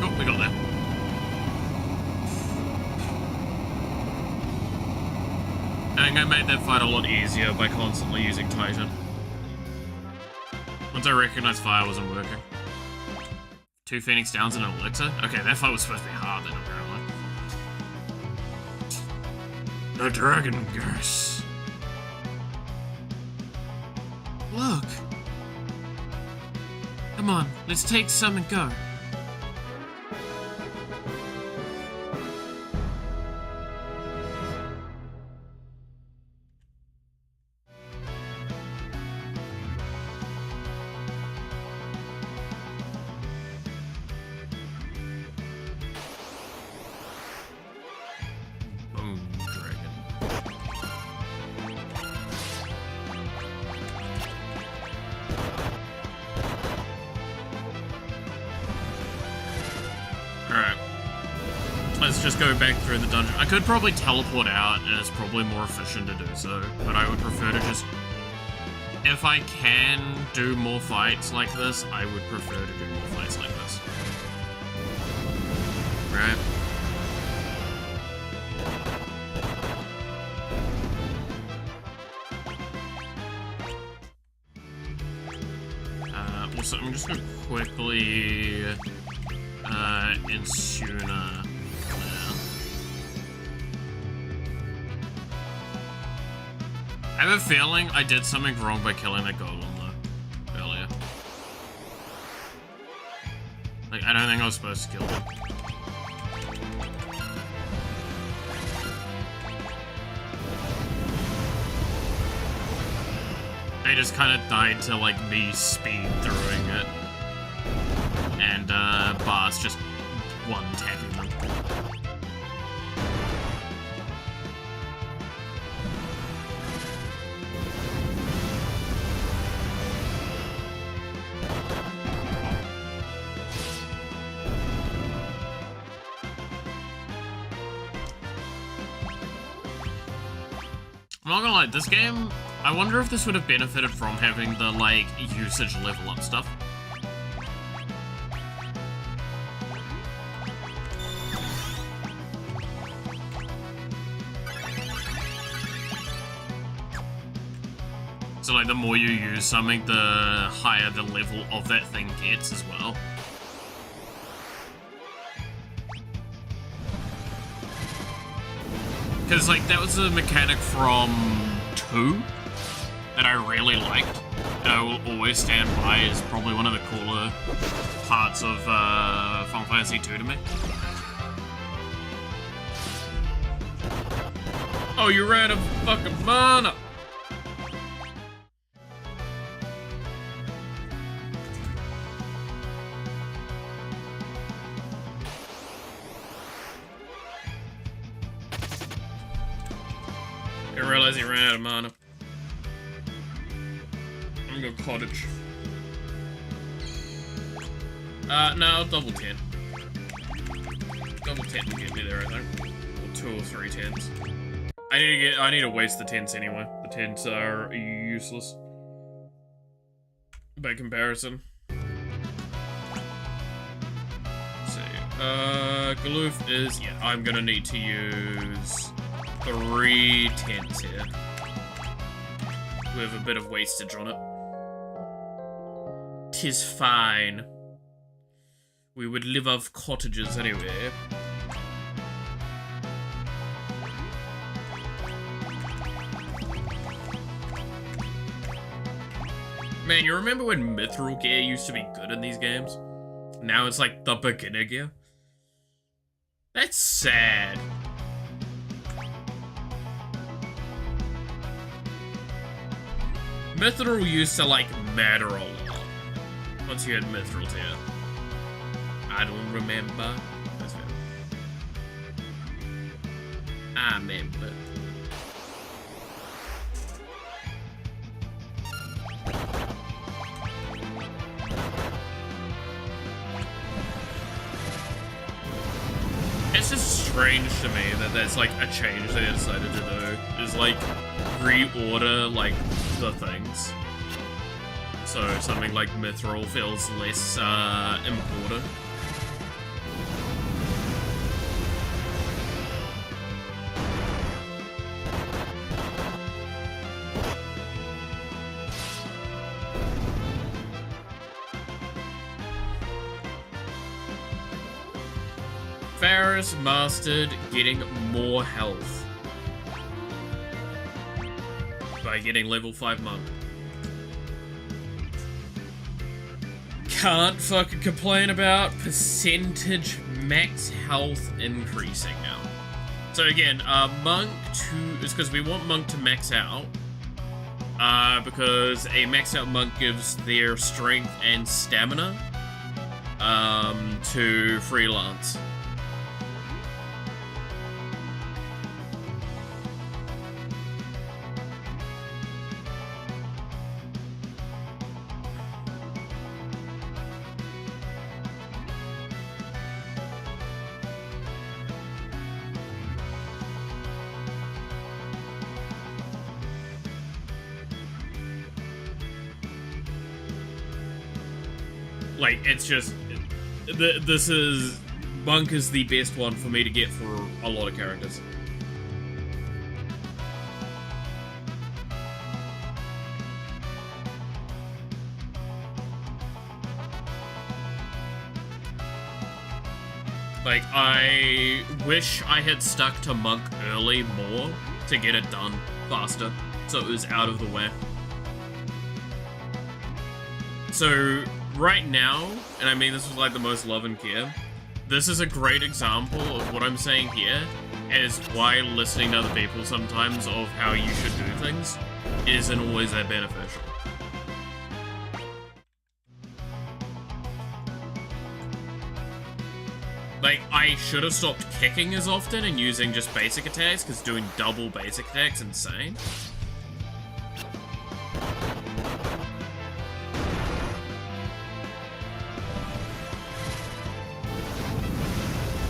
Oh, we got that. I think I made that fight a lot easier by constantly using Titan. Once I recognized fire wasn't working. 2 Phoenix Downs and an Elixir? Okay, that fight was supposed to be hard then, apparently. The Dragon Curse. Look. Come on, let's take some and go. Boom, dragon. Alright. Let's just go back through the dungeon. I could probably teleport out, and it's probably more efficient to do so, but I would prefer to just... If I can do more fights like this, I would prefer to do more fights like this. Right? Also, I'm just gonna quickly Insuna there. I have a feeling I did something wrong by killing that golem though earlier. Like, I don't think I was supposed to kill him. They just kind of died to, like, me speed throwing it. And, Bars just one-tapping them. I'm not gonna lie, this game, I wonder if this would have benefited from having the, like, usage level up stuff. So, like, the more you use something, the higher the level of that thing gets as well. Because, like, that was a mechanic from 2 that I really liked. And I will always stand by as probably one of the cooler parts of Final Fantasy 2 to me. Oh, you ran out of fucking mana! I realize he ran out of mana. I'm gonna go cottage. No, double 10. Double 10 will get me there, I think. Or 2 or 3 10s. I need to waste the 10s anyway. The 10s are useless. By comparison. Let's see. Galoof is, yeah, I'm gonna need to use 3 10s here. With a bit of wastage on it. 'Tis fine. We would live off cottages anyway. Man, you remember when Mithril gear used to be good in these games? Now it's like the beginner gear? That's sad. Mithril used to, like, matter a lot. Once you had Mithril here. I don't remember. That's fair. I remember. It's just strange to me that there's, like, a change they decided to do. Is, like, reorder, like, the things. So something like Mithril feels less, important. Varus mastered getting more health by getting level 5 monk. Can't fucking complain about percentage max health increasing now. So again, monk to is because we want monk to max out. Because a maxed out monk gives their strength and stamina to freelance. Like, it's just, this is, monk is the best one for me to get for a lot of characters. Like, I wish I had stuck to monk early more to get it done faster, so it was out of the way. So, right now, and I mean this was like the most love and care, this is a great example of what I'm saying here, is why listening to other people sometimes of how you should do things isn't always that beneficial. Like, I should have stopped kicking as often and using just basic attacks, because doing double basic attacks is insane.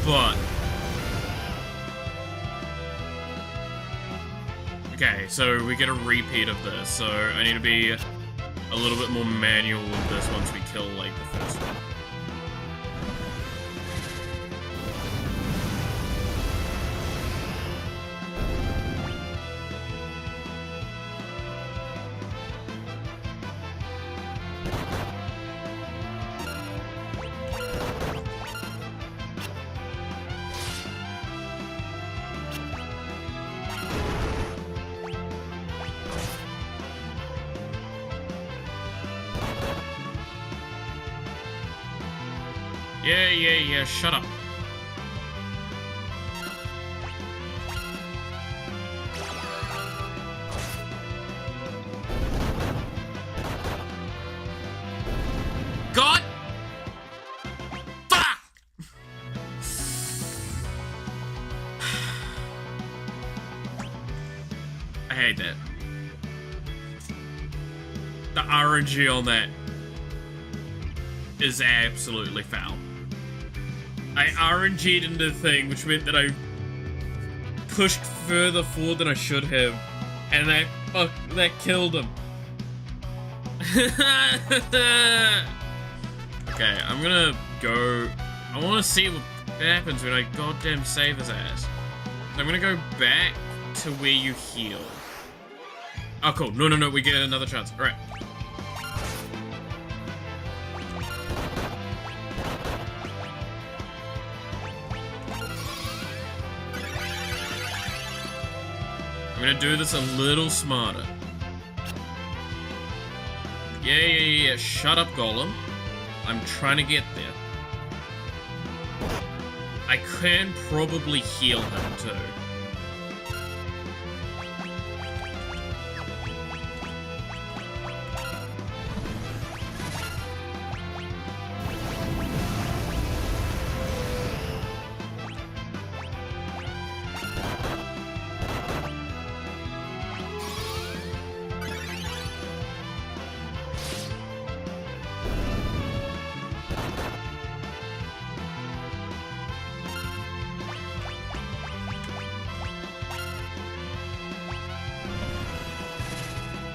But... okay, so we get a repeat of this, so I need to be a little bit more manual with this once we kill, like, the first one. Yeah, shut up. God! Fuck! I hate that. The RNG on that is absolutely foul. I RNG'd into the thing, which meant that I pushed further forward than I should have, and that killed him. Okay, I'm gonna go. I want to see what happens when I goddamn save his ass. So I'm gonna go back to where you heal. Oh, cool. No, we get another chance. All right. I'm gonna do this a little smarter. Yeah. Shut up, Golem. I'm trying to get there. I can probably heal him, too.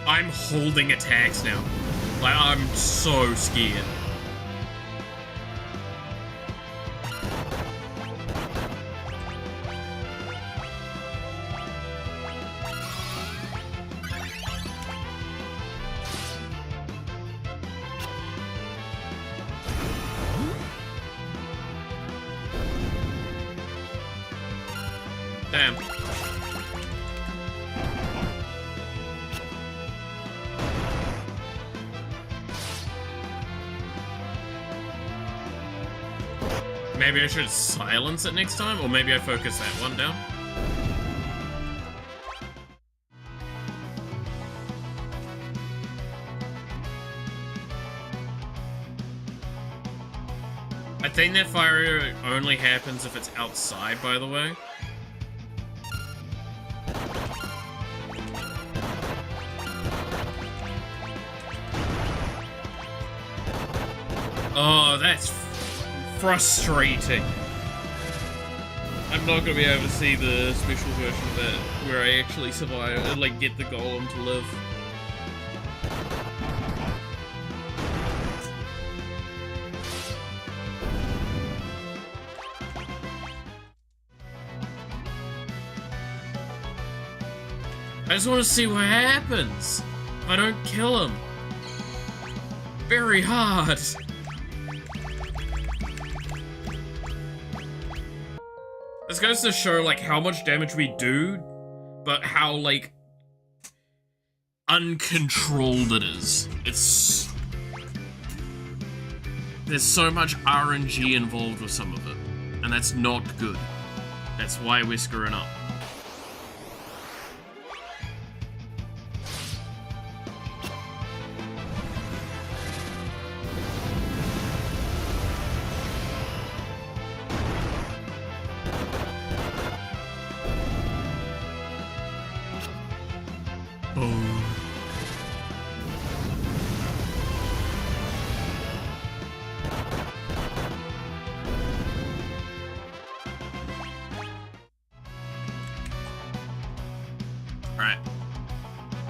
I'm holding attacks now. Like, I'm so scared. Damn. Maybe I should silence it next time, or maybe I focus that one down. I think that fire only happens if it's outside, by the way. Oh, that's frustrating. I'm not gonna be able to see the special version of that where I actually survive and like get the golem to live. I just want to see what happens if I don't kill him. Very hard. This goes to show, like, how much damage we do, but how, like, uncontrolled it is. There's so much RNG involved with some of it, and that's not good. That's why we're screwing up.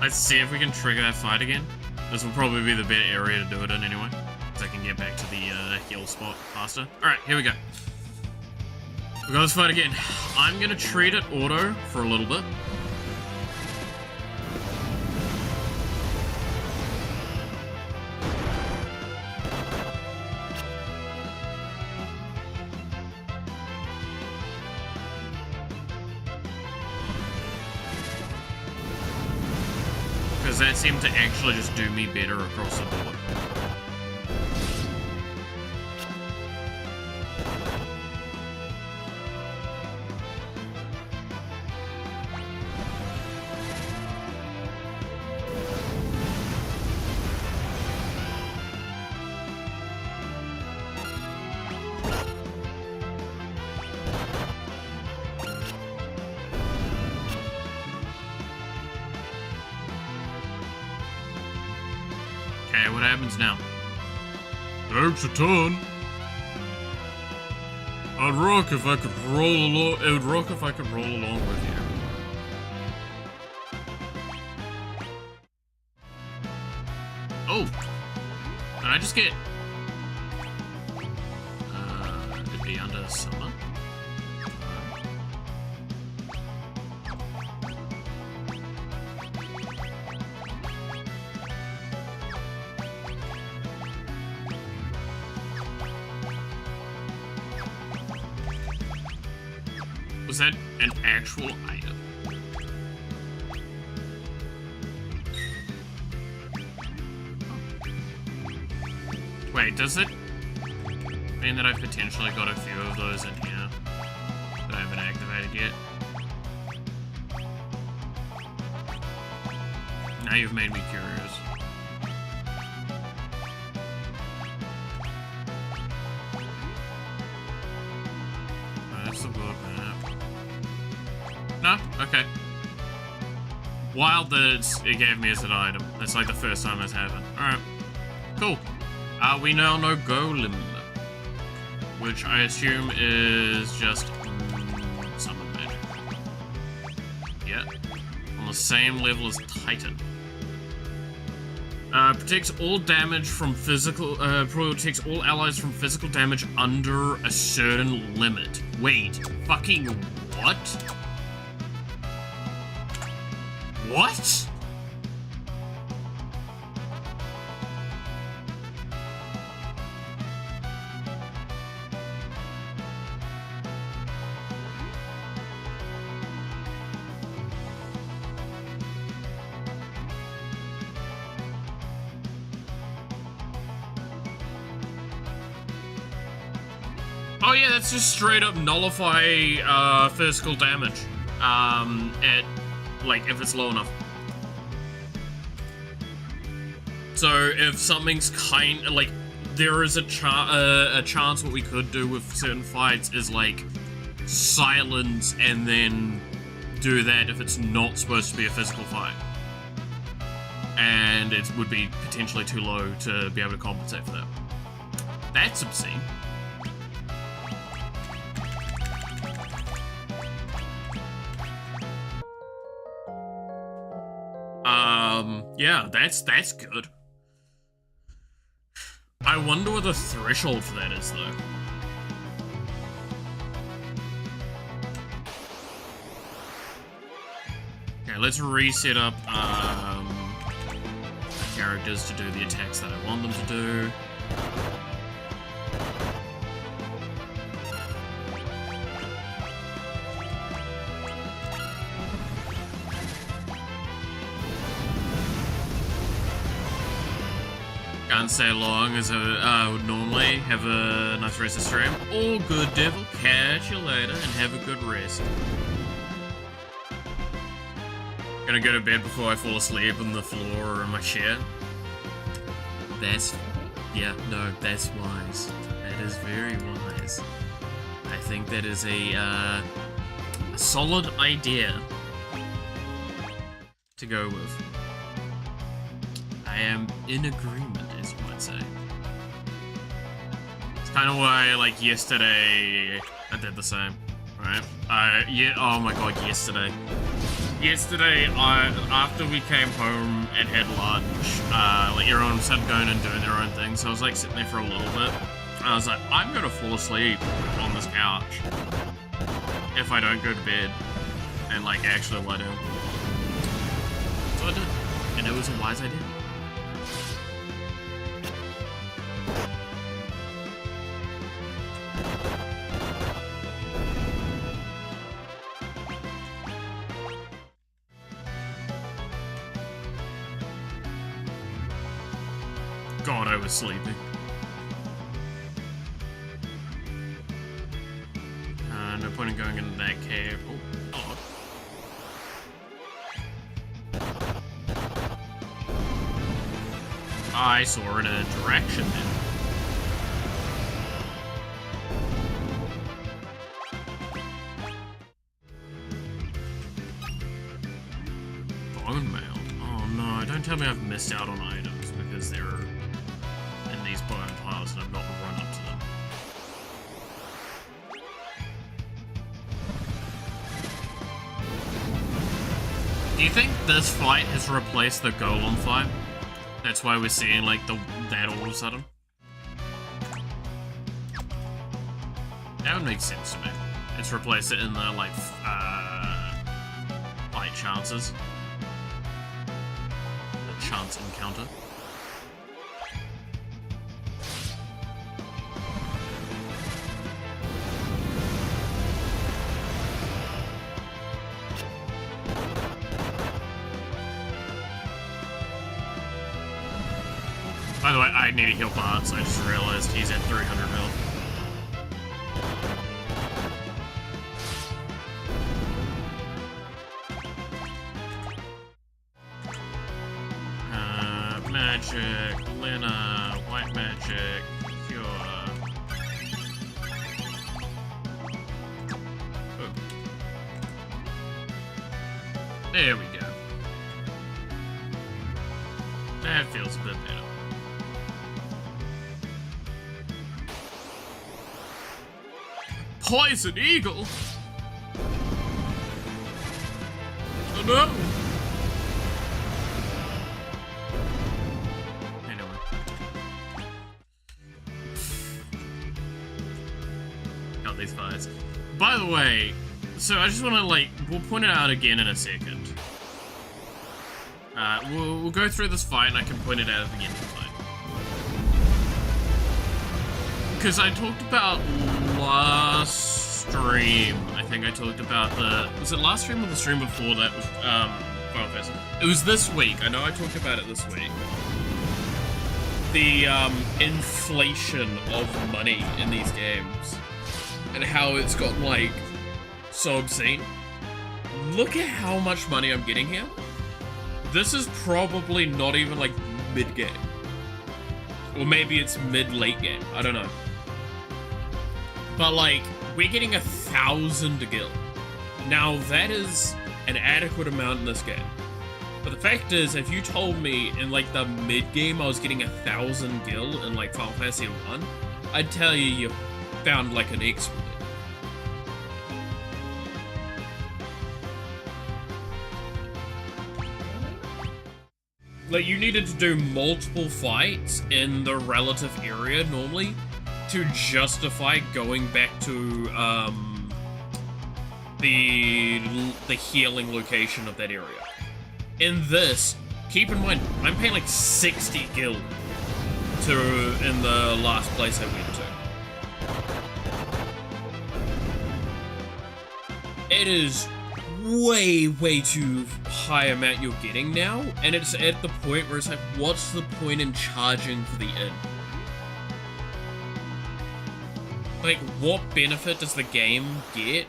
Let's see if we can trigger that fight again. This will probably be the better area to do it in anyway. Because I can get back to the heal spot faster. Alright, here we go. We got this fight again. I'm gonna treat it auto for a little bit. Because that seemed to actually just do me better across the board. Okay, what happens now? Takes a turn. I'd rock if I could roll along. It would rock if I could roll along with you. Oh! Did I just get... it'd be under summer? Was that an actual item? Wait, does it mean that I've potentially got a few of those in here that I haven't activated yet? Now you've made me curious. That's a good map. No? Okay. Wild that it gave me as an item. That's like the first time that's happened. Alright. Cool. We now know Golem, which I assume is just summon magic. Yeah. On the same level as Titan. Protects all damage from physical, protects all allies from physical damage under a certain limit. Wait, fucking what? What? Oh yeah, that's just straight up nullify physical damage. At like if it's low enough. So if something's like there is a chance what we could do with certain fights is like silence and then do that if it's not supposed to be a physical fight. And it would be potentially too low to be able to compensate for that. That's obscene. Yeah, that's good. I wonder what the threshold for that is, though. Okay, let's reset up, characters to do the attacks that I want them to do. Can't stay long as I would normally. Have a nice rest of stream. All good, devil. Catch you later and have a good rest. Gonna go to bed before I fall asleep on the floor or in my chair. Yeah, no, that's wise. That is very wise. I think that is a solid idea to go with. I am in agreement, as you might say. It's kind of why, like, yesterday, I did the same, right? Yeah, oh my god, yesterday. Yesterday, after we came home and had lunch, like everyone started going and doing their own thing, so I was like sitting there for a little bit. And I was like, I'm gonna fall asleep on this couch if I don't go to bed and like actually lie down. So I did, and it was a wise idea. God, I was sleeping. No point in going into that cave. Oh, I saw an interaction then. Bone mail. Oh no, don't tell me I've missed out on items because they're in these bone piles and I've not run up to them. Do you think this fight has replaced the golem fight? That's why we're seeing like that all of a sudden? That would make sense to me. It's replaced it in the like fight chances. The chance encounter. By the way, I need to heal Bart, so I just realized he's at 300 health. Magic, Lena, white magic, cure. Oh. There we go. That feels a bit better. Poison eagle? Oh no! Anyway. Got these fights. By the way, so I just want to like, we'll point it out again in a second. We'll go through this fight and I can point it out at the end of the fight. Because I talked about last stream, I think I talked about was it last stream or the stream before that was, Final Fantasy? It was this week, I know I talked about it this week. The, inflation of money in these games. And how it's gotten, like, so obscene. Look at how much money I'm getting here. This is probably not even, like, mid-game. Or maybe it's mid-late game, I don't know. But, like, we're getting 1,000 gil. Now, that is an adequate amount in this game. But the fact is, if you told me in, like, the mid-game I was getting 1,000 gil in, like, Final Fantasy 1, I'd tell you found, like, an exploit. Like, you needed to do multiple fights in the relative area, normally, to justify going back to the healing location of that area. In this, keep in mind, I'm paying like 60 gil in the last place I went to. It is way too high amount you're getting now, and it's at the point where it's like, what's the point in charging for the inn? Like, what benefit does the game get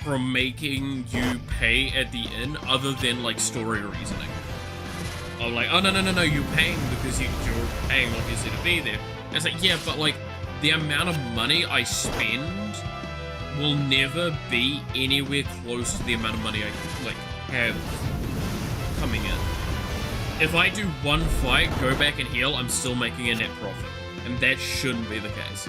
from making you pay at the inn other than, like, story reasoning? I'm like, oh, no, you're paying because you're paying, obviously, to be there. And it's like, yeah, but, like, the amount of money I spend will never be anywhere close to the amount of money I, like, have coming in. If I do one fight, go back and heal, I'm still making a net profit. And that shouldn't be the case.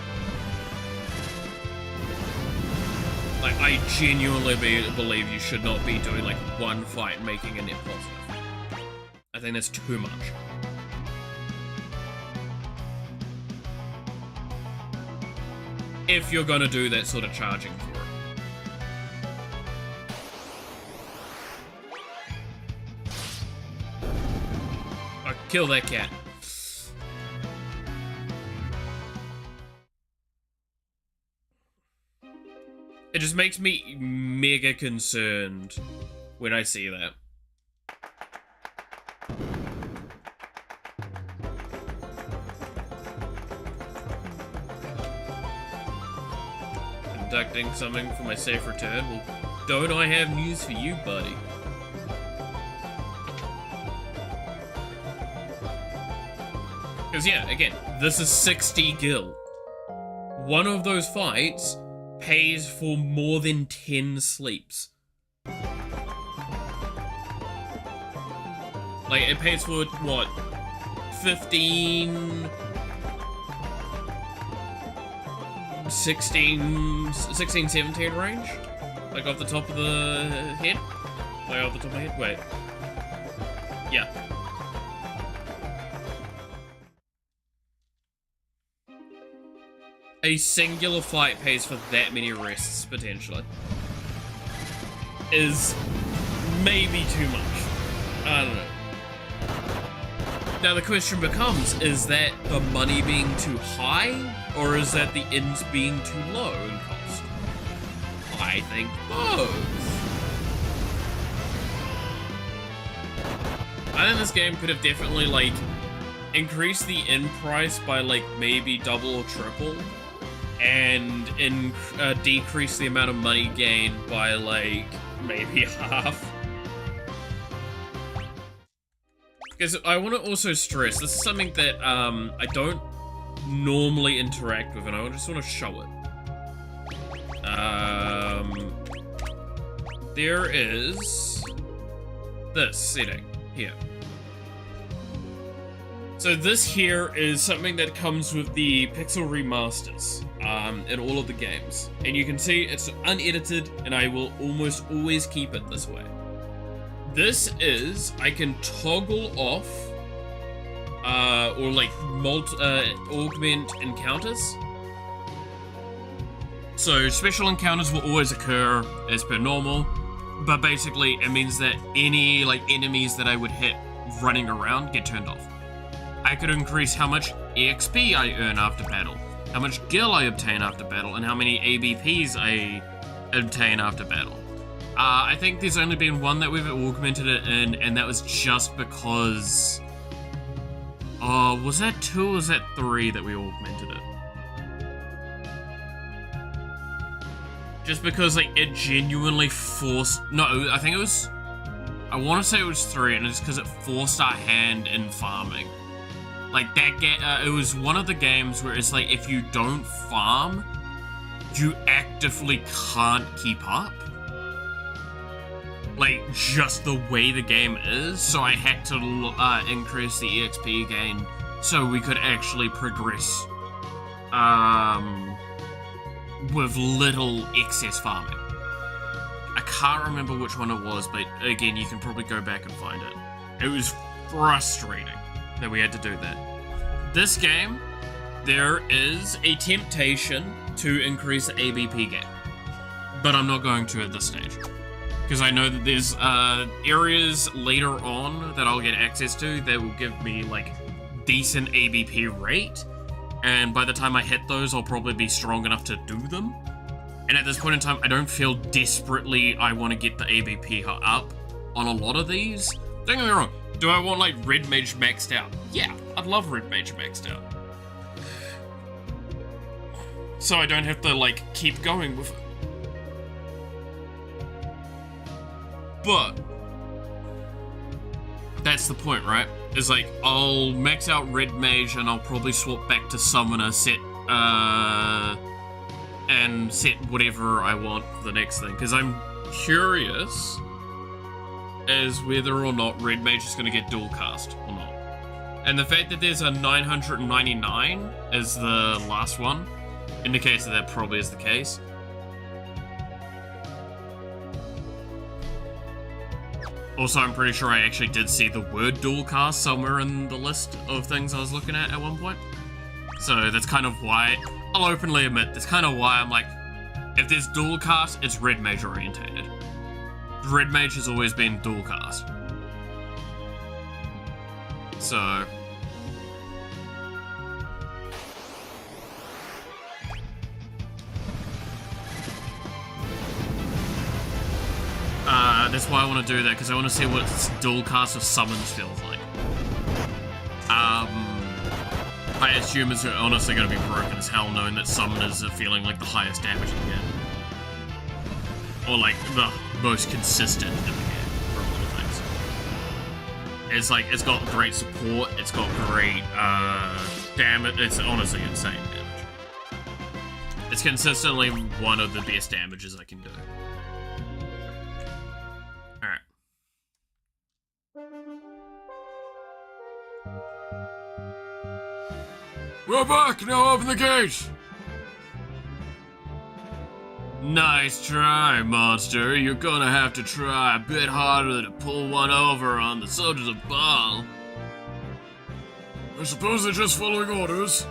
Like, I genuinely believe you should not be doing, like, one fight and making a net positive. I think that's too much. If you're gonna do that sort of charging for it. Oh, kill that cat. It just makes me mega concerned when I see that. Conducting something for my safe return? Well, don't I have news for you, buddy? Because yeah, again, this is 60 gil. One of those fights pays for more than 10 sleeps. Like, it pays for, what, 15... 16, 17 range? Like, off the top of the head? Like, off the top of my head? Wait. Yeah. A singular fight pays for that many rests, potentially. Is maybe too much. I don't know. Now the question becomes, is that the money being too high, or is that the ends being too low in cost? I think both. I think this game could have definitely, like, increased the end price by, like, maybe double or triple, and decrease the amount of money gained by, like, maybe half. Because I want to also stress, this is something that I don't normally interact with, and I just want to show it. There is this setting here. So this here is something that comes with the pixel remasters in all of the games. And you can see it's unedited, and I will almost always keep it this way. This is, I can toggle off, or like augment encounters. So special encounters will always occur as per normal, but basically it means that any like enemies that I would hit running around get turned off. I could increase how much EXP I earn after battle, how much gil I obtain after battle, and how many ABPs I obtain after battle. I think there's only been one that we've augmented it in, and that was just because... was that 2 or was that 3 that we augmented it? Just because, like, it genuinely forced... No, I think it was... I want to say it was 3, and it's because it forced our hand in farming. Like, that it was one of the games where it's like, if you don't farm, you actively can't keep up. Like, just the way the game is, so I had to increase the EXP gain so we could actually progress with little excess farming. I can't remember which one it was, but again, you can probably go back and find it. It was frustrating that we had to do that. This game, there is a temptation to increase the ABP gain, but I'm not going to at this stage. Because I know that there's areas later on that I'll get access to that will give me, like, decent ABP rate. And by the time I hit those, I'll probably be strong enough to do them. And at this point in time, I don't feel desperately I want to get the ABP up on a lot of these. Don't get me wrong. Do I want, like, Red Mage maxed out? Yeah, I'd love Red Mage maxed out. So I don't have to, like, keep going with it. But that's the point, right? Is like, I'll max out Red Mage and I'll probably swap back to Summoner, set and set whatever I want for the next thing. Because I'm curious as whether or not Red Mage is going to get dual cast or not. And the fact that there's a 999 as the last one indicates that that probably is the case. Also, I'm pretty sure I actually did see the word dual cast somewhere in the list of things I was looking at one point. So that's kind of why, I'll openly admit, that's kind of why I'm like, if there's dual cast, it's red mage orientated. Red mage has always been dual cast. So... that's why I want to do that, because I want to see what dual cast of summons feels like. I assume it's honestly going to be broken as hell, knowing that summoners are feeling like the highest damage in the game. Or like the most consistent in the game, for a lot of things. It's like, it's got great support, it's got great damage, it's honestly insane damage. It's consistently one of the best damages I can do. Alright. We're back! Now open the gate! Nice try, monster. You're gonna have to try a bit harder to pull one over on the soldiers of Baal. I suppose they're just following orders.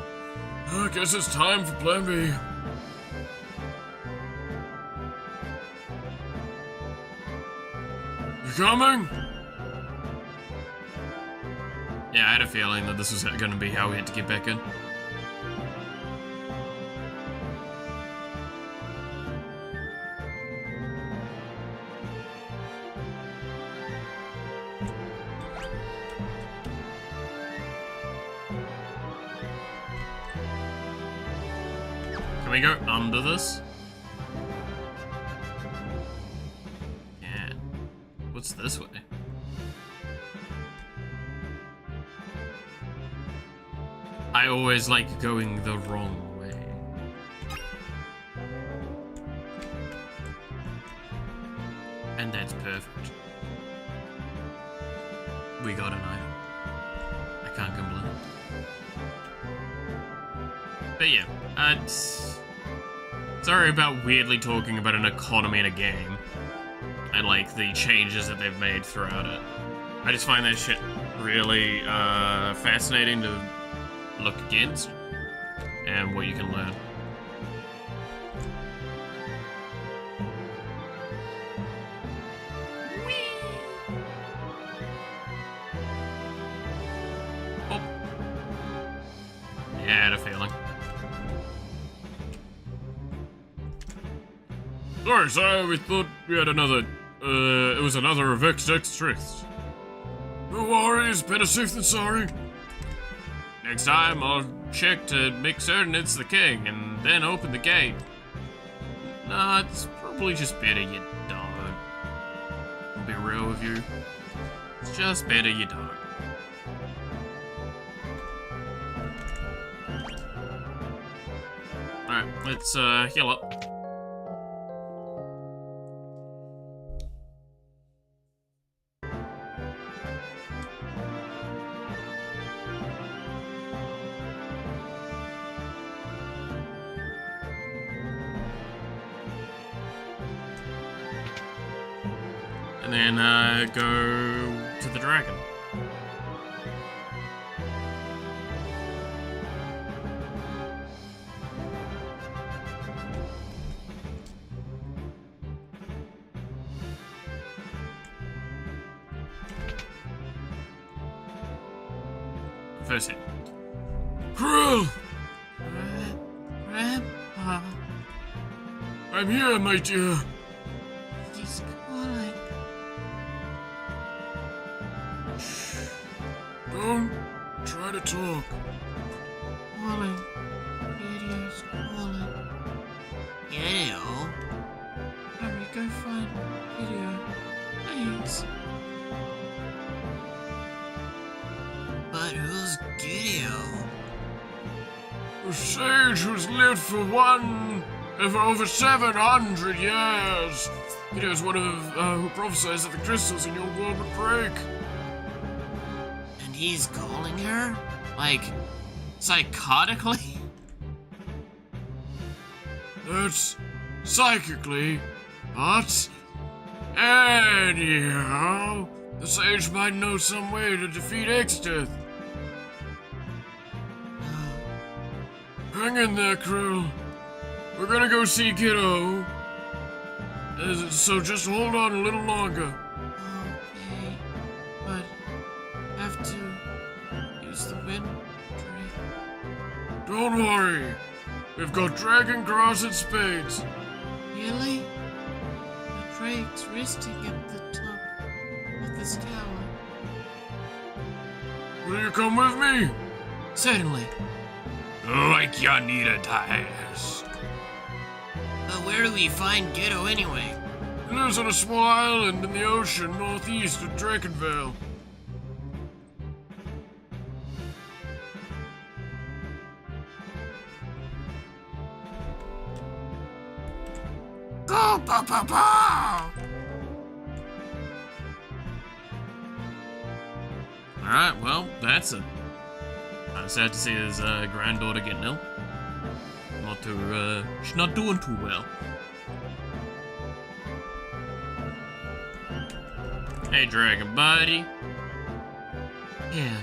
I guess it's time for Plan B. You coming? Yeah, I had a feeling that this was gonna be how we had to get back in. Can we go under this? Yeah. What's this way? I always like going the wrong way. And that's perfect. We got an item. I can't complain. But yeah, sorry about weirdly talking about an economy in a game. And like the changes that they've made throughout it. I just find that shit really fascinating to look against and what you can learn. Oh. Yeah, I had a feeling. Sorry, we thought we had another, it was another of extract. No worries, better safe than sorry. Next time, I'll check to make certain it's the king, and then open the gate. Nah, it's probably just better you don't. I'll be real with you. It's just better you don't. Alright, let's heal up. And then go to the dragon. First hit. Krill! Grandpa, I'm here, my dear. he's calling. Don't try to talk. Calling. Radio's calling. Ew. Hurry, go find video. Thanks. But who's Gideon? A sage who's lived for over 700 years. He was one of who prophesied that the crystals in your world would break. And he's calling her? Like, psychotically? That's psychically, but anyhow, The sage might know some way to defeat Exdeath. Hang in there, Krill. We're gonna go see Kiddo. So just hold on a little longer. Okay, but I have to use the wind drake. Don't worry. We've got dragon grass and spades. Really? The drake's resting at the top of this tower. Will you come with me? Certainly. Like you need a task. But where do we find Ghetto anyway? He lives on a small island in the ocean northeast of Drakenvale. Go, pa pa pa! Alright, well, that's it. I'm sad to see his granddaughter getting ill. She's not doing too well. Hey, Dragon Buddy. Yeah.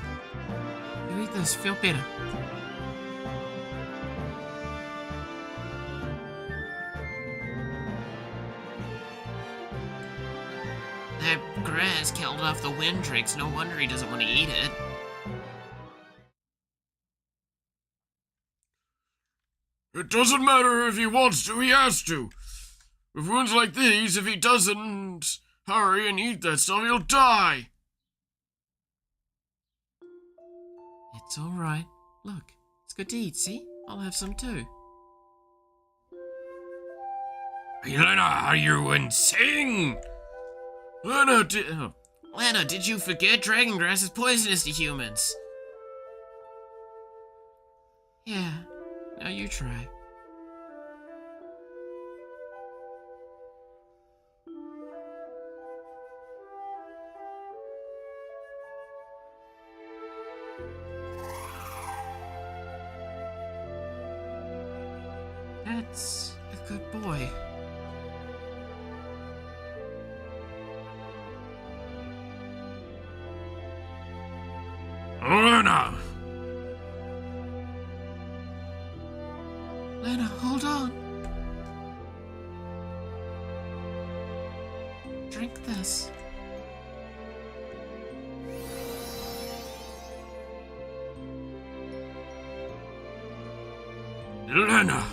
You eat this, feel better. That grass killed off the wind drakes. No wonder he doesn't want to eat it. It doesn't matter if he wants to, he has to. With wounds like these, if he doesn't hurry and eat that stuff, he'll die. It's alright. Look, it's good to eat, see? I'll have some too. Lena, are you insane? Lena, Lana, did you forget dragon grass is poisonous to humans? Yeah. Now you try. That's a good boy. Lena! Lena, hold on. Drink this. Lena!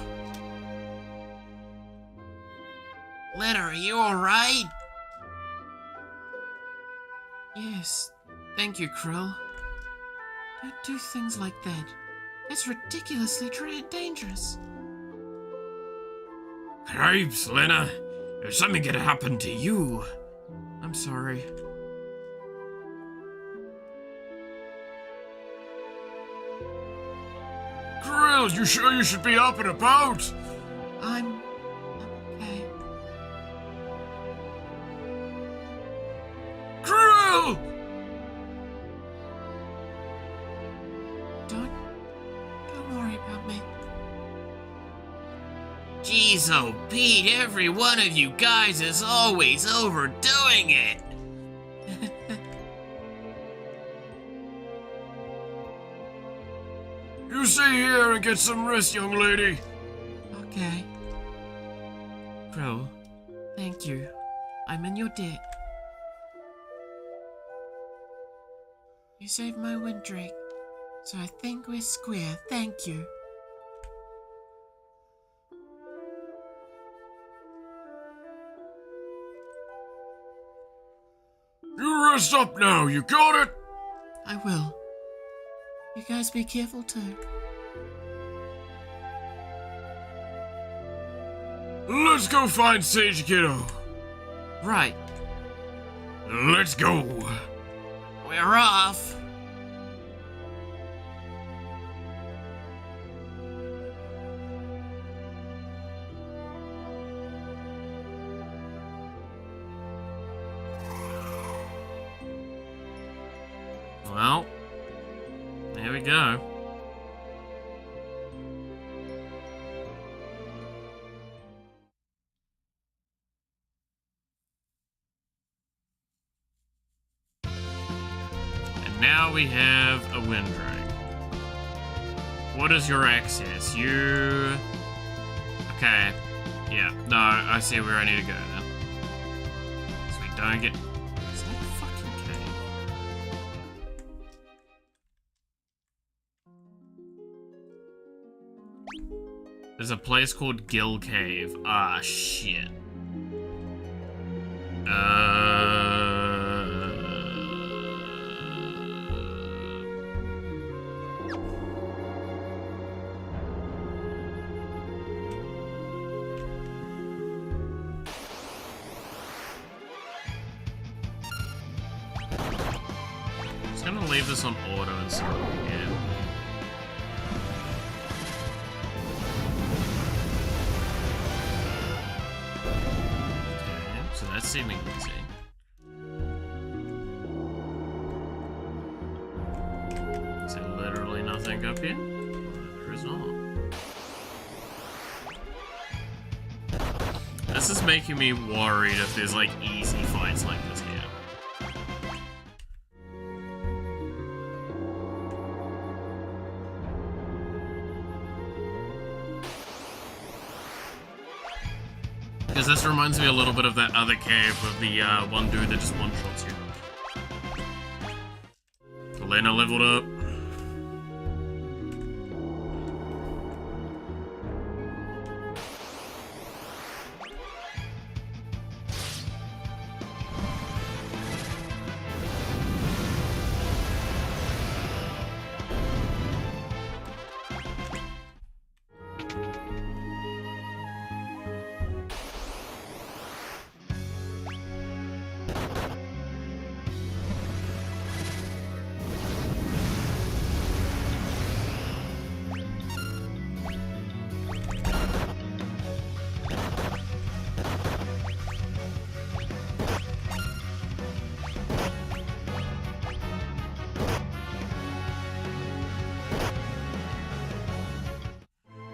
Lana, are you alright? Yes. Thank you, Krill. Don't do things like that. It's ridiculously dangerous. Cripes, Lena. If something had happened to you. I'm sorry. Krill, you sure you should be up and about? I'm okay. Krill! Don't worry about me. Jeez, oh Pete, every one of you guys is always overdoing it. You stay here and get some rest, young lady. Okay. Krill, thank you. I'm in your debt. You saved my wind drake, so I think we're square. Thank you. You rest up now, you got it? I will. You guys be careful too. Let's go find Sage Kiddo. Right. Let's go. We're off. Well, there we go. now we have a windbreak. What is your access? You... Okay. Yeah, no, I see where I need to go then. So we don't get... Is that a fucking cave? There's a place called Gill Cave. Ah, shit. Just gonna leave this on auto and see what we get. Okay, so that's seeming easy. Is there literally nothing up here? No, there is not. This is making me worried if there's like easy fights like this here. Because this reminds me a little bit of that other cave with the one dude that just one-shots you. Elena leveled up.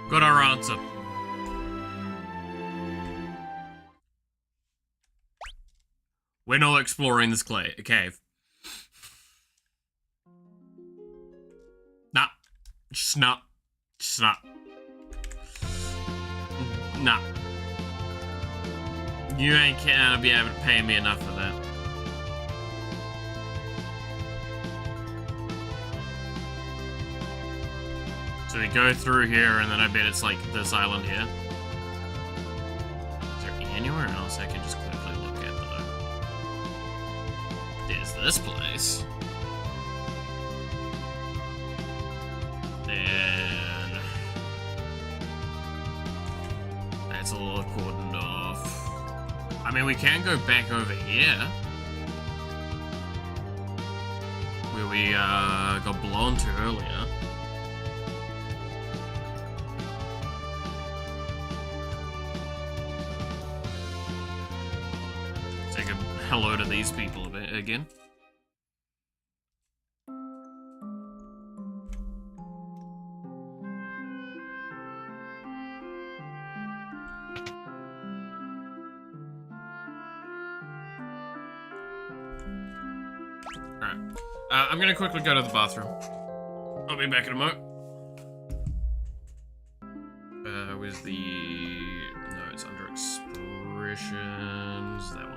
Got our answer. We're not exploring this cave. Nah. Just not. Just not. Nah. You ain't gonna be able to pay me enough for that. So we go through here, and then I bet it's like this island here. Is there anywhere else I can just quickly look at though? There's this place. Then that's a little cordoned off. I mean, we can go back over here, where we got blown to earlier. Hello to these people a bit again. Alright. I'm gonna quickly go to the bathroom. I'll be back in a moment. Where's the... No, it's under expressions. That one.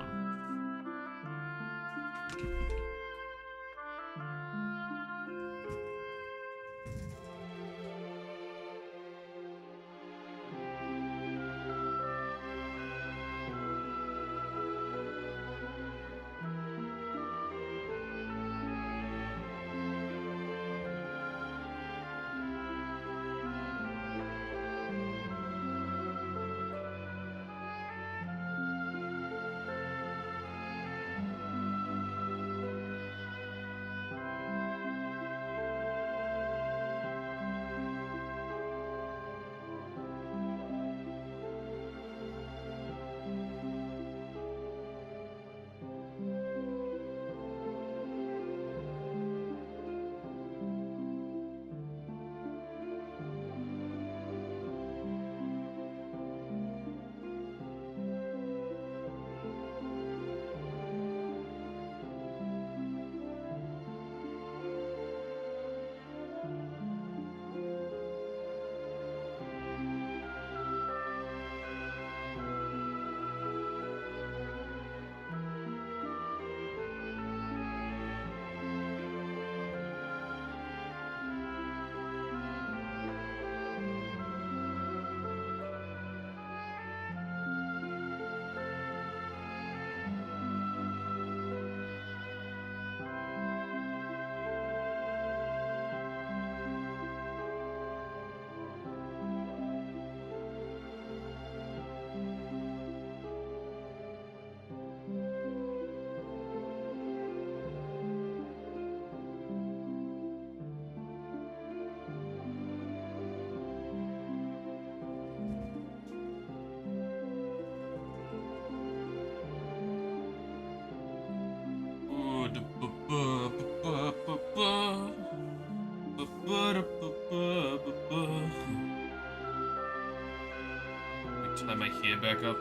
tie my hair back up.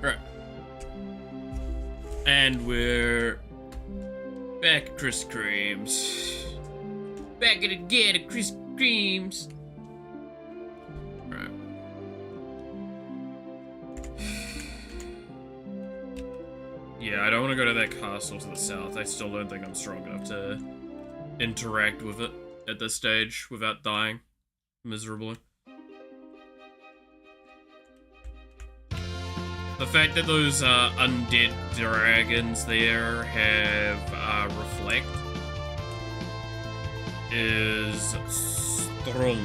Right. And we're back at Krispy Kreme's. Back at it again at Krispy Kreme's. Right. Yeah, I don't want to go to that castle to the south. I still don't think I'm strong enough to interact with it at this stage without dying miserably. The fact that those undead dragons there have reflect is strong.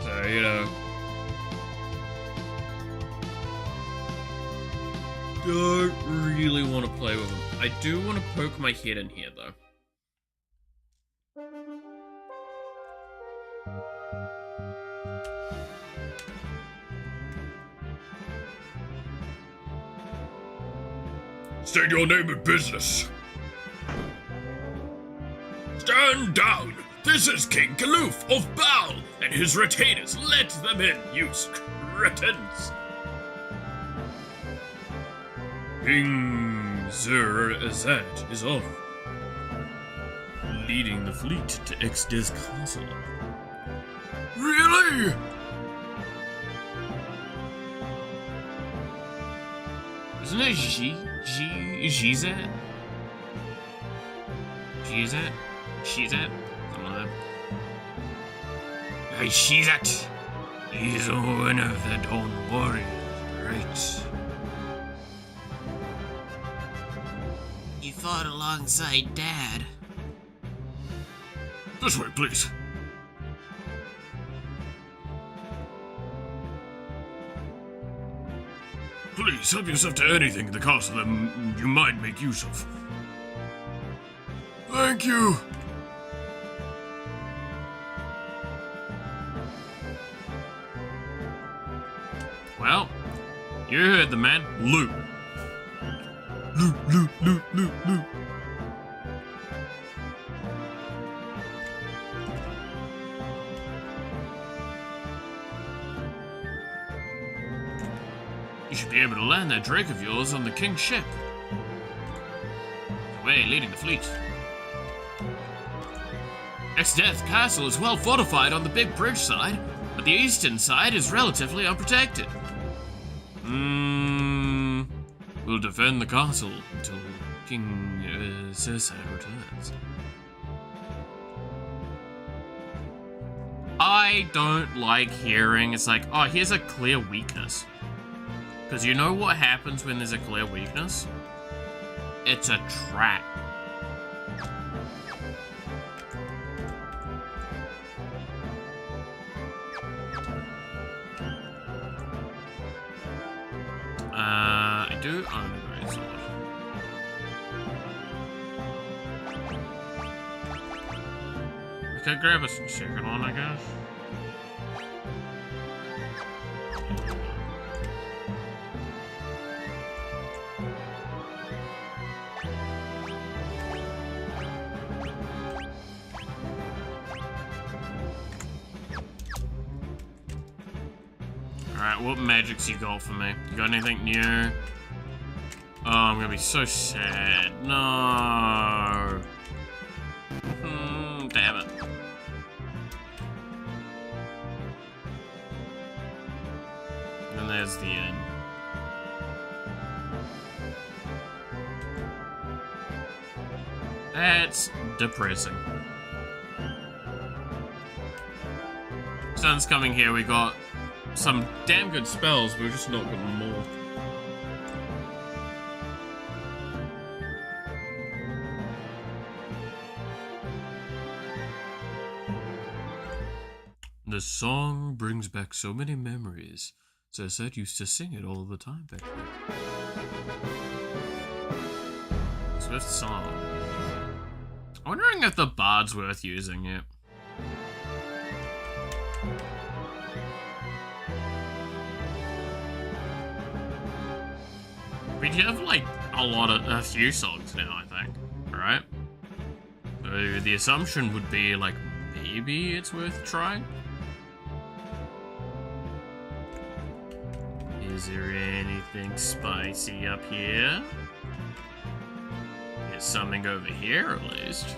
So, you know, don't really want to play with them. I do want to poke my head in here though. State your name and business. Stand down! This is King Kaloof of Baal and his retainers. Let them in, you cretins! King Zur Azad is off, leading the fleet to Exdes Castle. Really? Isn't it Gizet? Gizet? Shizet? Something like that. Hey, Shizat. He's one of the Dawn Warriors, right? You fought alongside Dad. This way, please. Please, help yourself to anything in the castle that you might make use of. Thank you. Well, you heard the man. Loot. Loot, loot, loot, loot, loot. You should be able to land that drake of yours on the king's ship. Away, leading the fleet. Exdes Castle is well fortified on the big bridge side, but the eastern side is relatively unprotected. We'll defend the castle until King Cersei returns. I don't like hearing it's like, oh, here's a clear weakness. Because you know what happens when there's a clear weakness? It's a trap. I do own a great sword. I could grab a second one, I guess. Alright, what magics you got for me? You got anything new? Oh, I'm gonna be so sad. No. Damn it. And there's the end. That's depressing. Sun's coming here, we got some damn good spells, but we're just not getting more. This song brings back so many memories. Cesette used to sing it all the time back then. Swift song. I'm wondering if the bard's worth using it. We have like a few songs now, I think, right? So the assumption would be like maybe it's worth trying. Is there anything spicy up here? There's something over here at least.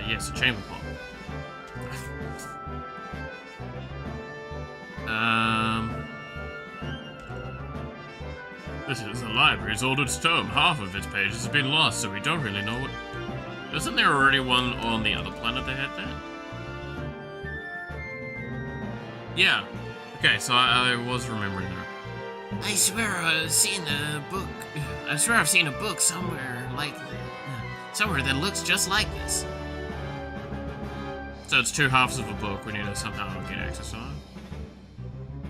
Yes, a chamber pot. This is the library's oldest tome. Half of its pages have been lost, so we don't really know what... Isn't there already one on the other planet that had that? Yeah. Okay, so I was remembering that. I swear I've seen a book. I swear I've seen a book somewhere somewhere that looks just like this. So it's two halves of a book. We need to somehow get access to it.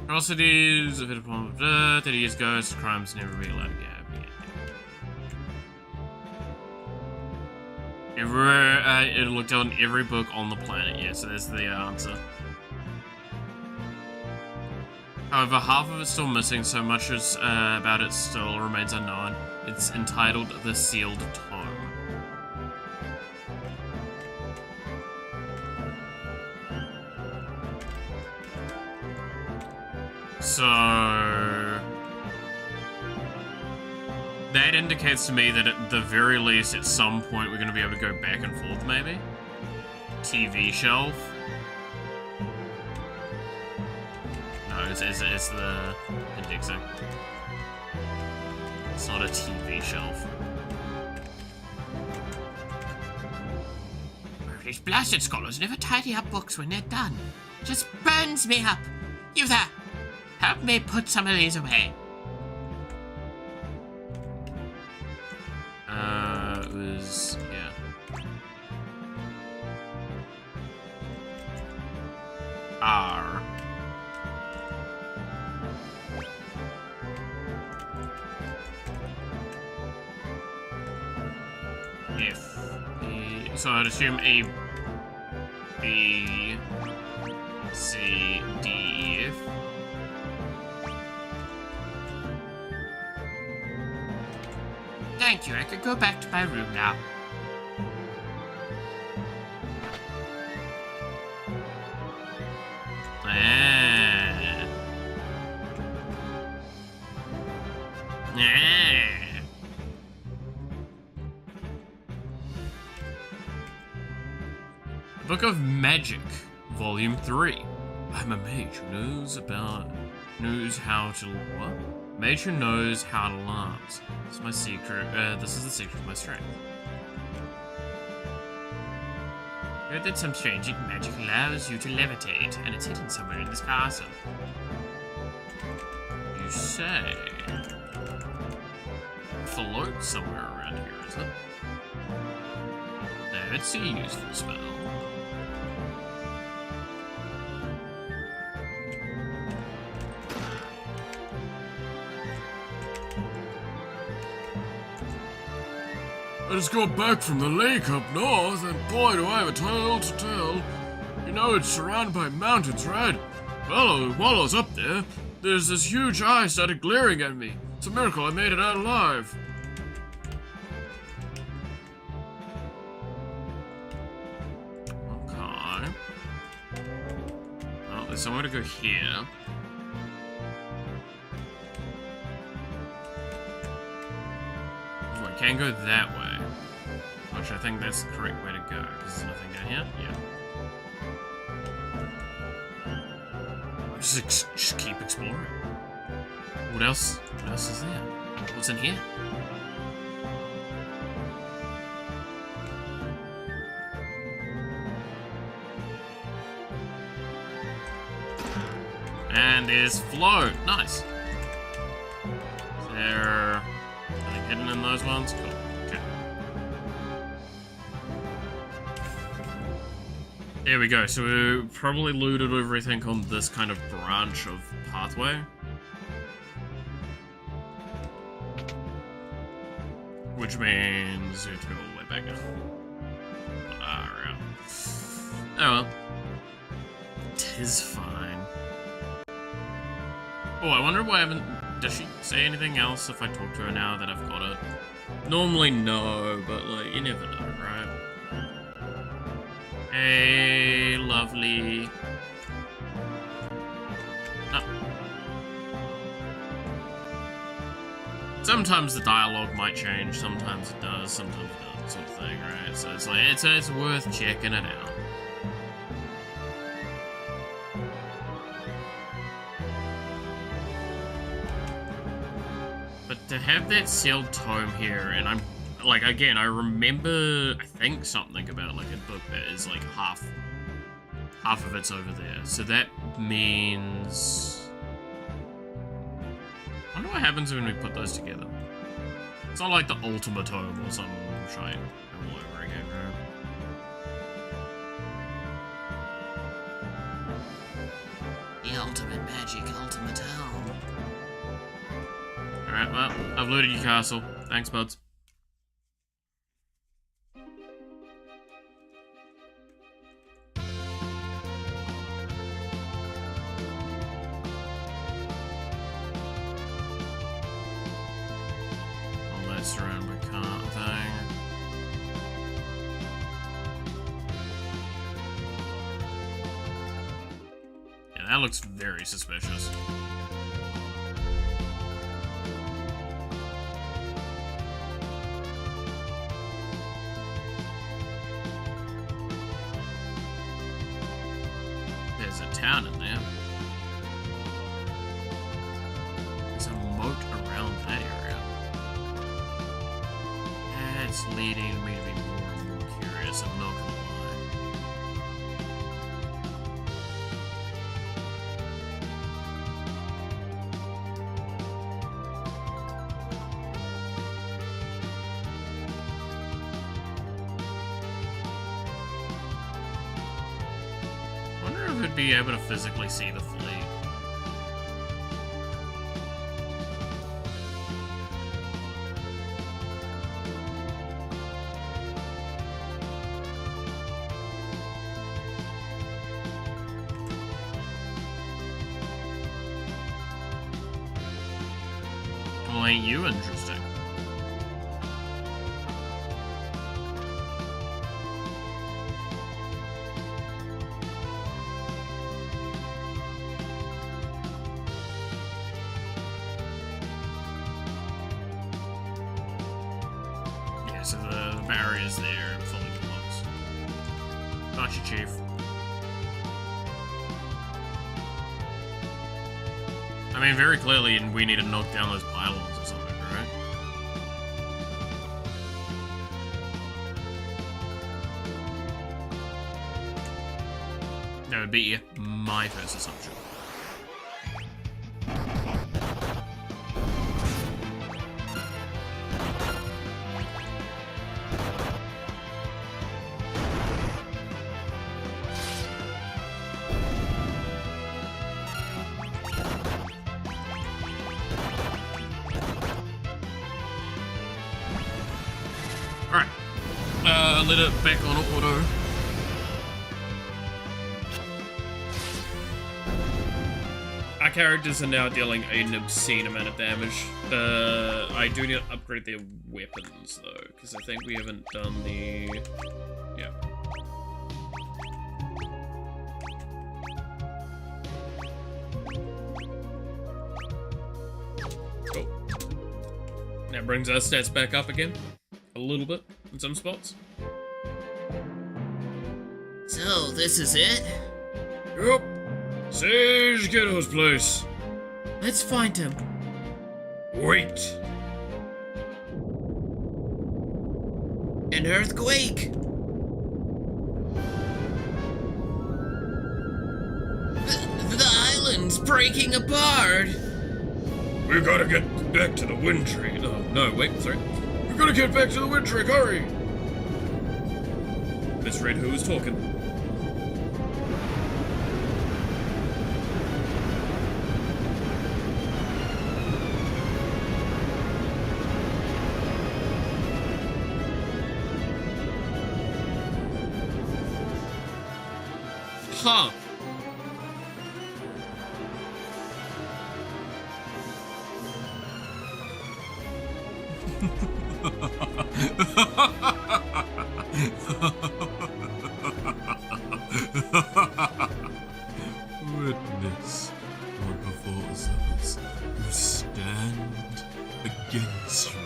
Atrocities, if it upon dirt, that he is ghosts, crimes never be allowed to get. It looked on every book on the planet, yeah, so there's the answer. However, half of it's still missing, so much as about it still remains unknown. It's entitled The Sealed Tome. So... that indicates to me that at the very least, at some point, we're going to be able to go back and forth, maybe? TV shelf? No, it's the indexing. It's not a TV shelf. These blasted scholars never tidy up books when they're done. Just burns me up. You there, help me put some of these away. It was, yeah. R. F. E. So I'd assume A, B, C, D, E, F. Thank you, I could go back to my room now. Book of Magic, Volume 3. I'm a mage who knows how to what? Mage who knows how to lance. This is my secret. This is the secret of my strength. Heard that some strange magic allows you to levitate, and it's hidden somewhere in this castle. You say? Float somewhere around here, is it? No, it's a useful spell. I just got back from the lake up north, and boy do I have a tale to tell. You know it's surrounded by mountains, right? Well, while I was up there, there's this huge eye started glaring at me. It's a miracle I made it out alive. Okay. Well, there's somewhere to go here. Oh, I can go that way. Which I think that's the correct way to go, because there's nothing down here. Yeah. Just keep exploring. What else? What else is there? What's in here? And there's float. Nice. Is there anything hidden in those ones? Cool. Okay. There we go, so we probably looted everything on this kind of branch of pathway. Which means we have to go all the way back now. Alright. Oh well. Tis fine. Oh, I wonder why I haven't... Does she say anything else if I talk to her now that I've got it? Normally no, but like, you never know, right? Hey, lovely. No. Sometimes the dialogue might change, sometimes it does, sometimes it doesn't, sort of thing, right? So it's like, it's worth checking it out. But to have that sealed tome here, and I'm like, again, I remember, I think something about like a book that is like half of it's over there. So that means, I wonder what happens when we put those together. It's not like the Ultimate Tome or some shite all over again, right? The ultimate magic, ultimate home. Alright, well, I've looted your castle. Thanks, buds. Surrounded by car thing. Yeah, that looks very suspicious. There's a town in there. There's a moat around that area. It's leading me to be more and more curious, I'm not gonna lie. I wonder if I'd be able to physically see the fleet. Well, ain't you interesting? Yeah, so the barrier's there and fully closed. Gotcha, Chief. I mean, very clearly, we need to knock down those pylons or something, right? That would be my first assumption. Alright. Let it back on auto. Our characters are now dealing an obscene amount of damage. I do need to upgrade their weapons, though, because I think we haven't done the... Yeah. Cool. That brings our stats back up again. A little bit, in some spots. So, this is it? Yep. Sage Ghetto's place. Let's find him. Wait. An earthquake? The island's breaking apart. We gotta get back to the wind tree. Oh, no, wait, sorry. We gotta get back to the wind tree, hurry! Misread who was talking. Huh. Witness one before others who stand against you.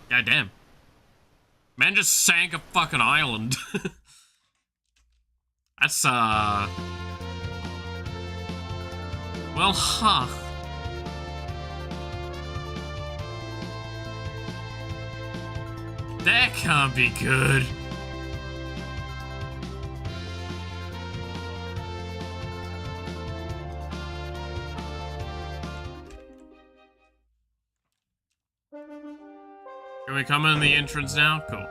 God damn. Man just sank a fucking island. That's, well, huh. That can't be good. Can we come in the entrance now? Cool.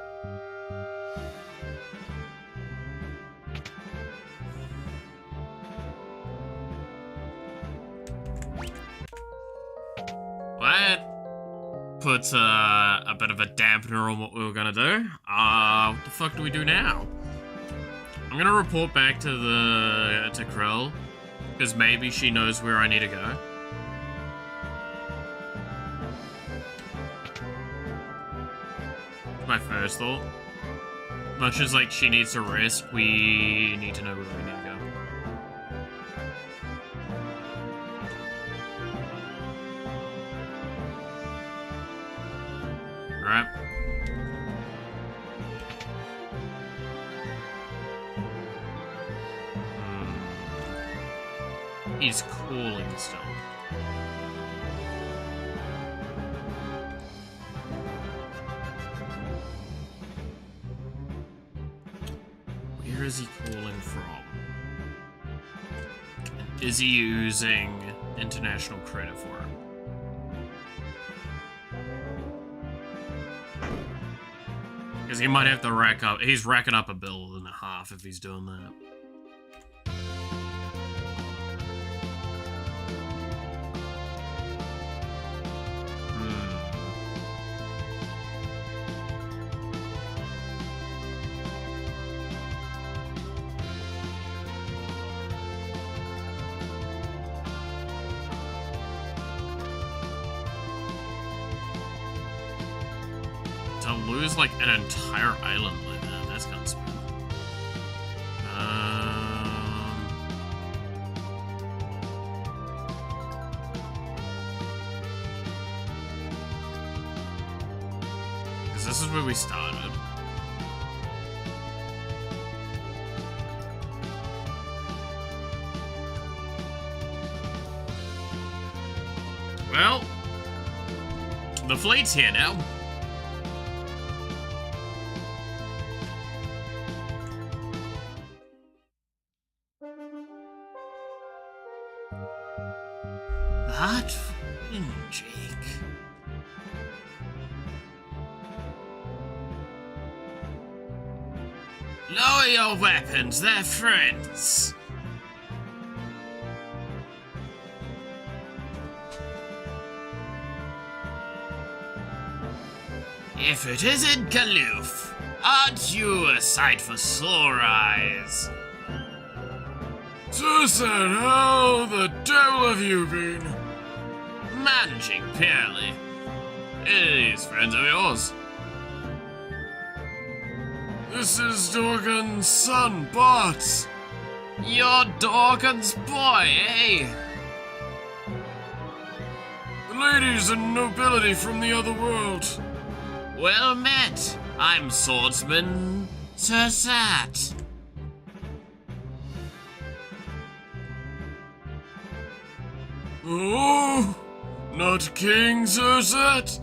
That puts a bit of a dampener on what we were gonna do. What the fuck do we do now? I'm gonna report back to Krill, because maybe she knows where I need to go. My first thought. Much as like she needs to rest, we need to know where we need to go. Alright. He's cooling still. Where is he calling from? Is he using international credit for it? Because he might have to rack up. He's racking up $1.5 billion if he's doing that. To lose like an entire island like that, that's kind of smart. Because this is where we started. Well, the fleet's here now. That Jake. Lower your weapons, they're friends. If it isn't Galoof, aren't you a sight for sore eyes? Susan, how the devil have you been? Managing purely. These friends of yours. This is Dorgan's son, Bart. You're Dorgan's boy, eh? The ladies and nobility from the other world. Well met. I'm swordsman Sir Sat. Oh, not King Zerzat?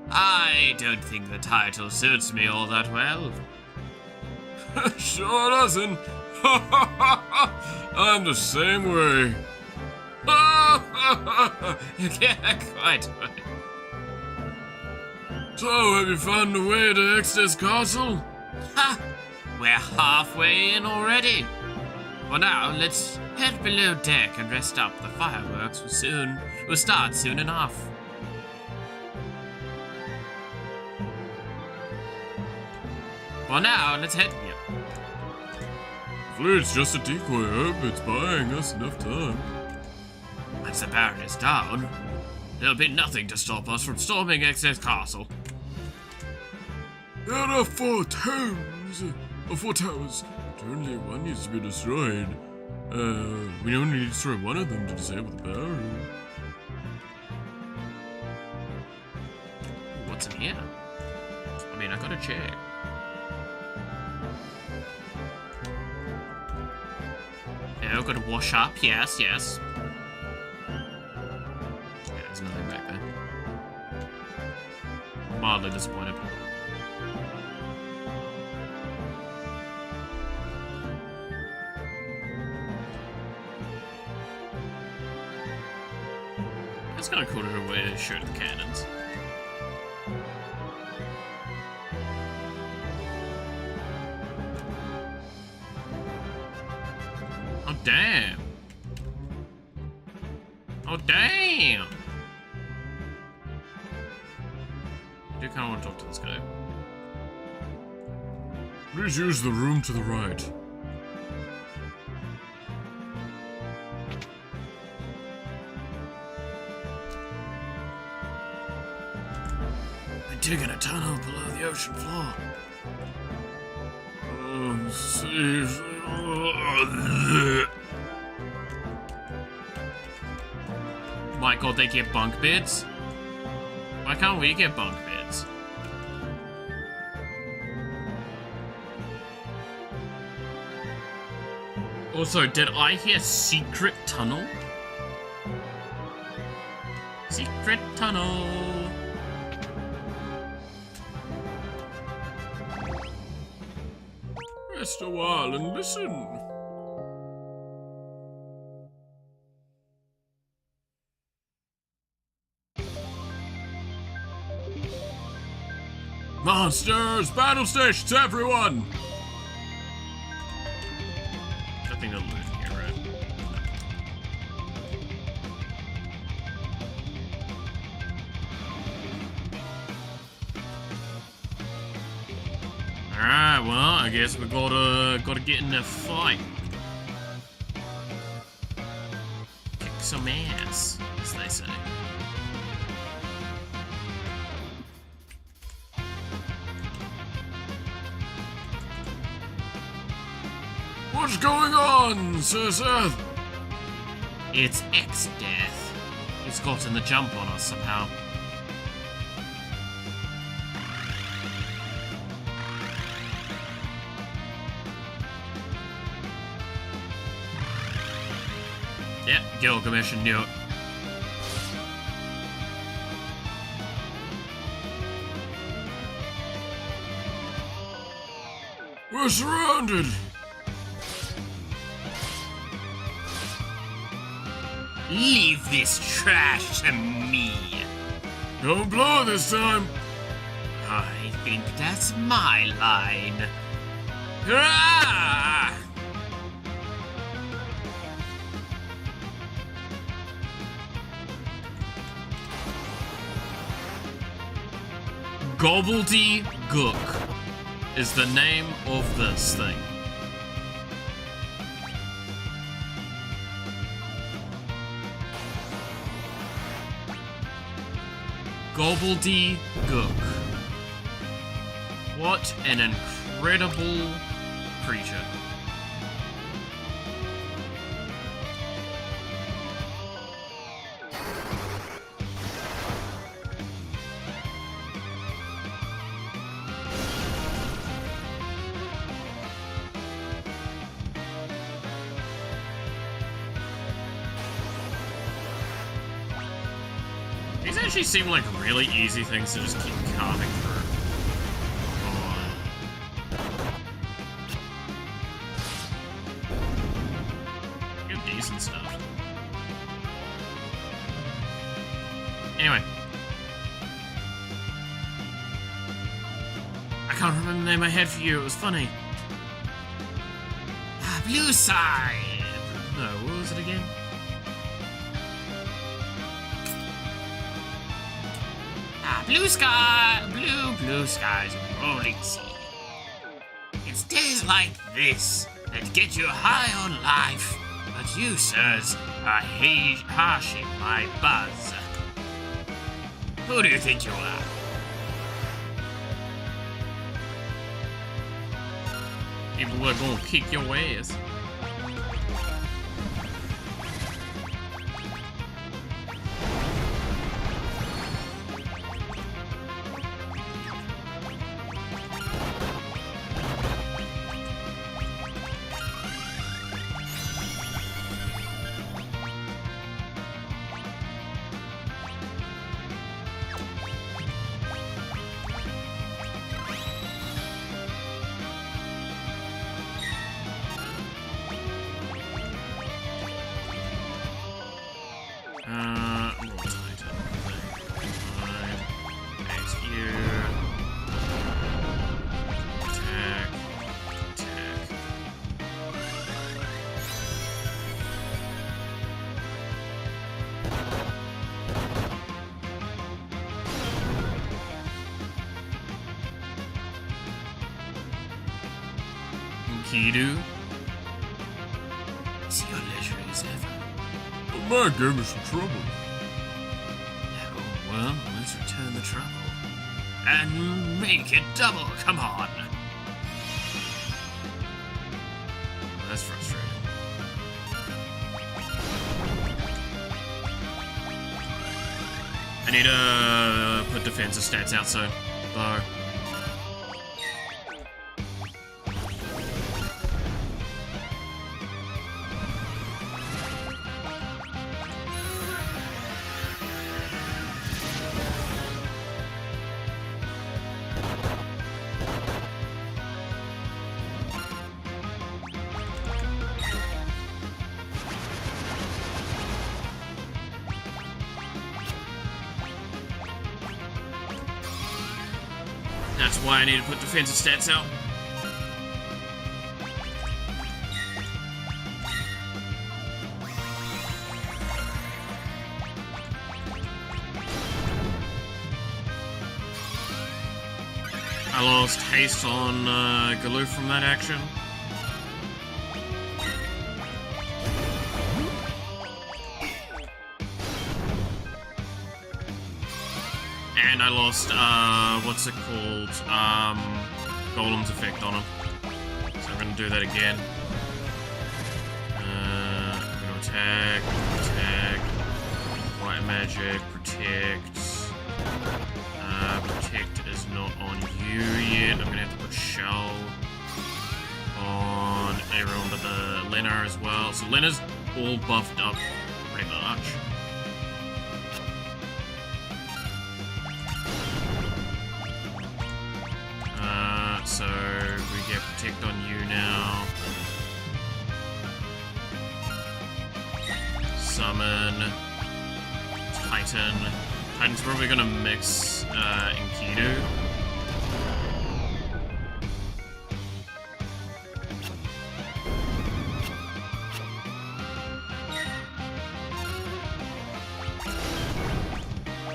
I don't think the title suits me all that well. Sure doesn't. I'm the same way. Yeah, quite right. So, have you found a way to Exeter's castle? Ha! We're halfway in already. Well, now let's head below deck and rest up. The fireworks will start soon enough. Well, now let's head. Yeah. Hopefully it's just a decoy. I hope it's buying us enough time. Once the barrier's down, there'll be nothing to stop us from storming Excess Castle. There are 4 towers. But only one needs to be destroyed. We only need to destroy one of them to disable the barrier. What's in here? I mean, I gotta check. Yeah, I've got to wash up. Yes, yes. Yeah, there's nothing back there. Mildly disappointed. It's kind of cool to shoot the cannons. Oh, damn. Oh, damn. I do kind of want to talk to this guy. Please use the room to the right. We're digging a tunnel below the ocean floor. Oh, see. My god, they get bunk beds? Why can't we get bunk beds? Also, did I hear secret tunnel? Secret tunnel. Rest a while and listen. Monsters! Battle stations, everyone! Nothing to loot here, right? Alright, well, I guess we gotta get in a fight. Kick some ass, as they say. What's going on, Sir Seth? It's X-Death. He's gotten the jump on us somehow. Yep, Gilgamesh knew it. We're surrounded! Leave this trash to me. Don't blow this time! I think that's my line. Ah! Gobbledygook is the name of this thing. Gobbledygook. What an incredible creature. These actually seem like really easy things to just keep carving through. Oh. Good decent stuff. Anyway. I can't remember the name I had for you. It was funny. Blue side. No, what was it again? Blue sky, blue skies and rolling sea. It's days like this that get you high on life, but you, sirs, are harshing my buzz. Who do you think you are? People are gonna kick your ass. Kidu? See your leisure as ever. The man gave me some trouble. Oh, well, let's return the trouble. And make it double, come on! That's frustrating. I need to put defensive stats out soon, though. That's why I need to put defensive stats out. I lost haste on Galoof from that action. And I lost, what's it called? Golem's effect on him. So I'm gonna do that again. I'm gonna attack, white magic, protect. Protect is not on you yet. I'm gonna have to put shell on everyone but the Lena as well. So Lena's all buffed up pretty much. So we get protect on you now. Summon. Titan. Titan's probably gonna mix Enkidu.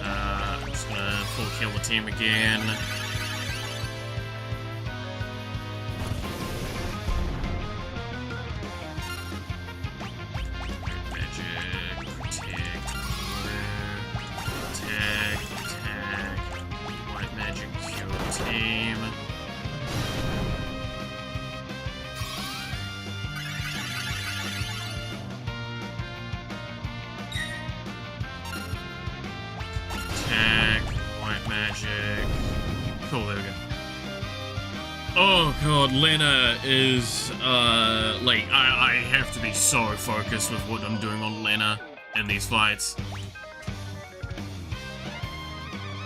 I'm just gonna full kill the team again. Cool, there we go. Oh god, Lena is, like, I have to be so focused with what I'm doing on Lena in these fights.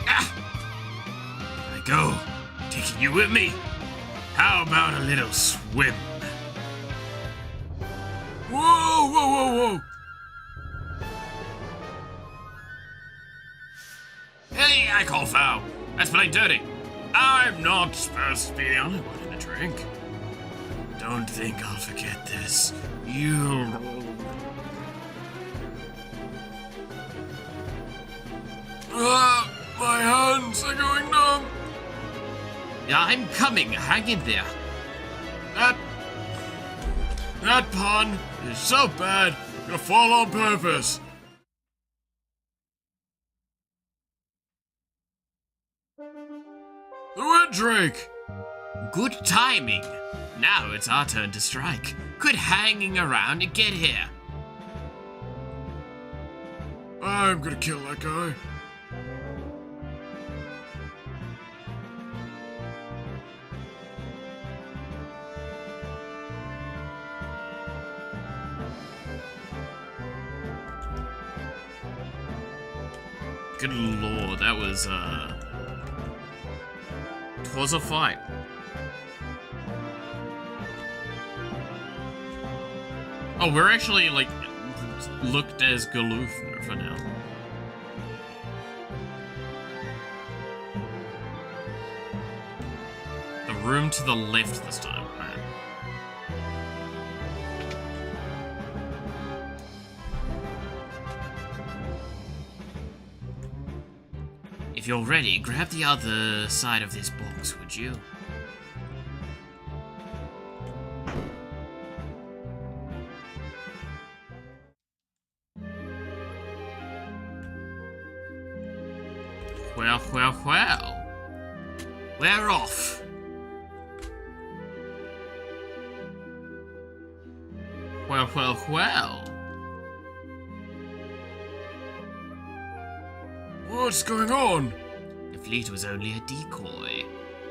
Ah! I go, taking you with me. How about a little swim? Whoa, whoa, whoa, whoa! Hey, I call foul. That's playing dirty. I'm not supposed to be the only one in a drink. Don't think I'll forget this. You... My hands are going numb. I'm coming. Hang in there. That pun is so bad, you'll fall on purpose. The wet drake. Good timing. Now it's our turn to strike. Quit hanging around and get here. I'm gonna kill that guy. Good lord, that was, Twas a fight. Oh, we're actually, like, looked as Galoof for now. The room to the left this time. Alright. If you're ready, grab the other side of this box, would you? Well. We're off. Well. What's going on? The fleet was only a decoy.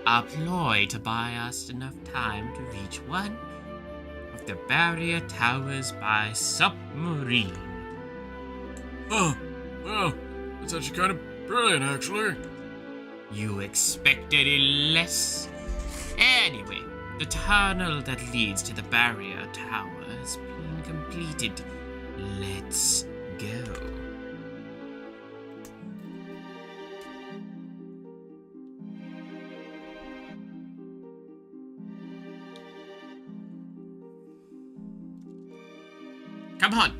A ploy to buy us enough time to reach one of the barrier towers by submarine. Oh, well, that's actually kind of brilliant, actually. You expected it less? Anyway, the tunnel that leads to the barrier tower has been completed. Let's go. Come on.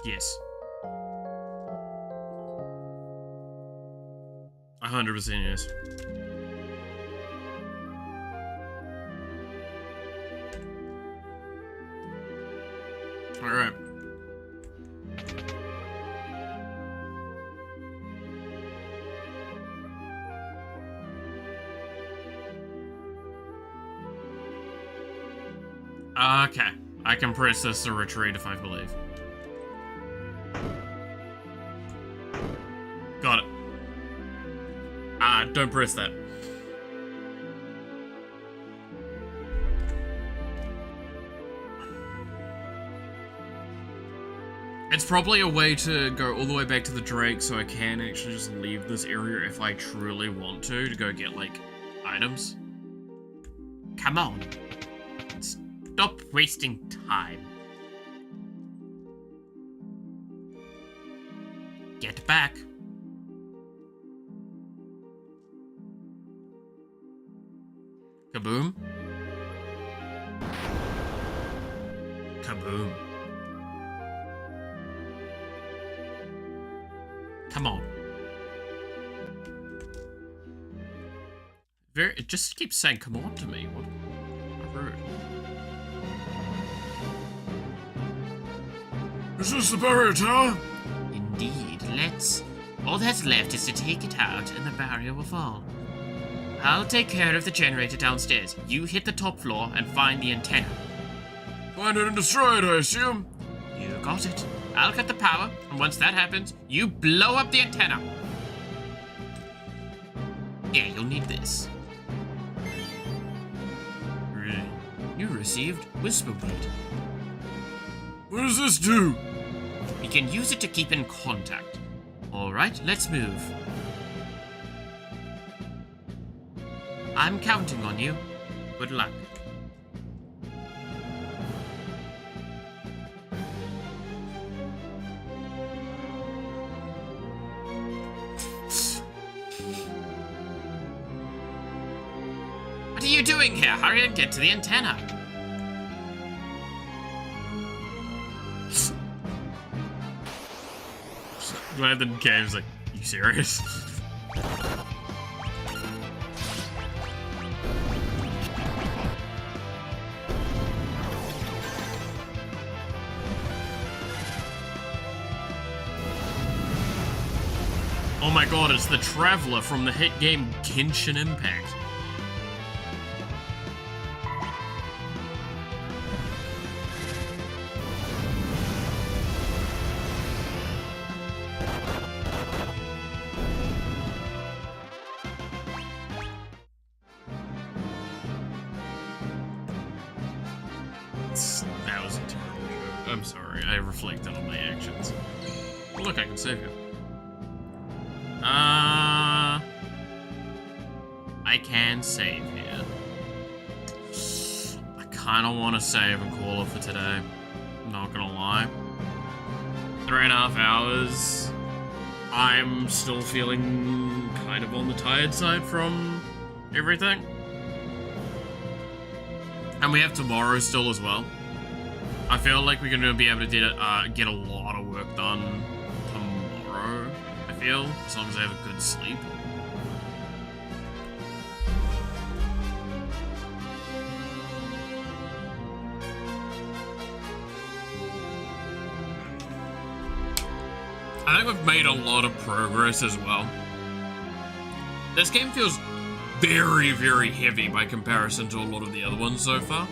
Yes. 100% yes. Alright. Okay. I can press this to retreat if I believe. Got it. Don't press that. It's probably a way to go all the way back to the Drake so I can actually just leave this area if I truly want to go get, like, items. Come on. Stop wasting time. Get back. Kaboom. Kaboom. Come on. It just keeps saying come on to me. What rude. Is this the barrier tower? Indeed, all that's left is to take it out and the barrier will fall. I'll take care of the generator downstairs. You hit the top floor and find the antenna. Find it and destroy it, I assume. You got it. I'll cut the power, and once that happens, you blow up the antenna. Yeah, you'll need this. You received Whisper Weed. What does this do? We can use it to keep in contact. Alright, let's move. I'm counting on you. Good luck. you doing here? Hurry and get to the antenna. Glad the game's like, you serious? Oh my god, it's the Traveler from the hit game Genshin Impact. That was a terrible joke. I'm sorry, I reflected on my actions. Oh, look, I can save you. I can save here. I kind of want to save and call it for today. Not gonna lie. 3.5 hours. I'm still feeling kind of on the tired side from everything. And we have tomorrow still as well. I feel like we're gonna be able to get a lot of work done tomorrow, I feel, as long as I have a good sleep. I think we've made a lot of progress as well. This game feels very, very heavy by comparison to a lot of the other ones so far.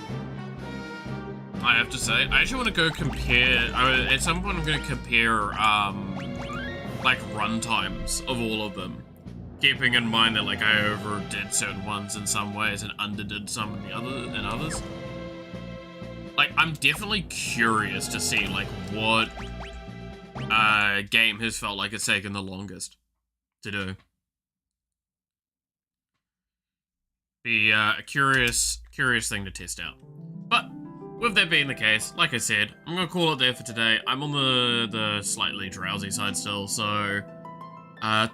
I have to say, I actually want to go compare, at some point I'm going to compare, like, run times of all of them. Keeping in mind that, like, I overdid certain ones in some ways and underdid some in others. Like, I'm definitely curious to see, like, what game has felt like it's taken the longest to do. Be a curious thing to test out. But with that being the case, like I said, I'm gonna call it there for today. I'm on the slightly drowsy side still, so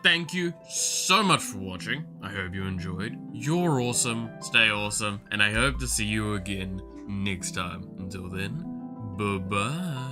thank you so much for watching. I hope you enjoyed. You're awesome, stay awesome, and I hope to see you again next time. Until then, bye-bye.